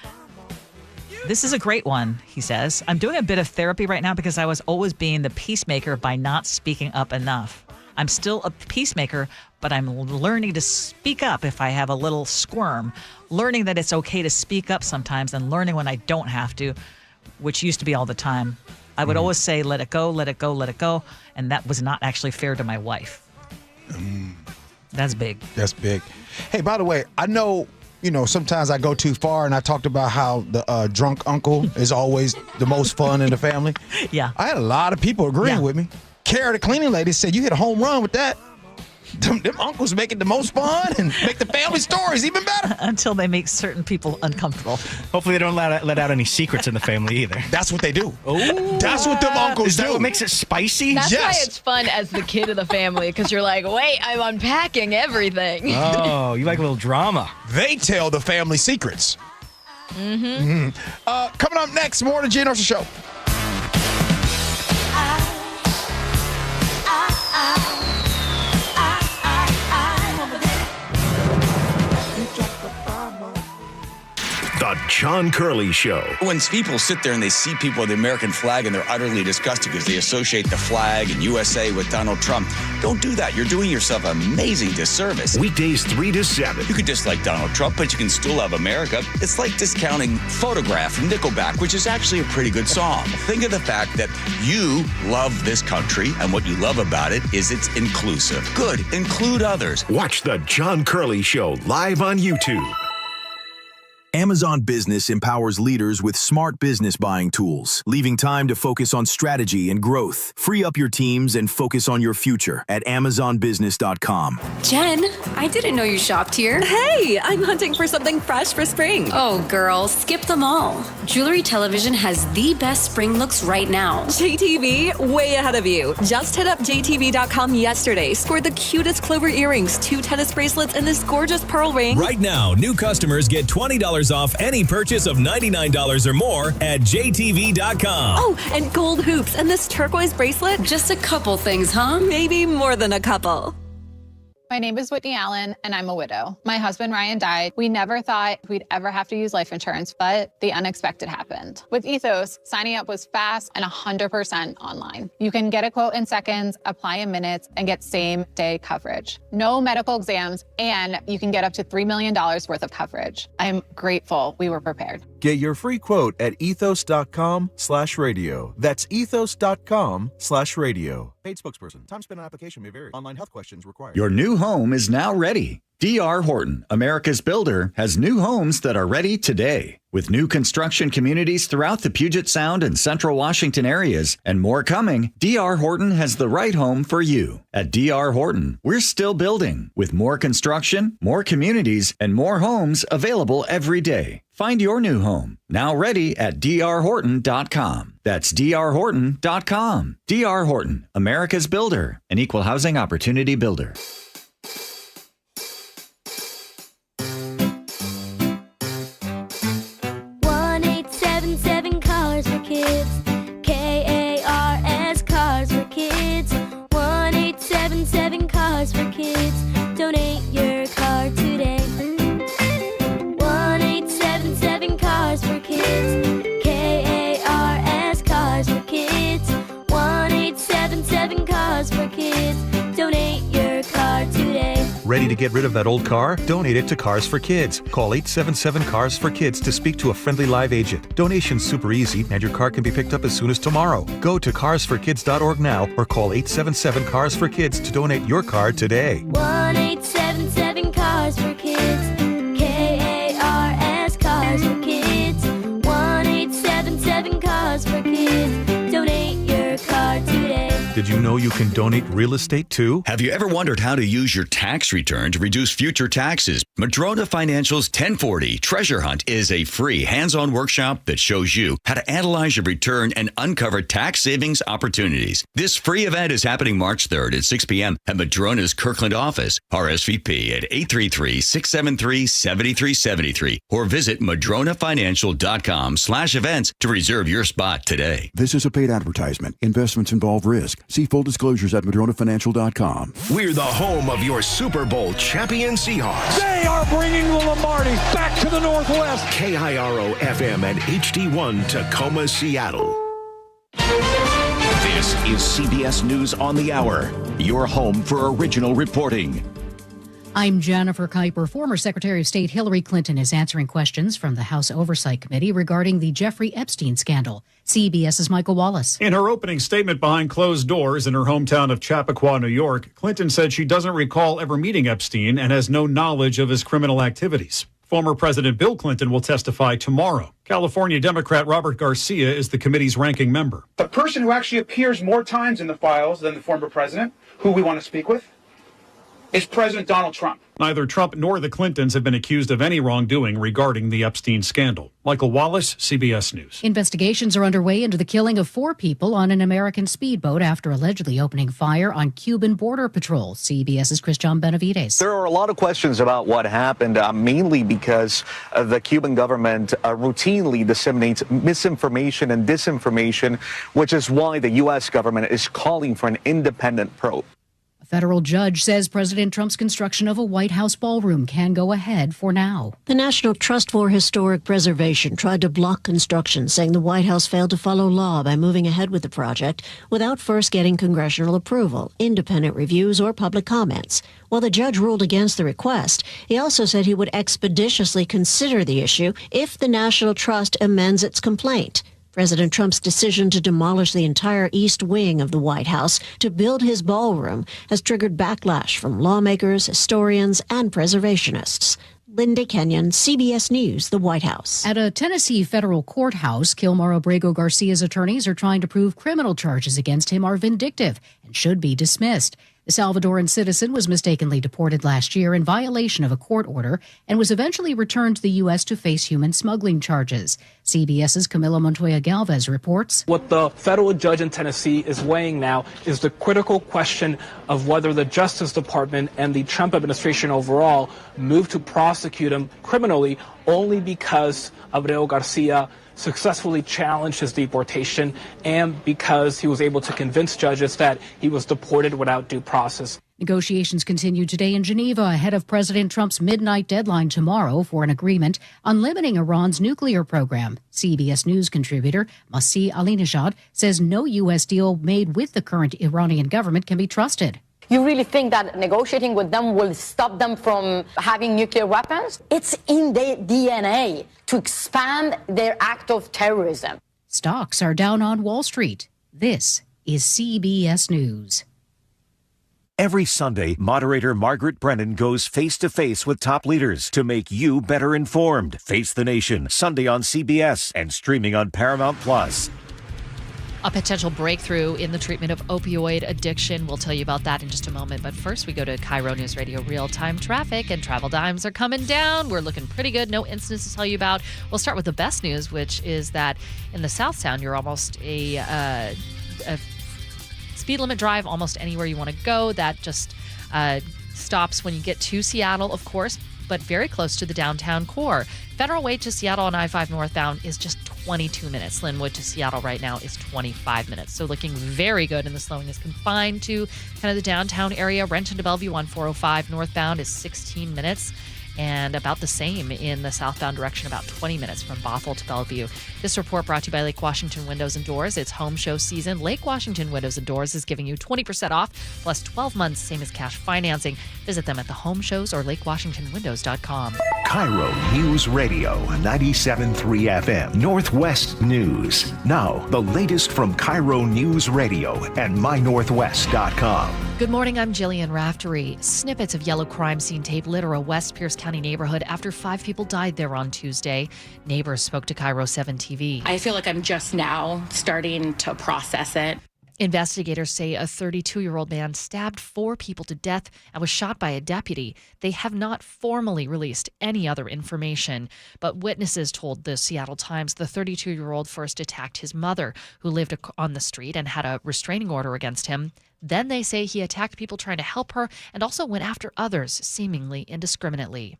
This is a great one, he says. I'm doing a bit of therapy right now because I was always being the peacemaker by not speaking up enough. I'm still a peacemaker, but I'm learning to speak up if I have a little squirm, learning that it's okay to speak up sometimes and learning when I don't have to, which used to be all the time. I would always say, let it go, let it go, let it go. And that was not actually fair to my wife. That's big. That's big. Hey, by the way, I know, sometimes I go too far and I talked about how the drunk uncle is always the most fun in the family. Yeah. I had a lot of people agreeing with me. Kara, the cleaning lady, said you hit a home run with that. Them uncles make it the most fun and make the family stories even better. Until they make certain people uncomfortable. Hopefully they don't let out any secrets in the family either. That's what they do. Oh, that's what them uncles Is that do. what makes it spicy? That's why it's fun as the kid of the family, because you're like, wait, I'm unpacking everything. Oh, you like a little drama. They tell the family secrets. Mm-hmm. Coming up next, more of the Gee Ursula Show. The John Curley Show. When people sit there and they see people with the American flag and they're utterly disgusted because they associate the flag and USA with Donald Trump, don't do that. You're doing yourself an amazing disservice. Weekdays 3 to 7. You could dislike Donald Trump, but you can still love America. It's like discounting Photograph from Nickelback, which is actually a pretty good song. Think of the fact that you love this country, and what you love about it is it's inclusive. Good. Include others. Watch The John Curley Show live on YouTube. Amazon Business empowers leaders with smart business buying tools, leaving time to focus on strategy and growth. Free up your teams and focus on your future at AmazonBusiness.com. Jen, I didn't know you shopped here. Hey, I'm hunting for something fresh for spring. Oh, girl, skip them all. Jewelry Television has the best spring looks right now. JTV, way ahead of you. Just hit up JTV.com yesterday, scored the cutest clover earrings, 2 tennis bracelets, and this gorgeous pearl ring. Right now, new customers get $20 off any purchase of $99 or more at JTV.com. Oh, and gold hoops and this turquoise bracelet. Just a couple things, huh? Maybe more than a couple. My name is Whitney Allen, and I'm a widow. My husband, Ryan, died. We never thought we'd ever have to use life insurance, but the unexpected happened. With Ethos, signing up was fast and 100% online. You can get a quote in seconds, apply in minutes, and get same-day coverage. No medical exams, and you can get up to $3 million worth of coverage. I'm grateful we were prepared. Get your free quote at ethos.com/radio. That's ethos.com/radio. Paid spokesperson. Time spent on application may vary. Online health questions required. Your new home is now ready. D.R. Horton, America's builder, has new homes that are ready today. With new construction communities throughout the Puget Sound and Central Washington areas and more coming, D.R. Horton has the right home for you. At D.R. Horton, we're still building with more construction, more communities, and more homes available every day. Find your new home, now ready at drhorton.com. That's drhorton.com. D.R. Horton, America's builder, an equal housing opportunity builder. 1-877 Cars for Kids. KARS Cars for Kids. 1-877 Cars for Kids. Donate your car today. 1-877 Cars for Kids. KARS Cars for Kids. 1-877 Cars for Kids. Donate your car today. Ready to get rid of that old car? Donate it to Cars for Kids. Call 877 Cars for Kids to speak to a friendly live agent. Donation's super easy, and your car can be picked up as soon as tomorrow. Go to carsforkids.org now or call 877 Cars for Kids to donate your car today. 1-877 Cars for Kids. KARS Cars for Kids. 1-877 Cars for Kids. Donate your car today. Did you know you can donate real estate too? Have you ever wondered how to use your tax return to reduce future taxes? Madrona Financial's 1040 Treasure Hunt is a free hands-on workshop that shows you how to analyze your return and uncover tax savings opportunities. This free event is happening March 3rd at 6 p.m. at Madrona's Kirkland office. RSVP at 833-673-7373 or visit madronafinancial.com/events to reserve your spot today. This is a paid advertisement. Investments involve risk. See full disclosures at madronafinancial.com. We're the home of your Super Bowl champion Seahawks. They are bringing the Lombardi back to the Northwest. KIRO FM and HD1 Tacoma, Seattle. This is CBS News on the Hour, your home for original reporting. I'm Jennifer Kuiper. Former Secretary of State Hillary Clinton is answering questions from the House Oversight Committee regarding the Jeffrey Epstein scandal. CBS's Michael Wallace. In her opening statement behind closed doors in her hometown of Chappaqua, New York, Clinton said she doesn't recall ever meeting Epstein and has no knowledge of his criminal activities. Former President Bill Clinton will testify tomorrow. California Democrat Robert Garcia is the committee's ranking member. The person who actually appears more times in the files than the former president, who we want to speak with, is President Donald Trump. Neither Trump nor the Clintons have been accused of any wrongdoing regarding the Epstein scandal. Michael Wallace, CBS News. Investigations are underway into the killing of 4 people on an American speedboat after allegedly opening fire on Cuban border patrol. CBS's Christian Benavides. There are a lot of questions about what happened, mainly because the Cuban government routinely disseminates misinformation and disinformation, which is why the U.S. government is calling for an independent probe. A federal judge says President Trump's construction of a White House ballroom can go ahead for now. The National Trust for Historic Preservation tried to block construction, saying the White House failed to follow law by moving ahead with the project without first getting congressional approval, independent reviews, or public comments. While the judge ruled against the request, he also said he would expeditiously consider the issue if the National Trust amends its complaint. President Trump's decision to demolish the entire east wing of the White House to build his ballroom has triggered backlash from lawmakers, historians, and preservationists. Linda Kenyon, CBS News, the White House. At a Tennessee federal courthouse, Kilmar Abrego Garcia's attorneys are trying to prove criminal charges against him are vindictive and should be dismissed. The Salvadoran citizen was mistakenly deported last year in violation of a court order and was eventually returned to the U.S. to face human smuggling charges. CBS's Camila Montoya Galvez reports. What the federal judge in Tennessee is weighing now is the critical question of whether the Justice Department and the Trump administration overall moved to prosecute him criminally only because Abrego Garcia successfully challenged his deportation and because he was able to convince judges that he was deported without due process. Negotiations continue today in Geneva ahead of President Trump's midnight deadline tomorrow for an agreement on limiting Iran's nuclear program. CBS News contributor Masih Alinejad says no U.S. deal made with the current Iranian government can be trusted. You really think that negotiating with them will stop them from having nuclear weapons? It's in their DNA to expand their act of terrorism. Stocks are down on Wall Street. This is CBS News. Every Sunday, moderator Margaret Brennan goes face-to-face with top leaders to make you better informed. Face the Nation, Sunday on CBS and streaming on Paramount+. A potential breakthrough in the treatment of opioid addiction. We'll tell you about that in just a moment. But first, we go to KIRO Newsradio real-time traffic, and travel times are coming down. We're looking pretty good. No incidents to tell you about. We'll start with the best news, which is that in the South Sound, you're almost a speed limit drive almost anywhere you want to go. That just stops when you get to Seattle, of course, but very close to the downtown core. Federal Way to Seattle on I-5 northbound is just 22 minutes. Linwood to Seattle right now is 25 minutes. So looking very good, and the slowing is confined to kind of the downtown area. Renton to Bellevue on 405 northbound is 16 minutes. And about the same in the southbound direction, about 20 minutes from Bothell to Bellevue. This report brought to you by Lake Washington Windows and Doors. It's home show season. Lake Washington Windows and Doors is giving you 20% off, plus 12 months, same as cash financing. Visit them at the home shows or lakewashingtonwindows.com. KIRO News Radio, 97.3 FM, Northwest News. Now, the latest from KIRO News Radio and mynorthwest.com. Good morning, I'm Jillian Raftery. Snippets of yellow crime scene tape litter a West Pierce County neighborhood after 5 people died there on Tuesday. Neighbors spoke to KIRO 7 TV. I feel like I'm just now starting to process it. Investigators say a 32-year-old man stabbed 4 people to death and was shot by a deputy. They have not formally released any other information, but witnesses told the Seattle Times the 32-year-old first attacked his mother, who lived on the street and had a restraining order against him. Then they say he attacked people trying to help her and also went after others, seemingly indiscriminately.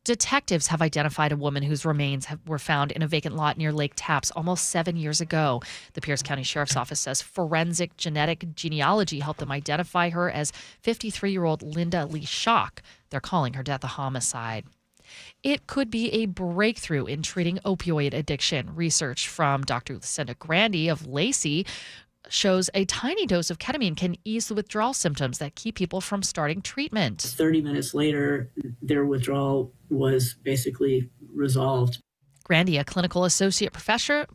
Detectives have identified a woman whose remains were found in a vacant lot near Lake Tapps almost 7 years ago. The Pierce County Sheriff's Office says forensic genetic genealogy helped them identify her as 53-year-old Linda Lee Schock. They're calling her death a homicide. It could be a breakthrough in treating opioid addiction. Research from Dr. Lucinda Grandy of Lacey shows a tiny dose of ketamine can ease the withdrawal symptoms that keep people from starting treatment. 30 minutes later, their withdrawal was basically resolved. Grandy, a clinical associate professor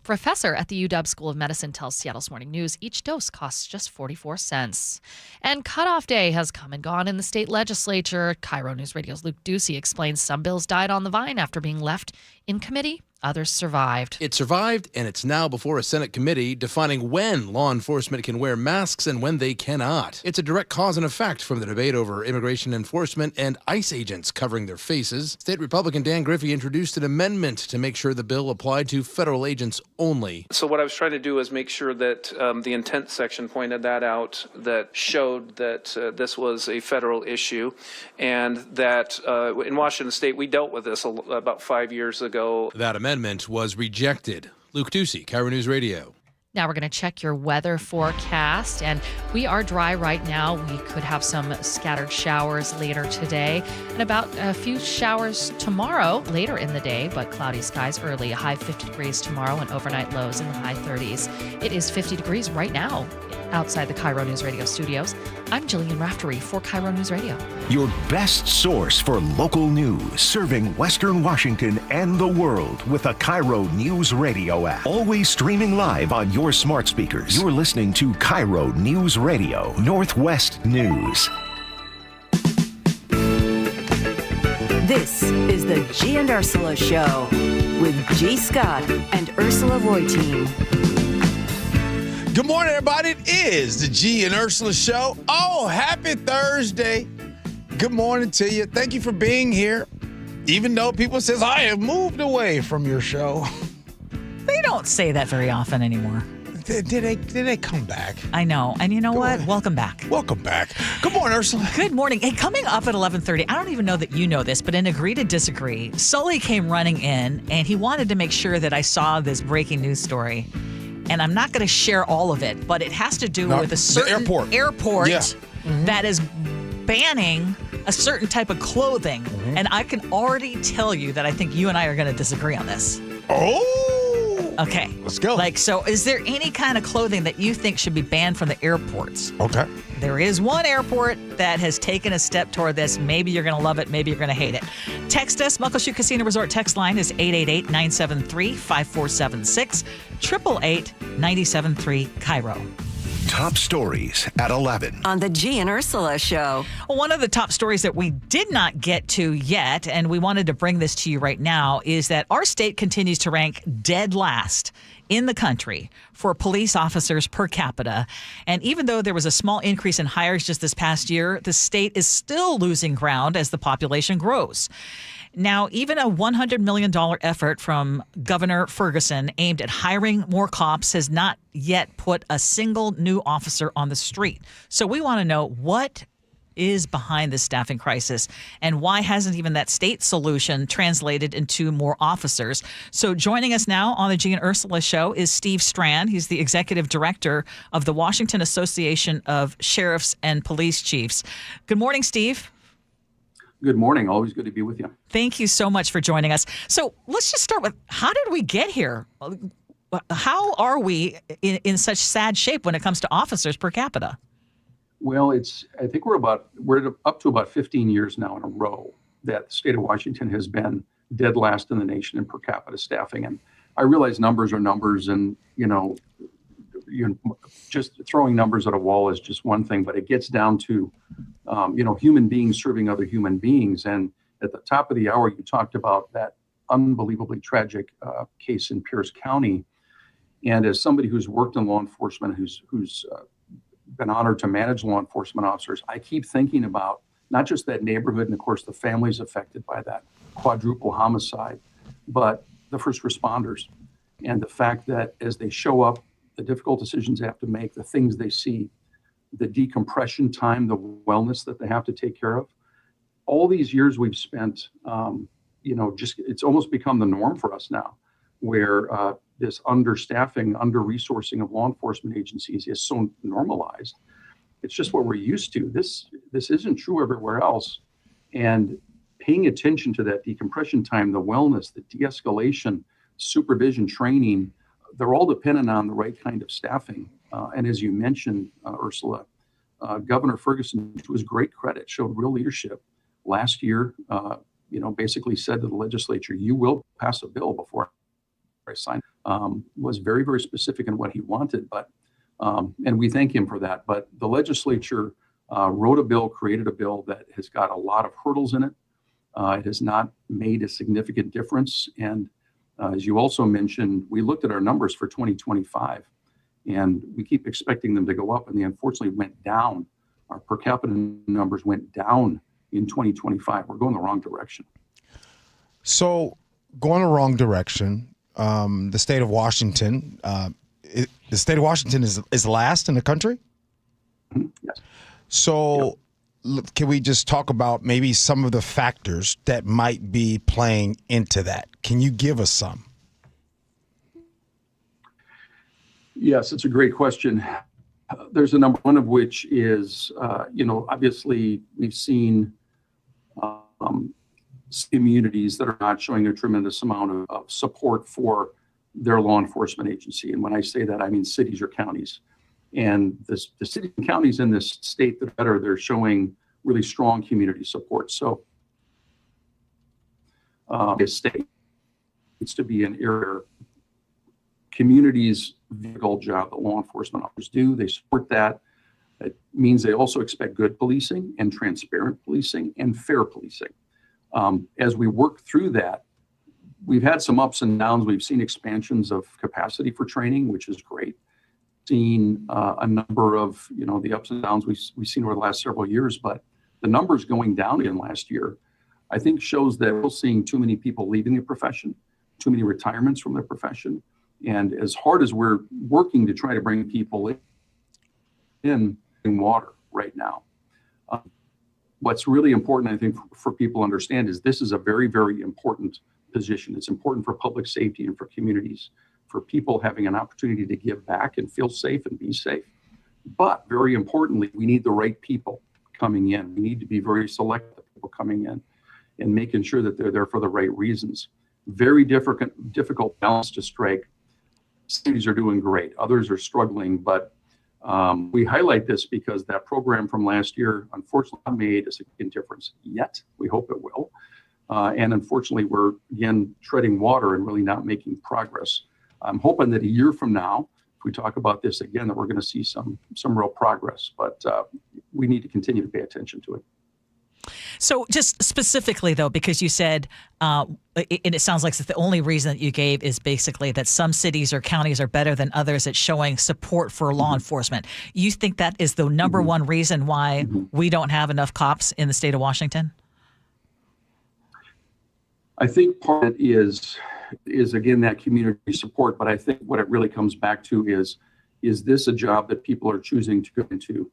at the UW School of Medicine, tells Seattle's Morning News each dose costs just 44 cents. And cutoff day has come and gone in the state legislature. KIRO News Radio's Luke Ducey explains some bills died on the vine after being left in committee. Others survived. It survived, and it's now before a Senate committee defining when law enforcement can wear masks and when they cannot. It's a direct cause and effect from the debate over immigration enforcement and ICE agents covering their faces. State Republican Dan Griffey introduced an amendment to make sure the bill applied to federal agents only. So what I was trying to do is make sure that the intent section pointed that out, that showed that this was a federal issue, and that in Washington State, we dealt with this about 5 years ago. That amendment was rejected. Luke Ducey, KIRO News Radio. Now we're going to check your weather forecast, and we are dry right now. We could have some scattered showers later today and about a few showers tomorrow later in the day, but cloudy skies early. A high 50 degrees tomorrow and overnight lows in the high 30s. It is 50 degrees right now outside the KIRO News Radio studios. I'm Jillian Raftery for KIRO News Radio. Your best source for local news, serving Western Washington and the world with the KIRO News Radio app. Always streaming live on your smart speakers. You're listening to KIRO News Radio, Northwest News. This is the Gee and Ursula Show with G. Scott and Ursula Reutin. Good morning, everybody. It is the Gee and Ursula Show. Oh, happy Thursday. Good morning to you. Thank you for being here. Even though people says I have moved away from your show. They don't say that very often anymore. Did they come back? I know. And you know what? Welcome back. Welcome back. Good morning, Ursula. Good morning. Hey, coming up at 11:30, I don't even know that you know this, but in Agree to Disagree, Sully came running in, and he wanted to make sure that I saw this breaking news story. And I'm not going to share all of it, but it has to do with a certain airport that is banning a certain type of clothing. And I can already tell you that I think you and I are going to disagree on this. Oh! Okay. Let's go. Like, so is there any kind of clothing that you think should be banned from the airports? Okay. There is one airport that has taken a step toward this. Maybe you're going to love it. Maybe you're going to hate it. Text us. Muckleshoot Casino Resort text line is 888-973-5476. 888-973-KIRO. Top stories at 11. On the Gee and Ursula Show. Well, one of the top stories that we did not get to yet, and we wanted to bring this to you right now, is that our state continues to rank dead last in the country for police officers per capita. And even though there was a small increase in hires just this past year, the state is still losing ground as the population grows. Now, even a $100 million effort from Governor Ferguson aimed at hiring more cops has not yet put a single new officer on the street. So we want to know what is behind this staffing crisis and why hasn't even that state solution translated into more officers. So joining us now on the Gee and Ursula Show is Steve Strand. He's the executive director of the Washington Association of Sheriffs and Police Chiefs. Good morning, Steve. Good morning. Always good to be with you. Thank you so much for joining us. So let's just start with, how did we get here? How are we in such sad shape when it comes to officers per capita? Well, I think we're up to about 15 years now in a row that the state of Washington has been dead last in the nation in per capita staffing. And I realize numbers are numbers, and just throwing numbers at a wall is just one thing, but it gets down to human beings serving other human beings. And at the top of the hour, you talked about that unbelievably tragic case in Pierce County. And as somebody who's worked in law enforcement, who's been honored to manage law enforcement officers, I keep thinking about not just that neighborhood and, of course, the families affected by that quadruple homicide, but the first responders and the fact that as they show up, the difficult decisions they have to make, the things they see, the decompression time, the wellness that they have to take care of. All these years we've spent, it's almost become the norm for us now, where this understaffing, under-resourcing of law enforcement agencies is so normalized. It's just what we're used to. This isn't true everywhere else. And paying attention to that decompression time, the wellness, the de-escalation, supervision, training, they're all dependent on the right kind of staffing. And as you mentioned, Ursula, Governor Ferguson, to his great credit, showed real leadership. Last year, basically said to the legislature, you will pass a bill before I sign. Was very, very specific in what he wanted, but and we thank him for that. But the legislature wrote a bill, created a bill that has got a lot of hurdles in it. It has not made a significant difference. And as you also mentioned, we looked at our numbers for 2025, and we keep expecting them to go up, and they unfortunately went down. Our per capita numbers went down in 2025. We're going the wrong direction. So going the wrong direction, the state of Washington, is last in the country? Yes. So can we just talk about maybe some of the factors that might be playing into that? Can you give us some? Yes, it's a great question. There's a number, one of which is, obviously we've seen communities that are not showing a tremendous amount of support for their law enforcement agency. And when I say that, I mean cities or counties. And the cities and counties in this state that they're showing really strong community support. So this state needs to be an area communities' difficult job that law enforcement officers do. They support that. It means they also expect good policing and transparent policing and fair policing. As we work through that, we've had some ups and downs. We've seen expansions of capacity for training, which is great. Seen a number of, the ups and downs we've seen over the last several years, but the numbers going down again last year, I think shows that we're seeing too many people leaving the profession, too many retirements from their profession. And as hard as we're working to try to bring people in water right now, what's really important, I think, for people to understand is this is a very, very important position. It's important for public safety and for communities, for people having an opportunity to give back and feel safe and be safe. But very importantly, we need the right people coming in. We need to be very selective people coming in and making sure that they're there for the right reasons. Very difficult balance to strike. cities are doing great. Others are struggling, but we highlight this because that program from last year, unfortunately, not made a significant difference yet. We hope it will. And unfortunately, we're, again, treading water and really not making progress. I'm hoping that a year from now, if we talk about this again, that we're going to see some real progress. But we need to continue to pay attention to it. So just specifically, though, because you said, and it sounds like the only reason that you gave is basically that some cities or counties are better than others at showing support for law enforcement. You think that is the number one reason why we don't have enough cops in the state of Washington? I think part of it is again, that community support. But I think what it really comes back to is this a job that people are choosing to go into?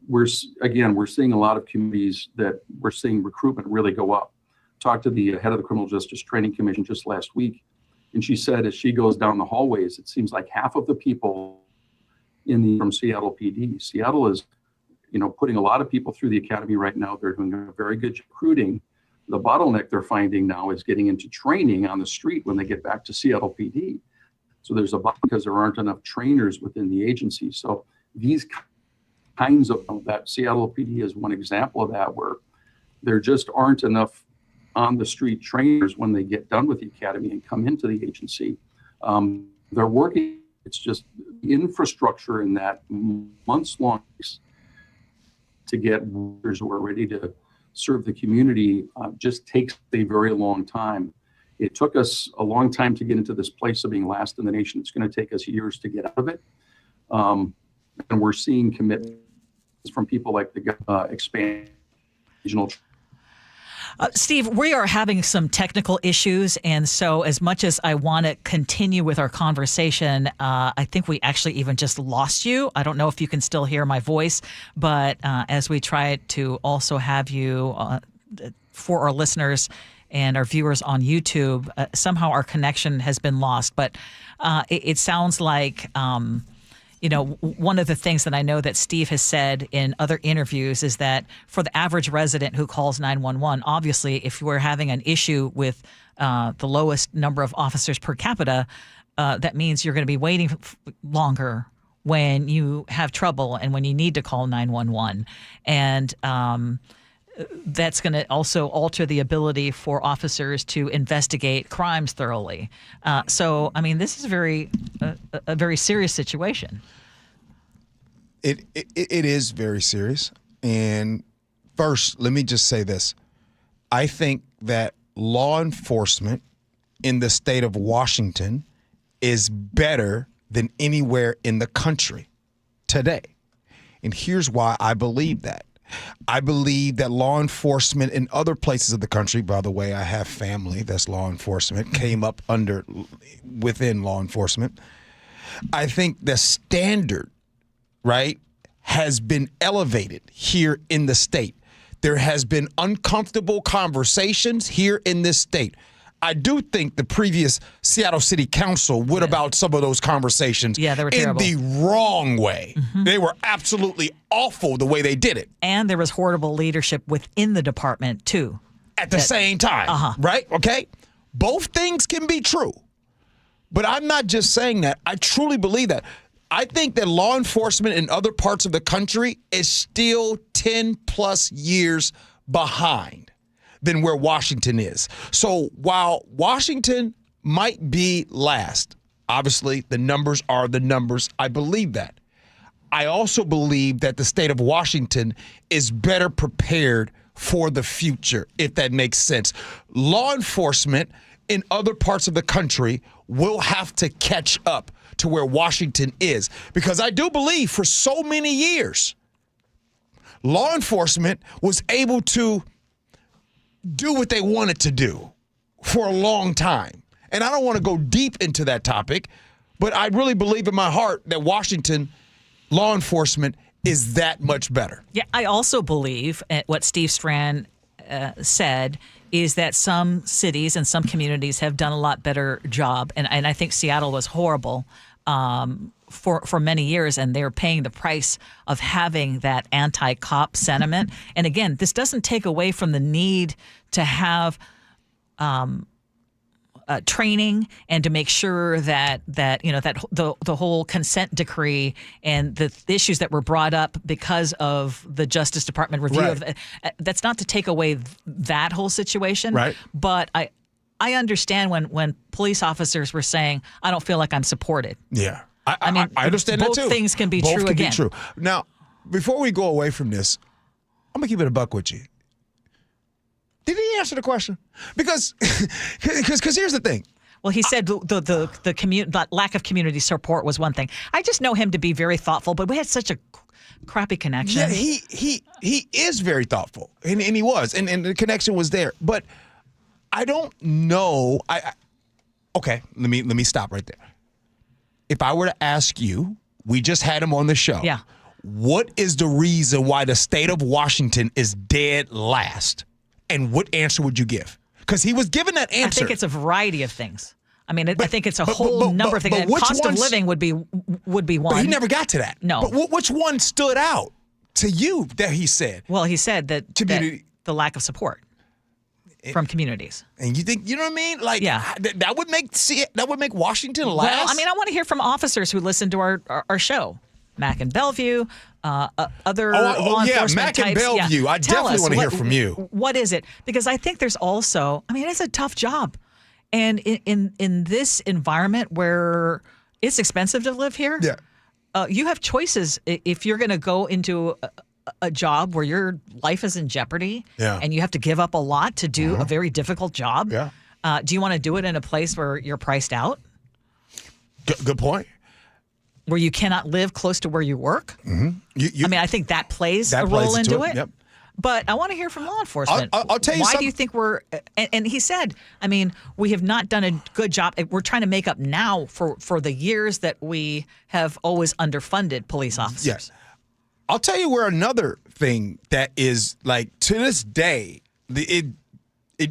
We're seeing a lot of communities that we're seeing recruitment really go up. Talked to the head of the Criminal Justice Training Commission just last week, and she said as she goes down the hallways, it seems like half of the people from Seattle PD. Seattle is, putting a lot of people through the academy right now. They're doing a very good recruiting. The bottleneck they're finding now is getting into training on the street when they get back to Seattle PD. So there's a bottleneck because there aren't enough trainers within the agency. So these kinds of that, Seattle PD is one example of that, where there just aren't enough on the street trainers when they get done with the academy and come into the agency. They're working. It's just infrastructure in that months long to get workers who are ready to serve the community just takes a very long time. It took us a long time to get into this place of being last in the nation. It's going to take us years to get out of it. And we're seeing commitments from people like the expand regional. Steve, we are having some technical issues, and so as much as I want to continue with our conversation, I think we actually even just lost you. I don't know if you can still hear my voice, but as we try to also have you for our listeners and our viewers on YouTube, somehow our connection has been lost. But it sounds like one of the things that I know that Steve has said in other interviews is that for the average resident who calls 911, obviously, if we're having an issue with the lowest number of officers per capita, that means you're going to be waiting longer when you have trouble and when you need to call 911. And that's going to also alter the ability for officers to investigate crimes thoroughly. So, I mean, this is a very serious situation. It is very serious. And first, let me just say this. I think that law enforcement in the state of Washington is better than anywhere in the country today. And here's why I believe that. I believe that law enforcement in other places of the country, by the way, I have family that's law enforcement, came up within law enforcement. I think the standard, right, has been elevated here in the state. There has been uncomfortable conversations here in this state. I do think the previous Seattle City Council went about some of those conversations they were terrible. In the wrong way. Mm-hmm. They were absolutely awful the way they did it. And there was horrible leadership within the department, too. At the same time, right? Okay? Both things can be true. But I'm not just saying that. I truly believe that. I think that law enforcement in other parts of the country is still 10-plus years behind than where Washington is. So while Washington might be last, obviously the numbers are the numbers. I believe that. I also believe that the state of Washington is better prepared for the future, if that makes sense. Law enforcement in other parts of the country will have to catch up to where Washington is. Because I do believe for so many years, law enforcement was able to do what they wanted to do for a long time. And I don't want to go deep into that topic, but I really believe in my heart that Washington law enforcement is that much better. Yeah, I also believe what Steve Strand said is that some cities and some communities have done a lot better job. And I think Seattle was horrible for many years, and they're paying the price of having that anti-cop sentiment. And again, this doesn't take away from the need to have training and to make sure that that the whole consent decree and the issues that were brought up because of the Justice Department review Right. of that's not to take away that whole situation. Right. But I understand when police officers were saying, I don't feel like I'm supported. Yeah. I mean, I understand that both too. things can be Both true can again. Be true. Now, before we go away from this, I'm gonna keep it a buck with you. Did he answer the question? Because here's the thing. Well, he said the lack of community support was one thing. I just know him to be very thoughtful, but we had such a crappy connection. Yeah, he is very thoughtful, and he was, and the connection was there. But I don't know. Okay, let me stop right there. If I were to ask you, we just had him on the show. Yeah. What is the reason why the state of Washington is dead last? And what answer would you give? Because he was given that answer. I think it's a variety of things. I mean, I think it's a whole number of things. And cost of living would be one. But he never got to that. No. But which one stood out to you that he said? Well, he said that the lack of support from communities. And you think, you know what I mean? Like, yeah. that would make Washington last. Well, I mean, I want to hear from officers who listen to our show. Mac and Bellevue, other law enforcement Mac types. and Bellevue. I Tell definitely us, want to hear from you. What is it? Because I think there's also, I mean, it's a tough job. And in this environment where it's expensive to live here, you have choices. If you're going to go into a job where your life is in jeopardy and you have to give up a lot to do a very difficult job, do you want to do it in a place where you're priced out? Good point. Where you cannot live close to where you work? Mm-hmm. I mean, I think that plays a role into it. Yep. But I want to hear from law enforcement. I'll tell you Why something. do you think we're... And he said, I mean, we have not done a good job. We're trying to make up now for the years that we have always underfunded police officers. Yes. I'll tell you where another thing that is, like, to this day, it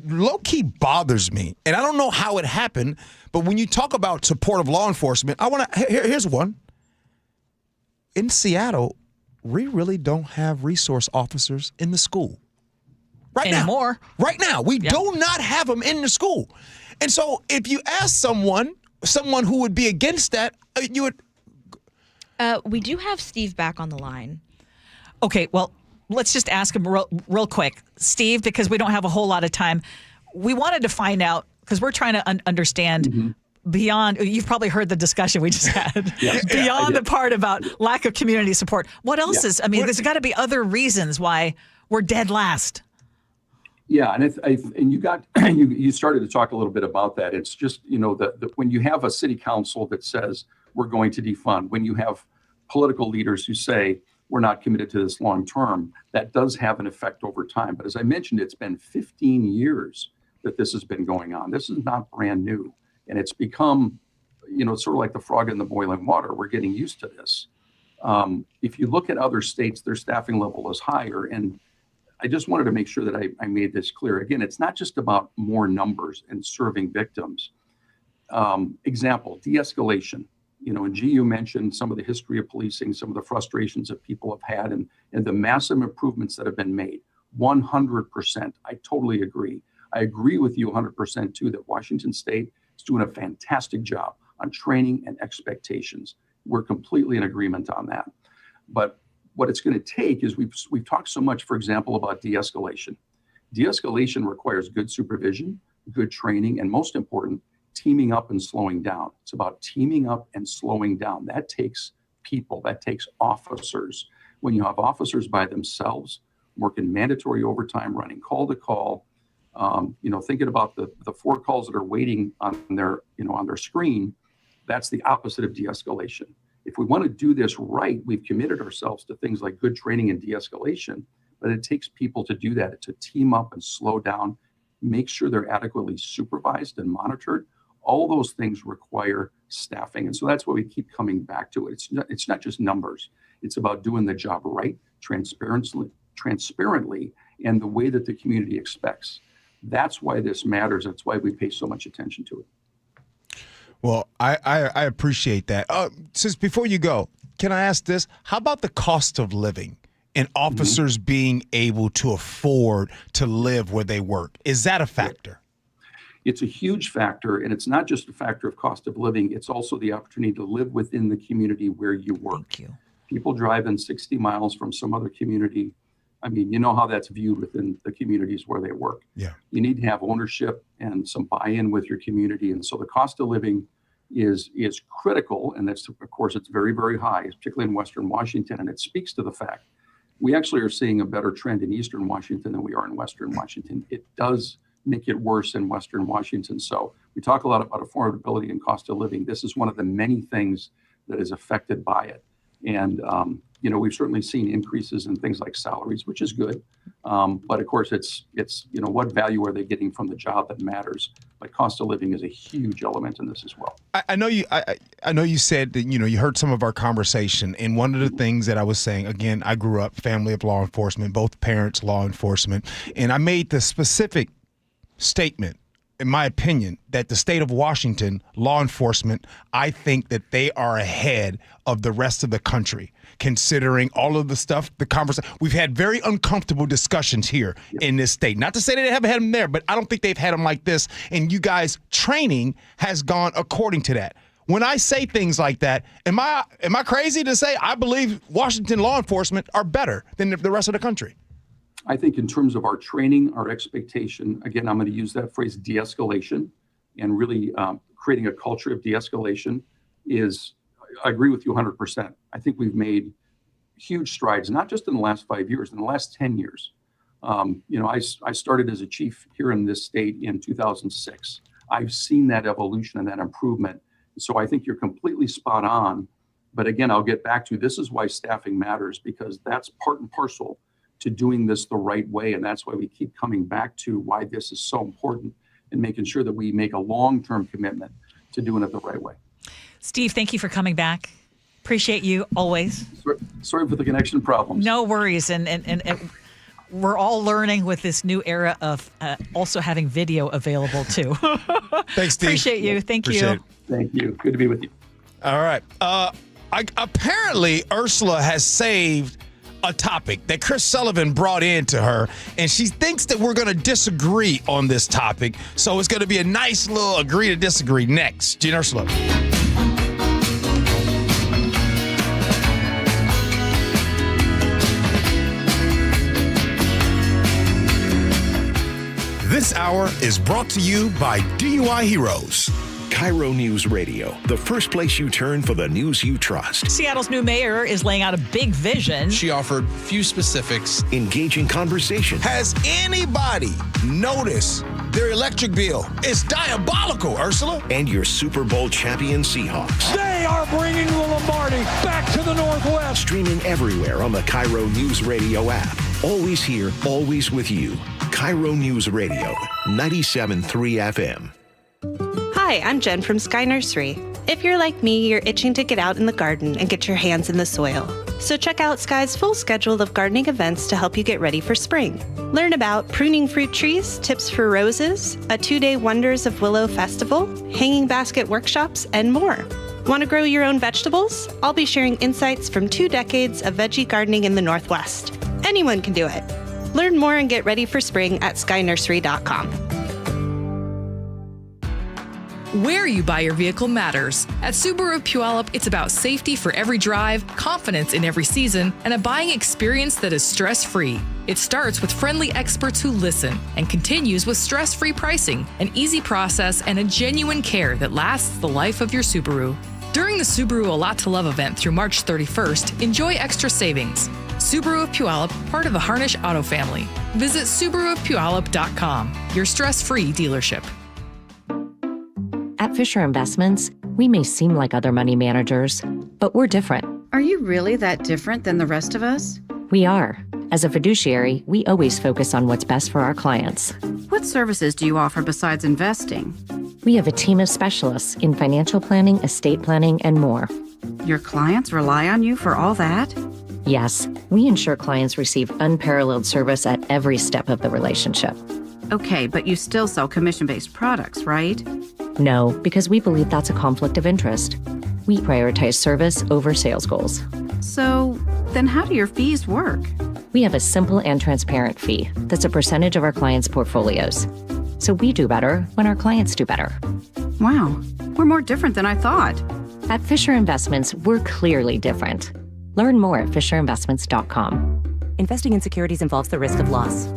low-key bothers me. And I don't know how it happened, but when you talk about support of law enforcement, here's one. In Seattle, we really don't have resource officers in the school. Anymore. Right now. We do not have them in the school. And so if you ask someone who would be against that, you would... We do have Steve back on the line. Okay, well, let's just ask him real quick. Steve, because we don't have a whole lot of time, we wanted to find out, because we're trying to understand beyond, you've probably heard the discussion we just had, beyond the part about lack of community support. What else is, I mean, there's got to be other reasons why we're dead last. Yeah, and you started to talk a little bit about that. It's just, when you have a city council that says we're going to defund, when you have political leaders who say we're not committed to this long term, that does have an effect over time. But as I mentioned, it's been 15 years that this has been going on. This is not brand new. And it's become, sort of like the frog in the boiling water. We're getting used to this. If you look at other states, their staffing level is higher. And I just wanted to make sure that I made this clear. Again, it's not just about more numbers and serving victims. Example, de-escalation. And Gee, you mentioned some of the history of policing, some of the frustrations that people have had, and the massive improvements that have been made. 100%. I totally agree. I agree with you 100% too, that Washington State is doing a fantastic job on training and expectations. We're completely in agreement on that. But what it's going to take is we've talked so much, for example, about de-escalation. De-escalation requires good supervision, good training, and most important, teaming up and slowing down. It's about teaming up and slowing down. That takes people, that takes officers. When you have officers by themselves, working mandatory overtime, running call to call, thinking about the 4 calls that are waiting on their screen, that's the opposite of de-escalation. If we want to do this right, we've committed ourselves to things like good training and de-escalation, but it takes people to do that, to team up and slow down, make sure they're adequately supervised and monitored. All those things require staffing. And so that's why we keep coming back to it. It's not just numbers. It's about doing the job right, transparently, and the way that the community expects. That's why this matters. That's why we pay so much attention to it. Well, I appreciate that. Since before you go, can I ask this? How about the cost of living and officers being able to afford to live where they work? Is that a factor? it's a huge factor, and it's not just a factor of cost of living, it's also the opportunity to live within the community where you work. Thank you. People driving 60 miles from some other community, I mean, you know how that's viewed within the communities where they work. Yeah. You need to have ownership and some buy-in with your community, and so the cost of living is critical, and that's, of course, it's very, very high, particularly in Western Washington, and it speaks to the fact we actually are seeing a better trend in Eastern Washington than we are in Western Washington. It does make it worse in Western Washington. So we talk a lot about affordability and cost of living. This is one of the many things that is affected by it. And, we've certainly seen increases in things like salaries, which is good. But of course, it's what value are they getting from the job that matters? But cost of living is a huge element in this as well. I know you said that, you heard some of our conversation. And one of the things that I was saying, again, I grew up family of law enforcement, both parents law enforcement. And I made the specific statement, in my opinion, that the state of Washington law enforcement, I think that they are ahead of the rest of the country, considering all of the stuff, the conversation. We've had very uncomfortable discussions here in this state. Not to say they haven't had them there, but I don't think they've had them like this. And you guys' training has gone according to that. When I say things like that, am I crazy to say I believe Washington law enforcement are better than the rest of the country? I think in terms of our training, our expectation, again, I'm going to use that phrase de-escalation, and really creating a culture of de-escalation is, I agree with you 100%. I think we've made huge strides, not just in the last 5 years, in the last 10 years. I started as a chief here in this state in 2006. I've seen that evolution and that improvement. So I think you're completely spot on. But again, I'll get back to, this is why staffing matters, because that's part and parcel to doing this the right way. And that's why we keep coming back to why this is so important and making sure that we make a long-term commitment to doing it the right way. Steve, thank you for coming back. Appreciate you always. Sorry for the connection problems. No worries. And we're all learning with this new era of also having video available too. Thanks, Steve. Appreciate you. Thank you. Thank you. Good to be with you. All right. Apparently, Ursula has saved a topic that Chris Sullivan brought into her, and she thinks that we're going to disagree on this topic. So it's going to be a nice little agree to disagree next. Gee Ursula. This hour is brought to you by DUI Heroes. KIRO Newsradio, the first place you turn for the news you trust. Seattle's new mayor is laying out a big vision. She offered few specifics. Engaging conversation. Has anybody noticed their electric bill? It's diabolical, Ursula. And your Super Bowl champion Seahawks. They are bringing the Lombardi back to the Northwest. Streaming everywhere on the KIRO Newsradio app. Always here, always with you. KIRO Newsradio, 97.3 FM. Hi, I'm Jen from Sky Nursery. If you're like me, you're itching to get out in the garden and get your hands in the soil. So check out Sky's full schedule of gardening events to help you get ready for spring. Learn about pruning fruit trees, tips for roses, a 2-day Wonders of Willow festival, hanging basket workshops, and more. Want to grow your own vegetables? I'll be sharing insights from 2 decades of veggie gardening in the Northwest. Anyone can do it. Learn more and get ready for spring at skynursery.com. Where you buy your vehicle matters. At Subaru of Puyallup, it's about safety for every drive, confidence in every season, and a buying experience that is stress-free. It starts with friendly experts who listen and continues with stress-free pricing, an easy process, and a genuine care that lasts the life of your Subaru. During the Subaru A Lot to Love event through March 31st, enjoy extra savings. Subaru of Puyallup, part of the Harnish Auto family. Visit SubaruofPuyallup.com, your stress-free dealership. At Fisher Investments, we may seem like other money managers, but we're different. Are you really that different than the rest of us? We are. As a fiduciary, we always focus on what's best for our clients. What services do you offer besides investing? We have a team of specialists in financial planning, estate planning, and more. Your clients rely on you for all that? Yes, we ensure clients receive unparalleled service at every step of the relationship. Okay, but you still sell commission-based products, right? No, because we believe that's a conflict of interest. We prioritize service over sales goals. So, then how do your fees work? We have a simple and transparent fee that's a percentage of our clients' portfolios. So we do better when our clients do better. Wow, we're more different than I thought. At Fisher Investments, we're clearly different. Learn more at FisherInvestments.com. Investing in securities involves the risk of loss.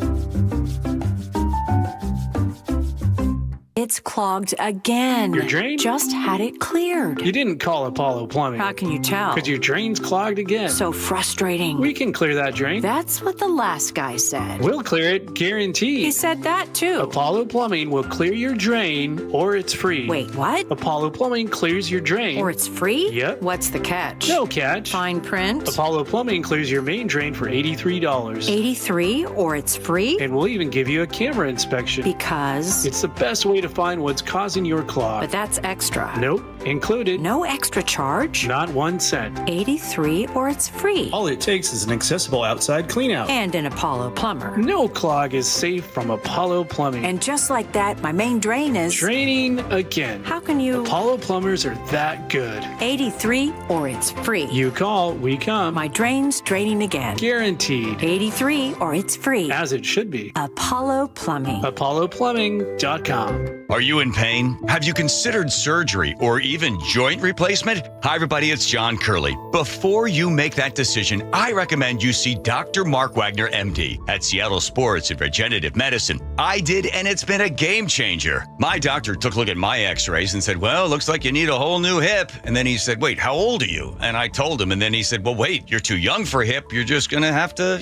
It's clogged again. Your drain? Just had it cleared. You didn't call Apollo Plumbing. How can you tell? Because your drain's clogged again. So frustrating. We can clear that drain. That's what the last guy said. We'll clear it, guaranteed. He said that too. Apollo Plumbing will clear your drain, or it's free. Wait, what? Apollo Plumbing clears your drain. Or it's free? Yep. What's the catch? No catch. Fine print? Apollo Plumbing clears your main drain for $83. $83, or it's free? And we'll even give you a camera inspection. Because? It's the best way to find what's causing your clog. But that's extra. Nope. Included. No extra charge? Not 1 cent. $83, or it's free. All it takes is an accessible outside cleanout. And an Apollo plumber. No clog is safe from Apollo Plumbing. And just like that, my main drain is... draining again. How can you... Apollo plumbers are that good. 83, or it's free. You call, we come. My drain's draining again. Guaranteed. 83, or it's free. As it should be. Apollo Plumbing. ApolloPlumbing.com. Are you in pain? Have you considered surgery or even joint replacement? Hi, everybody. It's John Curley. Before you make that decision, I recommend you see Dr. Mark Wagner, MD, at Seattle Sports and Regenerative Medicine. I did, and it's been a game changer. My doctor took a look at my x-rays and said, well, looks like you need a whole new hip. And then he said, wait, how old are you? And I told him, and then he said, well, wait, you're too young for a hip. You're just going to have to,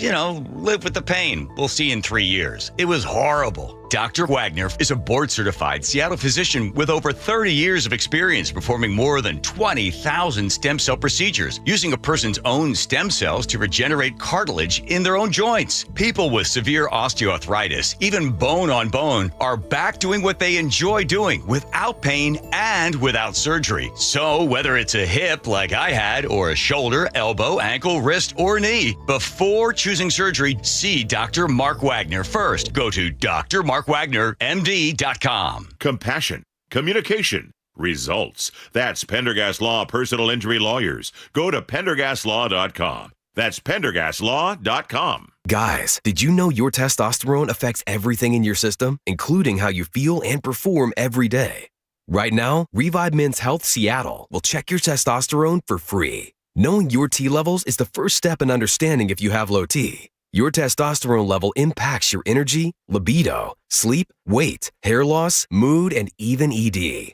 live with the pain. We'll see you in 3 years. It was horrible. Dr. Wagner is a board-certified Seattle physician with over 30 years of experience performing more than 20,000 stem cell procedures, using a person's own stem cells to regenerate cartilage in their own joints. People with severe osteoarthritis, even bone on bone, are back doing what they enjoy doing without pain and without surgery. So whether it's a hip like I had, or a shoulder, elbow, ankle, wrist, or knee, before choosing surgery, see Dr. Mark Wagner first. Go to drmarkwagnermd.com. Compassion, communication, results. That's Pendergast Law Personal Injury Lawyers. Go to pendergastlaw.com. That's pendergastlaw.com. Guys, did you know your testosterone affects everything in your system, including how you feel and perform every day? Right now, Revive Men's Health Seattle will check your testosterone for free. Knowing your T levels is the first step in understanding if you have low T. Your testosterone level impacts your energy, libido, sleep, weight, hair loss, mood, and even ED.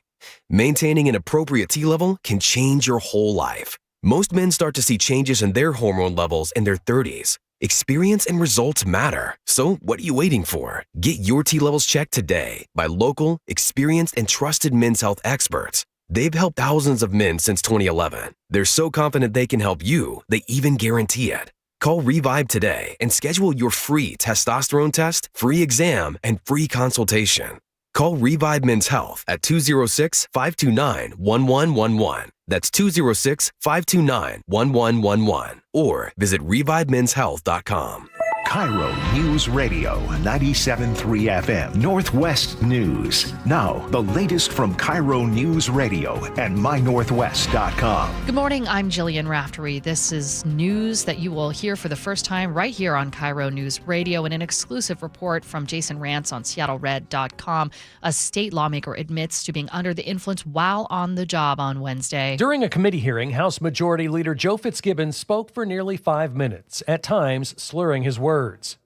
Maintaining an appropriate T level can change your whole life. Most men start to see changes in their hormone levels in their 30s. Experience and results matter. So what are you waiting for? Get your T levels checked today by local, experienced, and trusted men's health experts. They've helped thousands of men since 2011. They're so confident they can help you, they even guarantee it. Call Revive today and schedule your free testosterone test, free exam, and free consultation. Call Revive Men's Health at 206-529-1111. That's 206-529-1111. Or visit ReviveMen'sHealth.com. KIRO News Radio 97.3 FM Northwest News. Now, the latest from KIRO News Radio and MyNorthwest.com. Good morning, I'm Jillian Raftery. This is news that you will hear for the first time right here on KIRO News Radio, and an exclusive report from Jason Rantz on SeattleRed.com. A state lawmaker admits to being under the influence while on the job on Wednesday. During a committee hearing, House Majority Leader Joe Fitzgibbon spoke for nearly 5 minutes, at times slurring his words.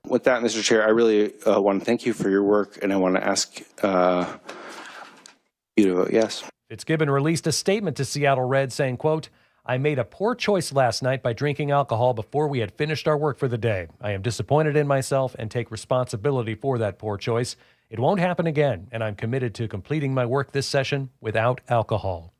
With that, Mr. Chair, I really want to thank you for your work, and I want to ask you to vote yes. Fitzgibbon released a statement to Seattle Red saying, quote, I made a poor choice last night by drinking alcohol before we had finished our work for the day. I am disappointed in myself and take responsibility for that poor choice. It won't happen again, and I'm committed to completing my work this session without alcohol.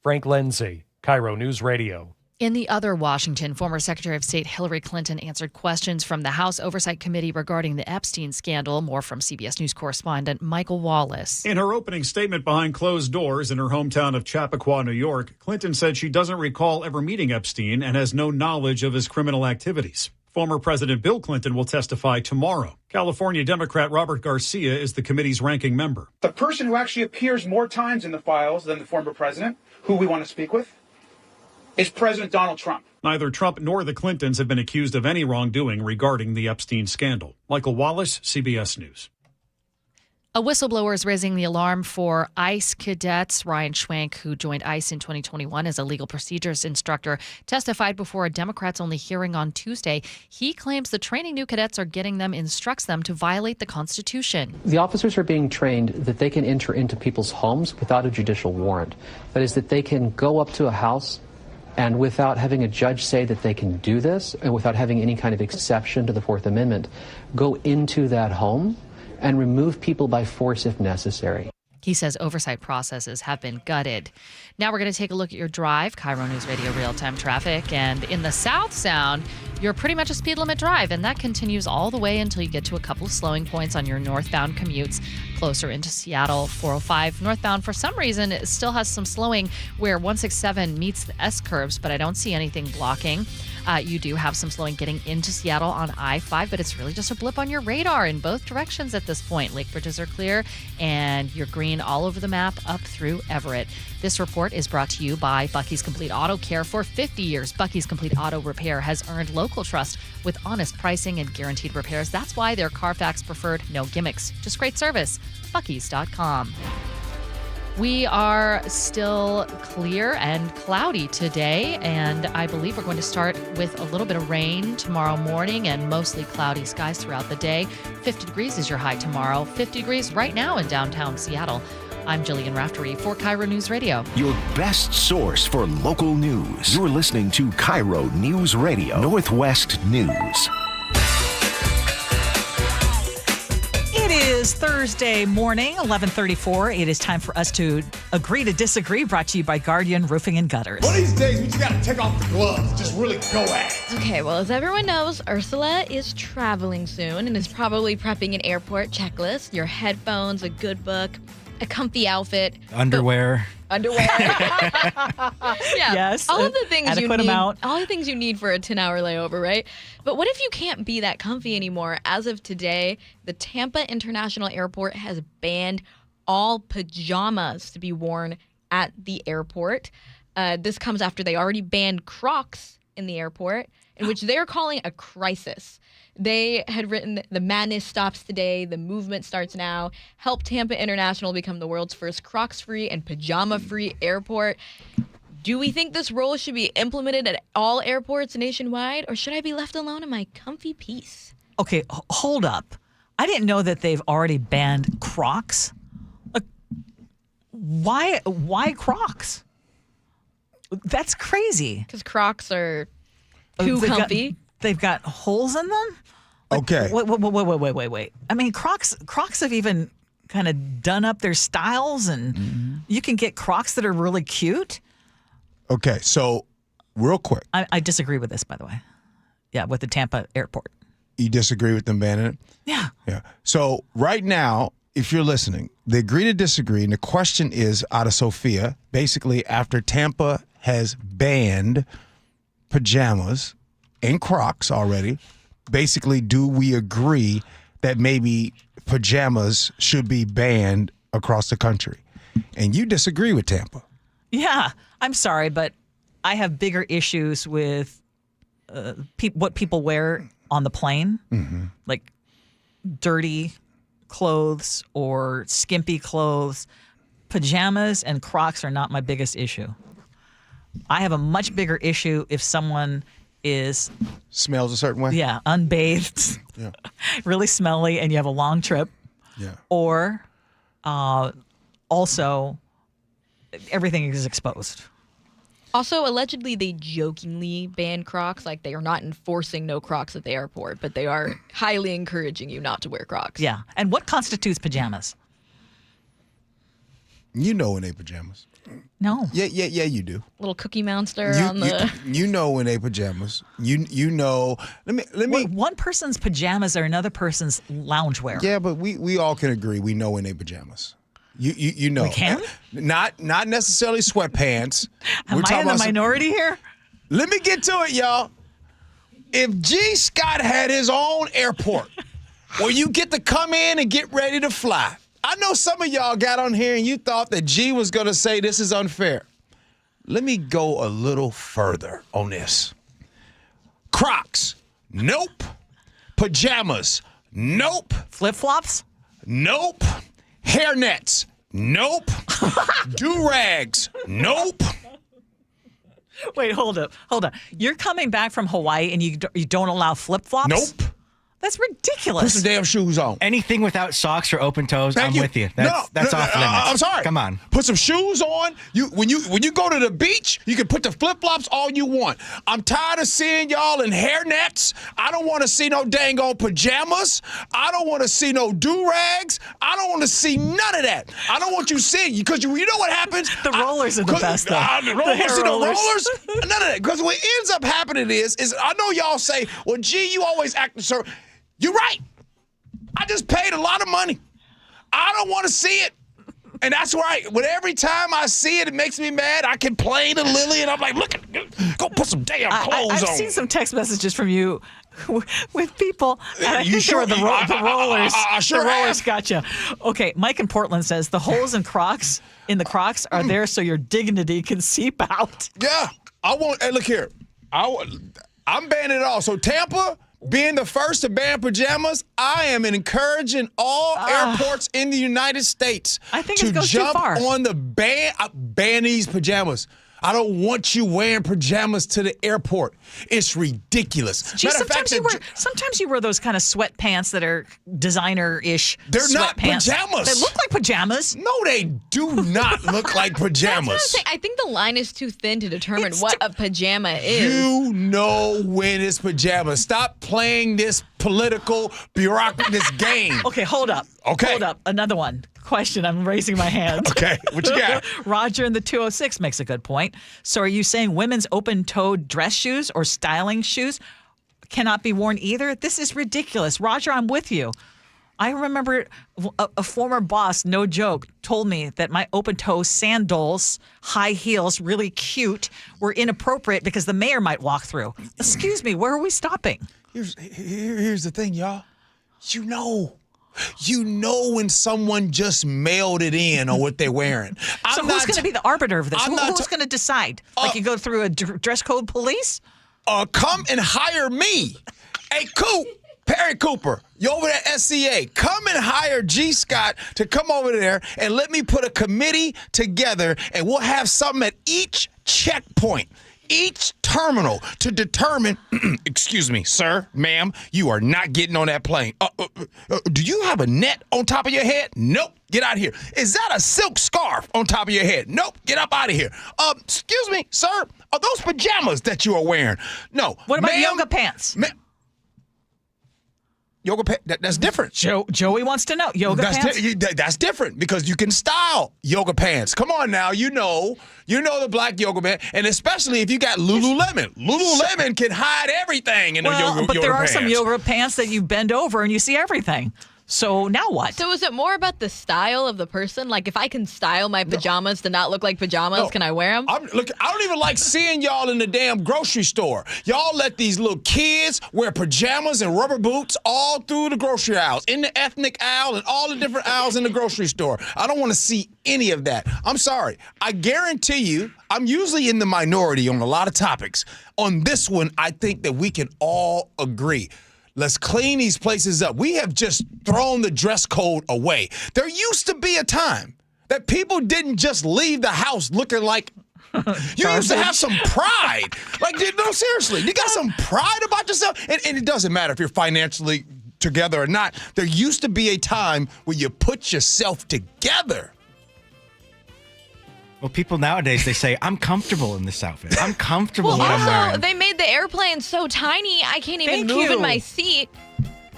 Frank Lindsay, KIRO News Radio. In the other Washington, former Secretary of State Hillary Clinton answered questions from the House Oversight Committee regarding the Epstein scandal. More from CBS News correspondent Michael Wallace. In her opening statement behind closed doors in her hometown of Chappaqua, New York, Clinton said she doesn't recall ever meeting Epstein and has no knowledge of his criminal activities. Former President Bill Clinton will testify tomorrow. California Democrat Robert Garcia is the committee's ranking member. The person who actually appears more times in the files than the former president, who we want to speak with, is President Donald Trump. Neither Trump nor the Clintons have been accused of any wrongdoing regarding the Epstein scandal. Michael Wallace, CBS News. A whistleblower is raising the alarm for ICE cadets. Ryan Schwank, who joined ICE in 2021 as a legal procedures instructor, testified before a Democrats-only hearing on Tuesday. He claims the training new cadets are getting them instructs them to violate the Constitution. The officers are being trained that they can enter into people's homes without a judicial warrant. That is, that they can go up to a house and without having a judge say that they can do this, and without having any kind of exception to the Fourth Amendment, go into that home and remove people by force if necessary. He says oversight processes have been gutted. Now we're going to take a look at your drive, KIRO News Radio real-time traffic. And in the South Sound, you're pretty much a speed limit drive, and that continues all the way until you get to a couple of slowing points on your northbound commutes closer into Seattle. 405 northbound, for some reason, it still has some slowing where 167 meets the S-curves, but I don't see anything blocking. You do have some slowing getting into Seattle on I-5, but it's really just a blip on your radar in both directions at this point. Lake bridges are clear, and you're green all over the map up through Everett. This report is brought to you by Bucky's Complete Auto Care. For 50 years, Bucky's Complete Auto Repair has earned local trust with honest pricing and guaranteed repairs. That's why they're Carfax preferred, no gimmicks, just great service. Bucky's.com. We are still clear and cloudy today, and I believe we're going to start with a little bit of rain tomorrow morning and mostly cloudy skies throughout the day. 50 degrees is your high tomorrow. 50 degrees right now in downtown Seattle. I'm Jillian Raftery for KIRO News Radio. Your best source for local news. You're listening to KIRO News Radio, Northwest News. It is Thursday morning, 11:34. It is time for us to agree to disagree, brought to you by Guardian Roofing and Gutters. One of these days, we just got to take off the gloves. Just really go at it. Okay, well, as everyone knows, Ursula is traveling soon and is probably prepping an airport checklist. Your headphones, a good book, a comfy outfit. Underwear. Yeah. Yes. All of the things you adequate need. amount. All the things you need for a 10-hour layover, right? But what if you can't be that comfy anymore? As of today, the Tampa International Airport has banned all pajamas to be worn at the airport. This comes after they already banned Crocs in the airport, in which they're calling a crisis. They had written, "The madness stops today. The movement starts now. Help Tampa International become the world's first Crocs-free and pajama-free airport." Do we think this rule should be implemented at all airports nationwide, or should I be left alone in my comfy peace? Okay, hold up. I didn't know that they've already banned Crocs. Like, why Crocs? That's crazy. Because Crocs are too comfy. They've got holes in them? Okay. Wait. I mean, Crocs have even kind of done up their styles, and you can get Crocs that are really cute. Okay, so real quick. I disagree with this, by the way. Yeah, with the Tampa airport. You disagree with them banning it? Yeah. Yeah. So right now, if you're listening, they agree to disagree, and the question is out of Sophia, basically after Tampa has banned pajamas and Crocs already, basically, do we agree that maybe pajamas should be banned across the country? And you disagree with Tampa. Yeah, I'm sorry, but I have bigger issues with what people wear on the plane, like dirty clothes or skimpy clothes. Pajamas and Crocs are not my biggest issue. I have a much bigger issue if someone smells a certain way. Yeah, unbathed, really smelly, and you have a long trip. Yeah. Or also everything is exposed. Also, allegedly, they jokingly banned Crocs. Like, they are not enforcing no Crocs at the airport, but they are highly encouraging you not to wear Crocs. Yeah. And what constitutes pajamas? You know when they pajamas. No. Yeah, you do. Little Cookie Monster on the... You know when they pajamas. You know. Let me. Wait, one person's pajamas are another person's loungewear. Yeah, but we all can agree we know when they pajamas. You know. We can? Not necessarily sweatpants. Am I in the minority here? Let me get to it, y'all. If G. Scott had his own airport where you get to come in and get ready to fly, I know some of y'all got on here and you thought that G was going to say this is unfair. Let me go a little further on this. Crocs, nope. Pajamas, nope. Flip-flops? Nope. Hair nets. Nope. Do-rags. Nope. Wait, hold up. You're coming back from Hawaii and you don't allow flip-flops? Nope. That's ridiculous. Put some damn shoes on. Anything without socks or open toes, Thank I'm you. with you. That's off limits. I'm sorry. Come on. Put some shoes on. When you go to the beach, you can put the flip-flops all you want. I'm tired of seeing y'all in hair nets. I don't want to see no dang old pajamas. I don't want to see no do-rags. I don't want to see none of that. I don't want you seeing, because you know what happens? The rollers are the best, though. The rollers? None of that. Because what ends up happening is I know y'all say, well, gee, you always act so. You're right. I just paid a lot of money. I don't want to see it. And that's why when every time I see it, it makes me mad. I complain to Lily, and I'm like, look, go put some damn clothes on. I've seen some text messages from you with people. And I think sure? The rollers. The rollers got you. Okay, Mike in Portland says the holes in the Crocs are there so your dignity can seep out. Yeah. Hey, look here. I'm banning it all. So Tampa, being the first to ban pajamas, I am encouraging all airports in the United States to jump on the ban these pajamas. I don't want you wearing pajamas to the airport. It's ridiculous. Gee, sometimes you wear those kind of sweatpants that are designer-ish. They're not pajamas. They look like pajamas. No, they do not look like pajamas. That's what I'm saying. I think the line is too thin to determine what a pajama is. You know when it's pajamas. Stop playing this political this game. Okay, hold up. Okay. Hold up. Another one. Question. I'm raising my hand. Okay. What you got? Roger in the 206 makes a good point. So are you saying women's open-toed dress shoes or styling shoes cannot be worn either? This is ridiculous. Roger, I'm with you. I remember a former boss, no joke, told me that my open-toe sandals, high heels, really cute, were inappropriate because the mayor might walk through. Excuse me, where are we stopping? Here's the thing, y'all. You know when someone just mailed it in on what they're wearing. So who's going to be the arbiter of this? Who's going to decide? Like you go through a dress code police? Come and hire me. Hey, Perry Cooper, you over at SCA. Come and hire G. Scott to come over there and let me put a committee together, and we'll have something at each checkpoint, each terminal to determine, excuse me, sir, ma'am, you are not getting on that plane. Do you have a net on top of your head? Nope. Get out of here. Is that a silk scarf on top of your head? Nope. Get up out of here. Excuse me, sir, are those pajamas that you are wearing? No. What about yoga pants? Yoga pants, that's different. Joey wants to know. Pants? That's different because you can style yoga pants. Come on now, you know the black yoga pants, and especially if you got Lululemon. Lululemon can hide everything in a yoga pants. But there are some yoga pants that you bend over and you see everything. So now what? So is it more about the style of the person? Like if I can style my pajamas to not look like pajamas, can I wear them? I don't even like seeing y'all in the damn grocery store. Y'all let these little kids wear pajamas and rubber boots all through the grocery aisles, in the ethnic aisle and all the different aisles in the grocery store. I don't want to see any of that. I'm sorry. I guarantee you, I'm usually in the minority on a lot of topics. On this one, I think that we can all agree. Let's clean these places up. We have just thrown the dress code away. There used to be a time that people didn't just leave the house looking like you used to have some pride. Like, no, seriously, you got some pride about yourself. And it doesn't matter if you're financially together or not. There used to be a time where you put yourself together. Well, people nowadays, they say, I'm comfortable in this outfit. I'm comfortable in what I'm wearing. They made the airplane so tiny, I can't even move in my seat.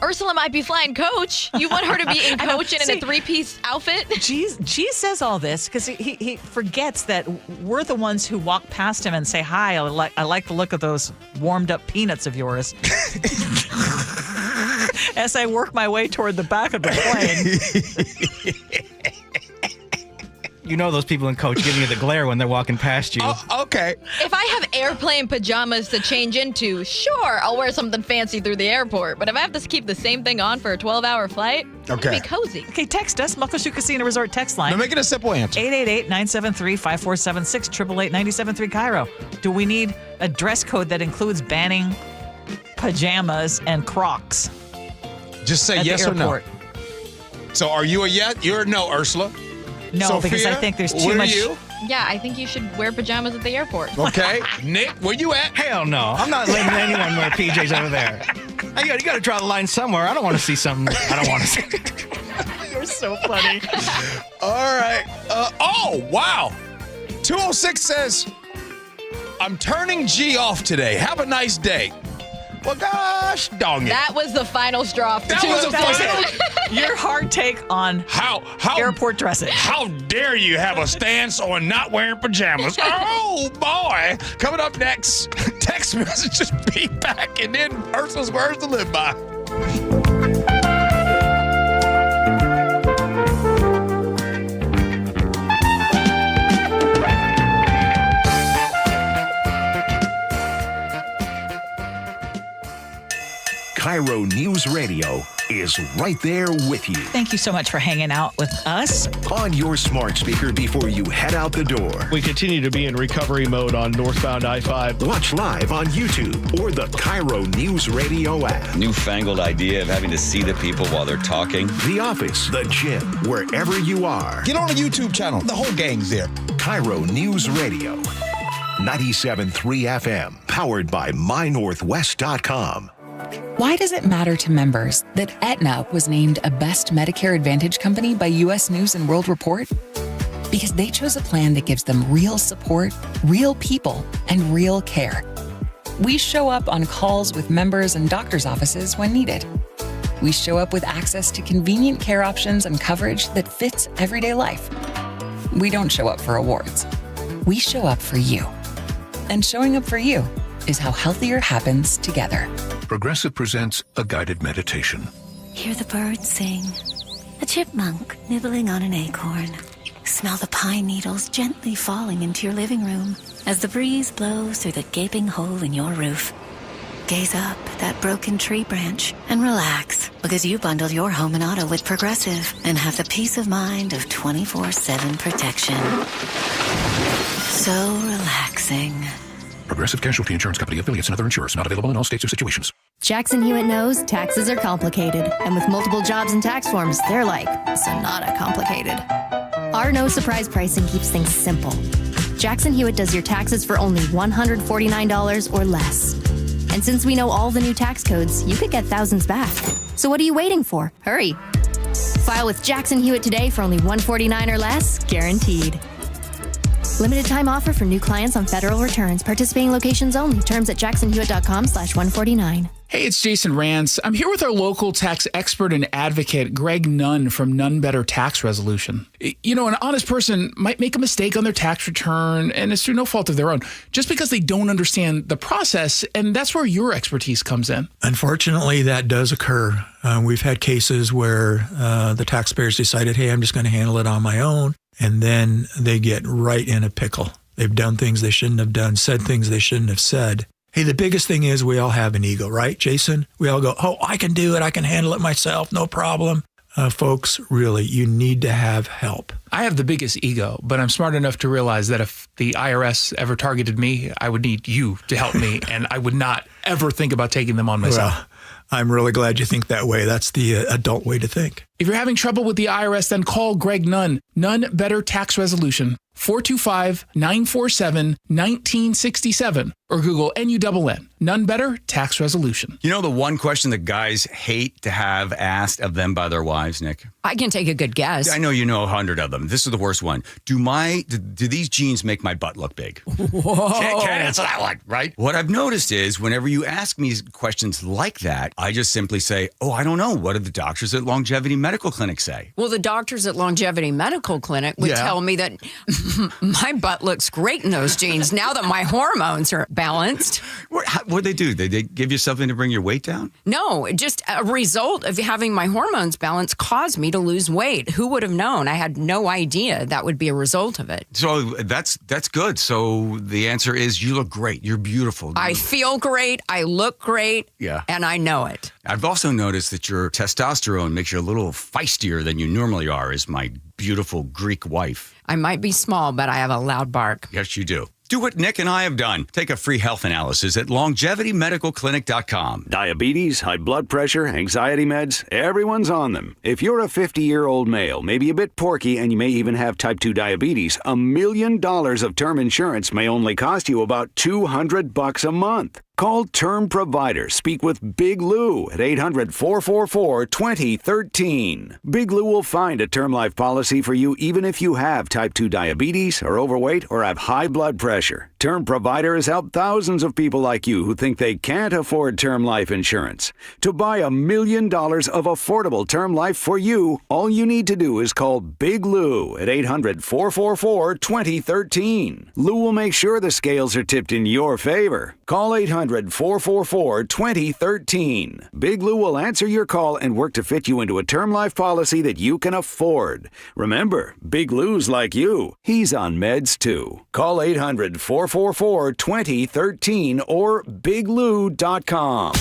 Ursula might be flying coach. You want her to be in coach and in a three-piece outfit? G says all this because he forgets that we're the ones who walk past him and say, hi, I like the look of those warmed-up peanuts of yours. As I work my way toward the back of the plane. You know those people in coach giving you the glare when they're walking past you. Okay. If I have airplane pajamas to change into, sure, I'll wear something fancy through the airport. But if I have to keep the same thing on for a 12-hour flight, it'll be cozy. Okay, text us, Muckleshoot Casino Resort text line. Now make it a simple answer. 888-973-5476, 888-973 KIRO. Do we need a dress code that includes banning pajamas and Crocs? Just say yes or no. So are you a yes? You're a no, Ursula. No, Sophia, because I think there's too where much. Are you? Yeah, I think you should wear pajamas at the airport. Okay. Nick, where you at? Hell no. I'm not letting anyone wear PJs over there. You got to draw the line somewhere. I don't want to see something I don't want to see. You're so funny. All right. Oh, wow. 206 says, I'm turning G off today. Have a nice day. Well, gosh, dong it. That was the final straw. That was the final. Your hard take on how airport dressing. How dare you have a stance on not wearing pajamas? Oh, boy. Coming up next, text messages be back, and then Ursula's words to live by. KIRO News Radio is right there with you. Thank you so much for hanging out with us. On your smart speaker before you head out the door. We continue to be in recovery mode on northbound I-5. Watch live on YouTube or the KIRO News Radio app. Newfangled idea of having to see the people while they're talking. The office, the gym, wherever you are. Get on the YouTube channel. The whole gang's there. KIRO News Radio. 97.3 FM. Powered by MyNorthwest.com. Why does it matter to members that Aetna was named a Best Medicare Advantage company by U.S. News & World Report? Because they chose a plan that gives them real support, real people, and real care. We show up on calls with members and doctors' offices when needed. We show up with access to convenient care options and coverage that fits everyday life. We don't show up for awards. We show up for you. And showing up for you is how healthier happens together. Progressive presents a guided meditation. Hear the birds sing, a chipmunk nibbling on an acorn. Smell the pine needles gently falling into your living room as the breeze blows through the gaping hole in your roof. Gaze up at that broken tree branch and relax, because you bundle your home and auto with Progressive and have the peace of mind of 24/7 protection. So relaxing. Progressive Casualty Insurance Company, affiliates, and other insurers. Not available in all states or situations. Jackson Hewitt knows taxes are complicated, and with multiple jobs and tax forms, they're like Sonata complicated. Our no surprise pricing keeps things simple. Jackson Hewitt does your taxes for only $149 or less. And since we know all the new tax codes, you could get thousands back. So what are you waiting for? Hurry. File with Jackson Hewitt today for only $149 or less, guaranteed. Limited time offer for new clients on federal returns. Participating locations only. Terms at jacksonhewitt.com/149. Hey, it's Jason Rance. I'm here with our local tax expert and advocate, Greg Nunn from Nunn Better Tax Resolution. You know, an honest person might make a mistake on their tax return, and it's through no fault of their own, just because they don't understand the process, and that's where your expertise comes in. Unfortunately, that does occur. We've had cases where the taxpayers decided, hey, I'm just going to handle it on my own. And then they get right in a pickle. They've done things they shouldn't have done, said things they shouldn't have said. Hey, the biggest thing is we all have an ego, right, Jason? We all go, oh, I can do it. I can handle it myself. No problem. Folks, really, you need to have help. I have the biggest ego, but I'm smart enough to realize that if the IRS ever targeted me, I would need you to help me, and I would not ever think about taking them on myself. Well, I'm really glad you think that way. That's the adult way to think. If you're having trouble with the IRS, then call Greg Nunn. Nunn Better Tax Resolution, 425-947-1967, or Google NUNN, Nunn Better Tax Resolution. You know the one question that guys hate to have asked of them by their wives, Nick? I can take a good guess. I know you know 100 of them. This is the worst one. Do these jeans make my butt look big? Whoa. Can't answer that one, right? What I've noticed is whenever you ask me questions like that, I just simply say, oh, I don't know. What did the doctors at Longevity Medical Clinic say? Well, the doctors at Longevity Medical Clinic would tell me that my butt looks great in those jeans now that my hormones are balanced. What'd they do? Did they give you something to bring your weight down? No, just a result of having my hormones balanced caused me to lose weight. Who would have known? I had no idea that would be a result of it. So that's good. So the answer is you look great. You're beautiful. I feel great. I look great. Yeah. And I know it. I've also noticed that your testosterone makes you a little feistier than you normally are, as my beautiful Greek wife. I might be small, but I have a loud bark. Yes, you do. Do what Nick and I have done. Take a free health analysis at longevitymedicalclinic.com. Diabetes, high blood pressure, anxiety meds, everyone's on them. If you're a 50-year-old male, maybe a bit porky, and you may even have type 2 diabetes, $1 million of term insurance may only cost you about $200 a month. Call Term Provider. Speak with Big Lou at 800-444-2013. Big Lou will find a term life policy for you even if you have type 2 diabetes, are overweight, or have high blood pressure. Term Provider has helped thousands of people like you who think they can't afford term life insurance. To buy $1 million of affordable term life for you, all you need to do is call Big Lou at 800-444-2013. Lou will make sure the scales are tipped in your favor. Call 800-444-2013. Big Lou will answer your call and work to fit you into a term life policy that you can afford. Remember, Big Lou's like you. He's on meds too. Call 800-444-2013 or biglou.com.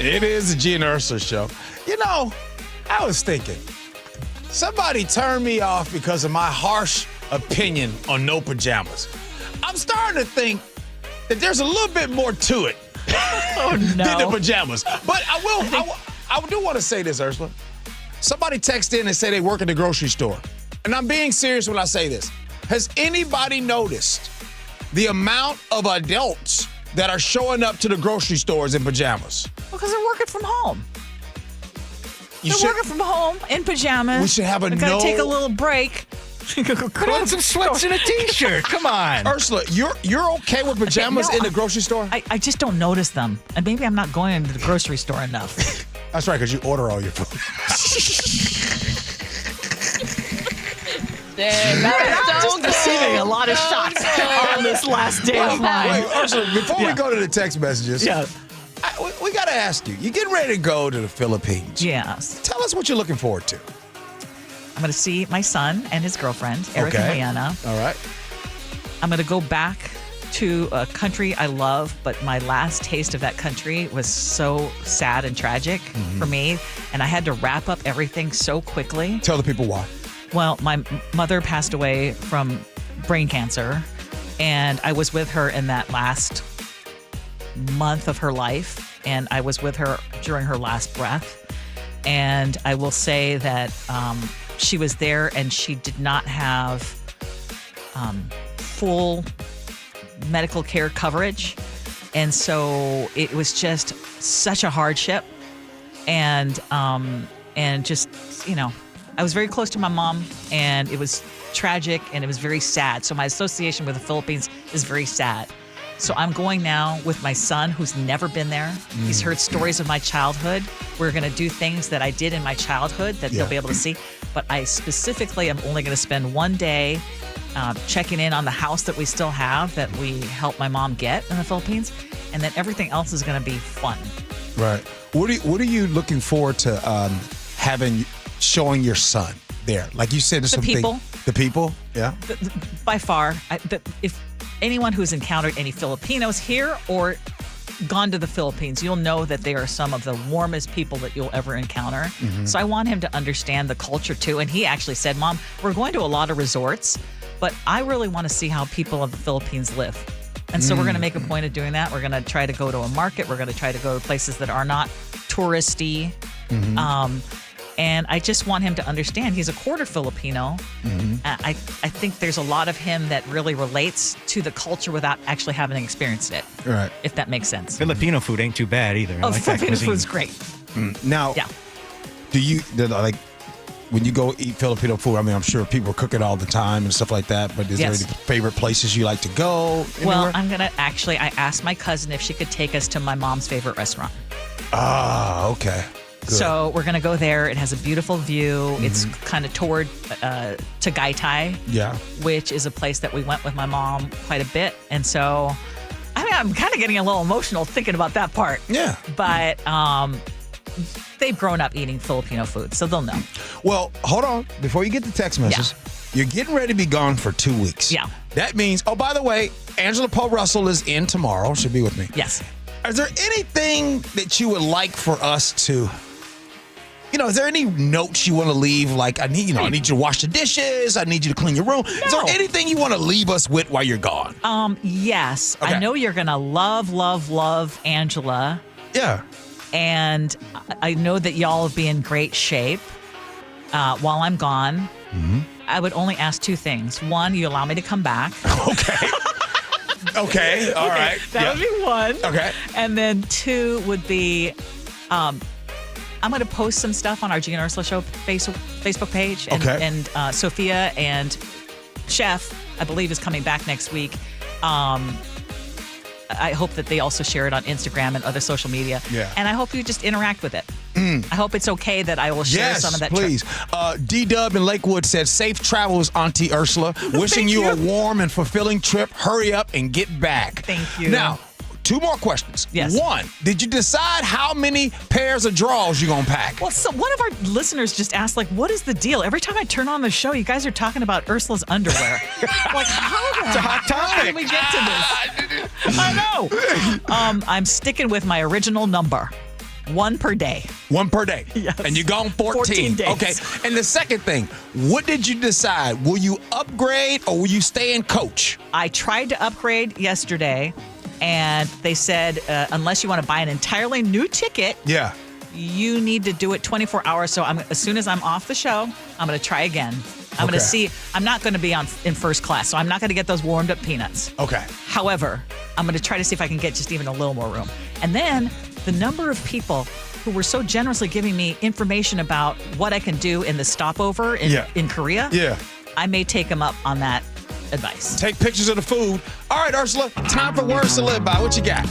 It is the Gee and Ursula Show. You know, I was thinking, somebody turned me off because of my harsh opinion on no pajamas. I'm starting to think that there's a little bit more to it than the pajamas. But I do want to say this, Ursula. Somebody texted in and said they work at the grocery store. And I'm being serious when I say this. Has anybody noticed the amount of adults that are showing up to the grocery stores in pajamas? Because they're working from home. They're working from home in pajamas. We should have a gotta take a little break. Put on some sweats and a t-shirt. Come on. Ursula, you're okay with pajamas in the grocery store? I just don't notice them. And maybe I'm not going into the grocery store enough. That's right, because you order all your food. Just receiving a lot of shots on this last day of mine. Wait, Ursula, before we go to the text messages, we got to ask you. You're getting ready to go to the Philippines. Yes. Tell us what you're looking forward to. I'm going to see my son and his girlfriend, Eric and Leanna. All right. I'm going to go back to a country I love, but my last taste of that country was so sad and tragic for me, and I had to wrap up everything so quickly. Tell the people why. Well, my mother passed away from brain cancer, and I was with her in that last month of her life, and I was with her during her last breath. And I will say that she was there, and she did not have full medical care coverage. And so it was just such a hardship. And just, you know, I was very close to my mom, and it was tragic, and it was very sad. So my association with the Philippines is very sad. So I'm going now with my son, who's never been there. He's heard stories of my childhood. We're going to do things that I did in my childhood that they'll be able to see. But I specifically am only going to spend one day checking in on the house that we still have that we helped my mom get in the Philippines. And then everything else is going to be fun. Right. What are you looking forward to showing your son there? Like you said, there's some people. The people? Yeah. By far. If anyone who's encountered any Filipinos here or gone to the Philippines, you'll know that they are some of the warmest people that you'll ever encounter. So I want him to understand the culture too. And he actually said, Mom, we're going to a lot of resorts, but I really want to see how people of the Philippines live. And so we're going to make a point of doing that. We're going to try to go to a market. We're going to try to go to places that are not touristy. And I just want him to understand he's a quarter Filipino. I think there's a lot of him that really relates to the culture without actually having experienced it. Right. If that makes sense. Filipino food ain't too bad either. I like Filipino that food's great. Now, do you, like, when you go eat Filipino food, I mean, I'm sure people cook it all the time and stuff like that, but is there any favorite places you like to go? Well, I'm going to I asked my cousin if she could take us to my mom's favorite restaurant. Ah, okay. Good. So we're going to go there. It has a beautiful view. It's kind of toward Tagaytay, which is a place that we went with my mom quite a bit. And so, I mean, I'm kind of getting a little emotional thinking about that part. Yeah. But they've grown up eating Filipino food, so they'll know. Well, hold on. Before you get the text message, you're getting ready to be gone for 2 weeks. Yeah. That means, oh, by the way, Angela Poe Russell is in tomorrow. She'll be with me. Yes. Is there anything that you would like for us to is there any notes you want to leave? Like, I need you to wash the dishes. I need you to clean your room. No. Is there anything you want to leave us with while you're gone? Yes. Okay. I know you're going to love Angela. Yeah. And I know that y'all will be in great shape while I'm gone. Mm-hmm. I would only ask two things. One, you allow me to come back. Okay. All right. That would be one. Okay. And then two would be, I'm going to post some stuff on our Gee and Ursula Show Facebook page. And Sophia and Chef, I believe, is coming back next week. I hope that they also share it on Instagram and other social media. Yeah. And I hope you just interact with it. I hope it's okay that I will share some of that. Please. D-Dub in Lakewood said, safe travels, Auntie Ursula. Wishing you a warm and fulfilling trip. Hurry up and get back. Thank you. Now, two more questions. Yes. One, did you decide how many pairs of drawers you're going to pack? Well, so one of our listeners just asked, like, what is the deal? Every time I turn on the show, you guys are talking about Ursula's underwear. Like, It's a hot topic. Did we get to this? I know. I'm sticking with my original number. 1 per day. 1 per day. Yes. And you're gone 14 days. Okay. And the second thing, what did you decide? Will you upgrade or will you stay in coach? I tried to upgrade yesterday, and they said, unless you want to buy an entirely new ticket, you need to do it 24 hours. So as soon as I'm off the show, I'm going to try again. I'm going to see. I'm not going to be in first class, so I'm not going to get those warmed up peanuts. Okay. However, I'm going to try to see if I can get just even a little more room. And then the number of people who were so generously giving me information about what I can do in the stopover in Korea, I may take them up on that advice. Take pictures of the food. All right, Ursula, time for words to live by. What you got?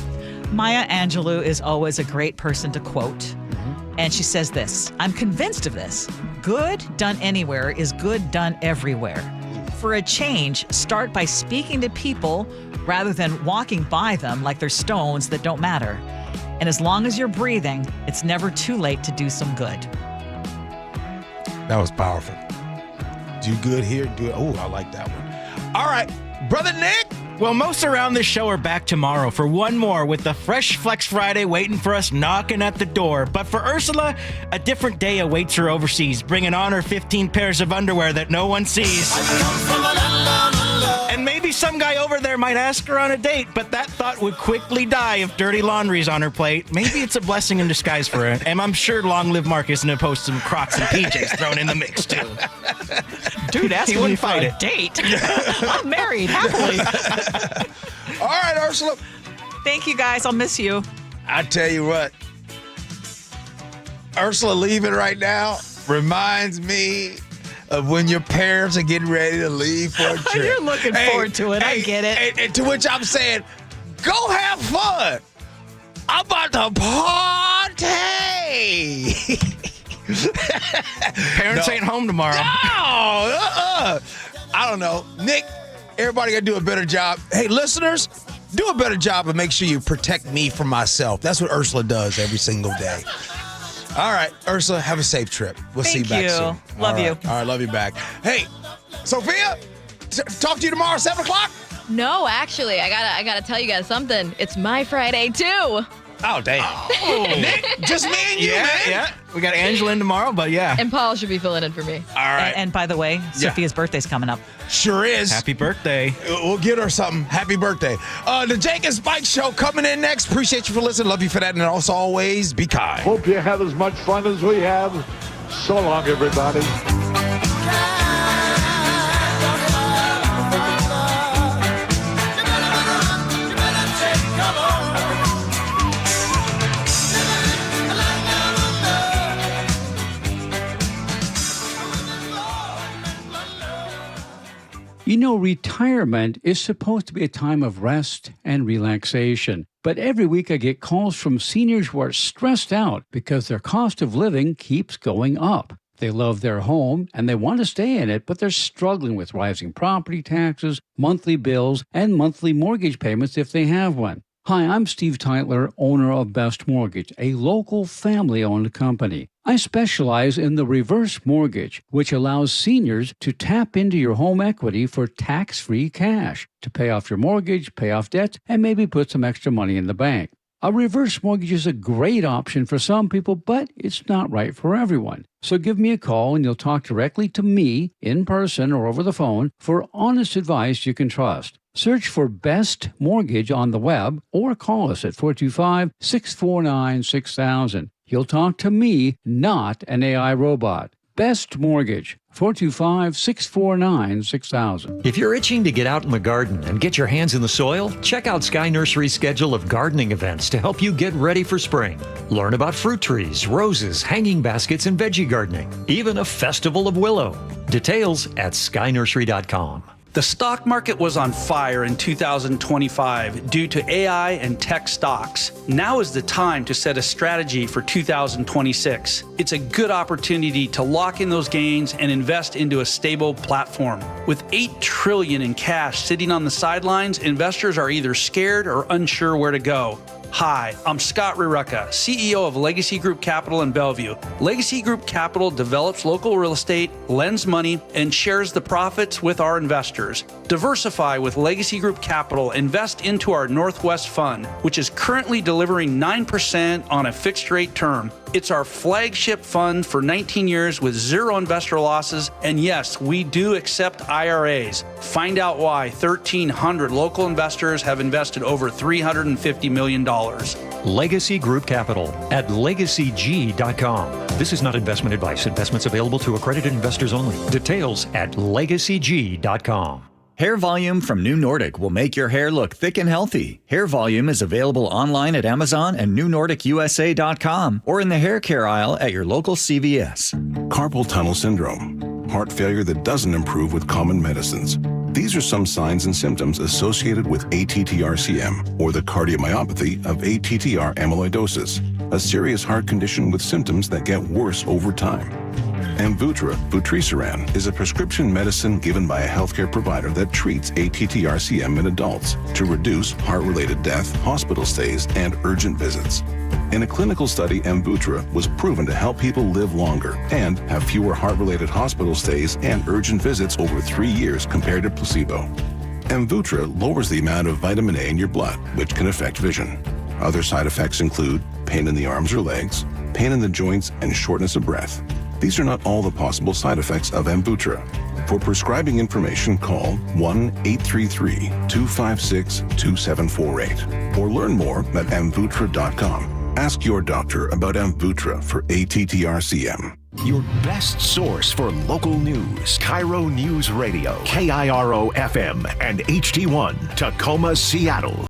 Maya Angelou is always a great person to quote. And she says this, I'm convinced of this. Good done anywhere is good done everywhere. For a change, start by speaking to people rather than walking by them like they're stones that don't matter. And as long as you're breathing, it's never too late to do some good. That was powerful. Do good here. I like that one. All right, Brother Nick. Well, most around this show are back tomorrow for one more with the Fresh Flex Friday waiting for us knocking at the door. But for Ursula, a different day awaits her overseas, bringing on her 15 pairs of underwear that no one sees. And maybe some guy over there might ask her on a date, but that thought would quickly die if dirty laundry's on her plate. Maybe it's a blessing in disguise for her. And I'm sure Long Live Mark is going to post some Crocs and PJs thrown in the mix, too. Dude, asking me for a date. I'm married, happily. All right, Ursula. Thank you, guys. I'll miss you. I tell you what, Ursula leaving right now reminds me of when your parents are getting ready to leave for a trip. You're looking forward to it. I get it. And to which I'm saying, go have fun. I'm about to party. Parents ain't home tomorrow. No, I don't know. Nick, everybody got to do a better job. Hey, listeners, do a better job and make sure you protect me from myself. That's what Ursula does every single day. All right, Ursula, have a safe trip. We'll see you back soon. Love you. All right, love you back. Hey, Sophia, talk to you tomorrow at 7 o'clock? No, actually, I gotta tell you guys something. It's my Friday too. Oh, damn. Oh, Nick, just me and you, man. Yeah. We got Angela in tomorrow, but yeah. And Paul should be filling in for me. All right. And by the way, Sophia's birthday's coming up. Sure is. Happy birthday. We'll get her something. Happy birthday. The Jake and Spike Show coming in next. Appreciate you for listening. Love you for that. And also always be kind. Hope you have as much fun as we have. So long, everybody. You know, retirement is supposed to be a time of rest and relaxation. But every week I get calls from seniors who are stressed out because their cost of living keeps going up. They love their home and they want to stay in it, but they're struggling with rising property taxes, monthly bills, and monthly mortgage payments if they have one. Hi, I'm Steve Tytler, owner of Best Mortgage, a local family-owned company. I specialize in the reverse mortgage, which allows seniors to tap into your home equity for tax-free cash to pay off your mortgage, pay off debts, and maybe put some extra money in the bank. A reverse mortgage is a great option for some people, but it's not right for everyone. So give me a call and you'll talk directly to me in person or over the phone for honest advice you can trust. Search for Best Mortgage on the web or call us at 425-649-6000. You'll talk to me, not an AI robot. Best Mortgage, 425-649-6000. If you're itching to get out in the garden and get your hands in the soil, check out Sky Nursery's schedule of gardening events to help you get ready for spring. Learn about fruit trees, roses, hanging baskets, and veggie gardening, even a festival of willow. Details at skynursery.com. The stock market was on fire in 2025 due to AI and tech stocks. Now is the time to set a strategy for 2026. It's a good opportunity to lock in those gains and invest into a stable platform. With $8 trillion in cash sitting on the sidelines, investors are either scared or unsure where to go. Hi, I'm Scott Rurecka, CEO of Legacy Group Capital in Bellevue. Legacy Group Capital develops local real estate, lends money, and shares the profits with our investors. Diversify with Legacy Group Capital. Invest into our Northwest Fund, which is currently delivering 9% on a fixed rate term. It's our flagship fund for 19 years with zero investor losses. And yes, we do accept IRAs. Find out why 1,300 local investors have invested over $350 million. Legacy Group Capital at legacyg.com. This is not investment advice. Investments available to accredited investors only. Details at legacyg.com. Hair Volume from New Nordic will make your hair look thick and healthy. Hair Volume is available online at Amazon and newnordicusa.com or in the hair care aisle at your local CVS. Carpal tunnel syndrome, heart failure that doesn't improve with common medicines. These are some signs and symptoms associated with ATTR-CM, or the cardiomyopathy of ATTR amyloidosis, a serious heart condition with symptoms that get worse over time. Amvuttra, vutrisiran, is a prescription medicine given by a healthcare provider that treats ATTR-CM in adults to reduce heart-related death, hospital stays, and urgent visits. In a clinical study, Amvuttra was proven to help people live longer and have fewer heart-related hospital stays and urgent visits over 3 years compared to placebo. Amvuttra lowers the amount of vitamin A in your blood, which can affect vision. Other side effects include pain in the arms or legs, pain in the joints, and shortness of breath. These are not all the possible side effects of Amvuttra. For prescribing information, call 1-833-256-2748 or learn more at amvuttra.com. Ask your doctor about Amvuttra for ATTR-CM. Your best source for local news. KIRO News Radio. KIRO FM and HD1, Tacoma, Seattle.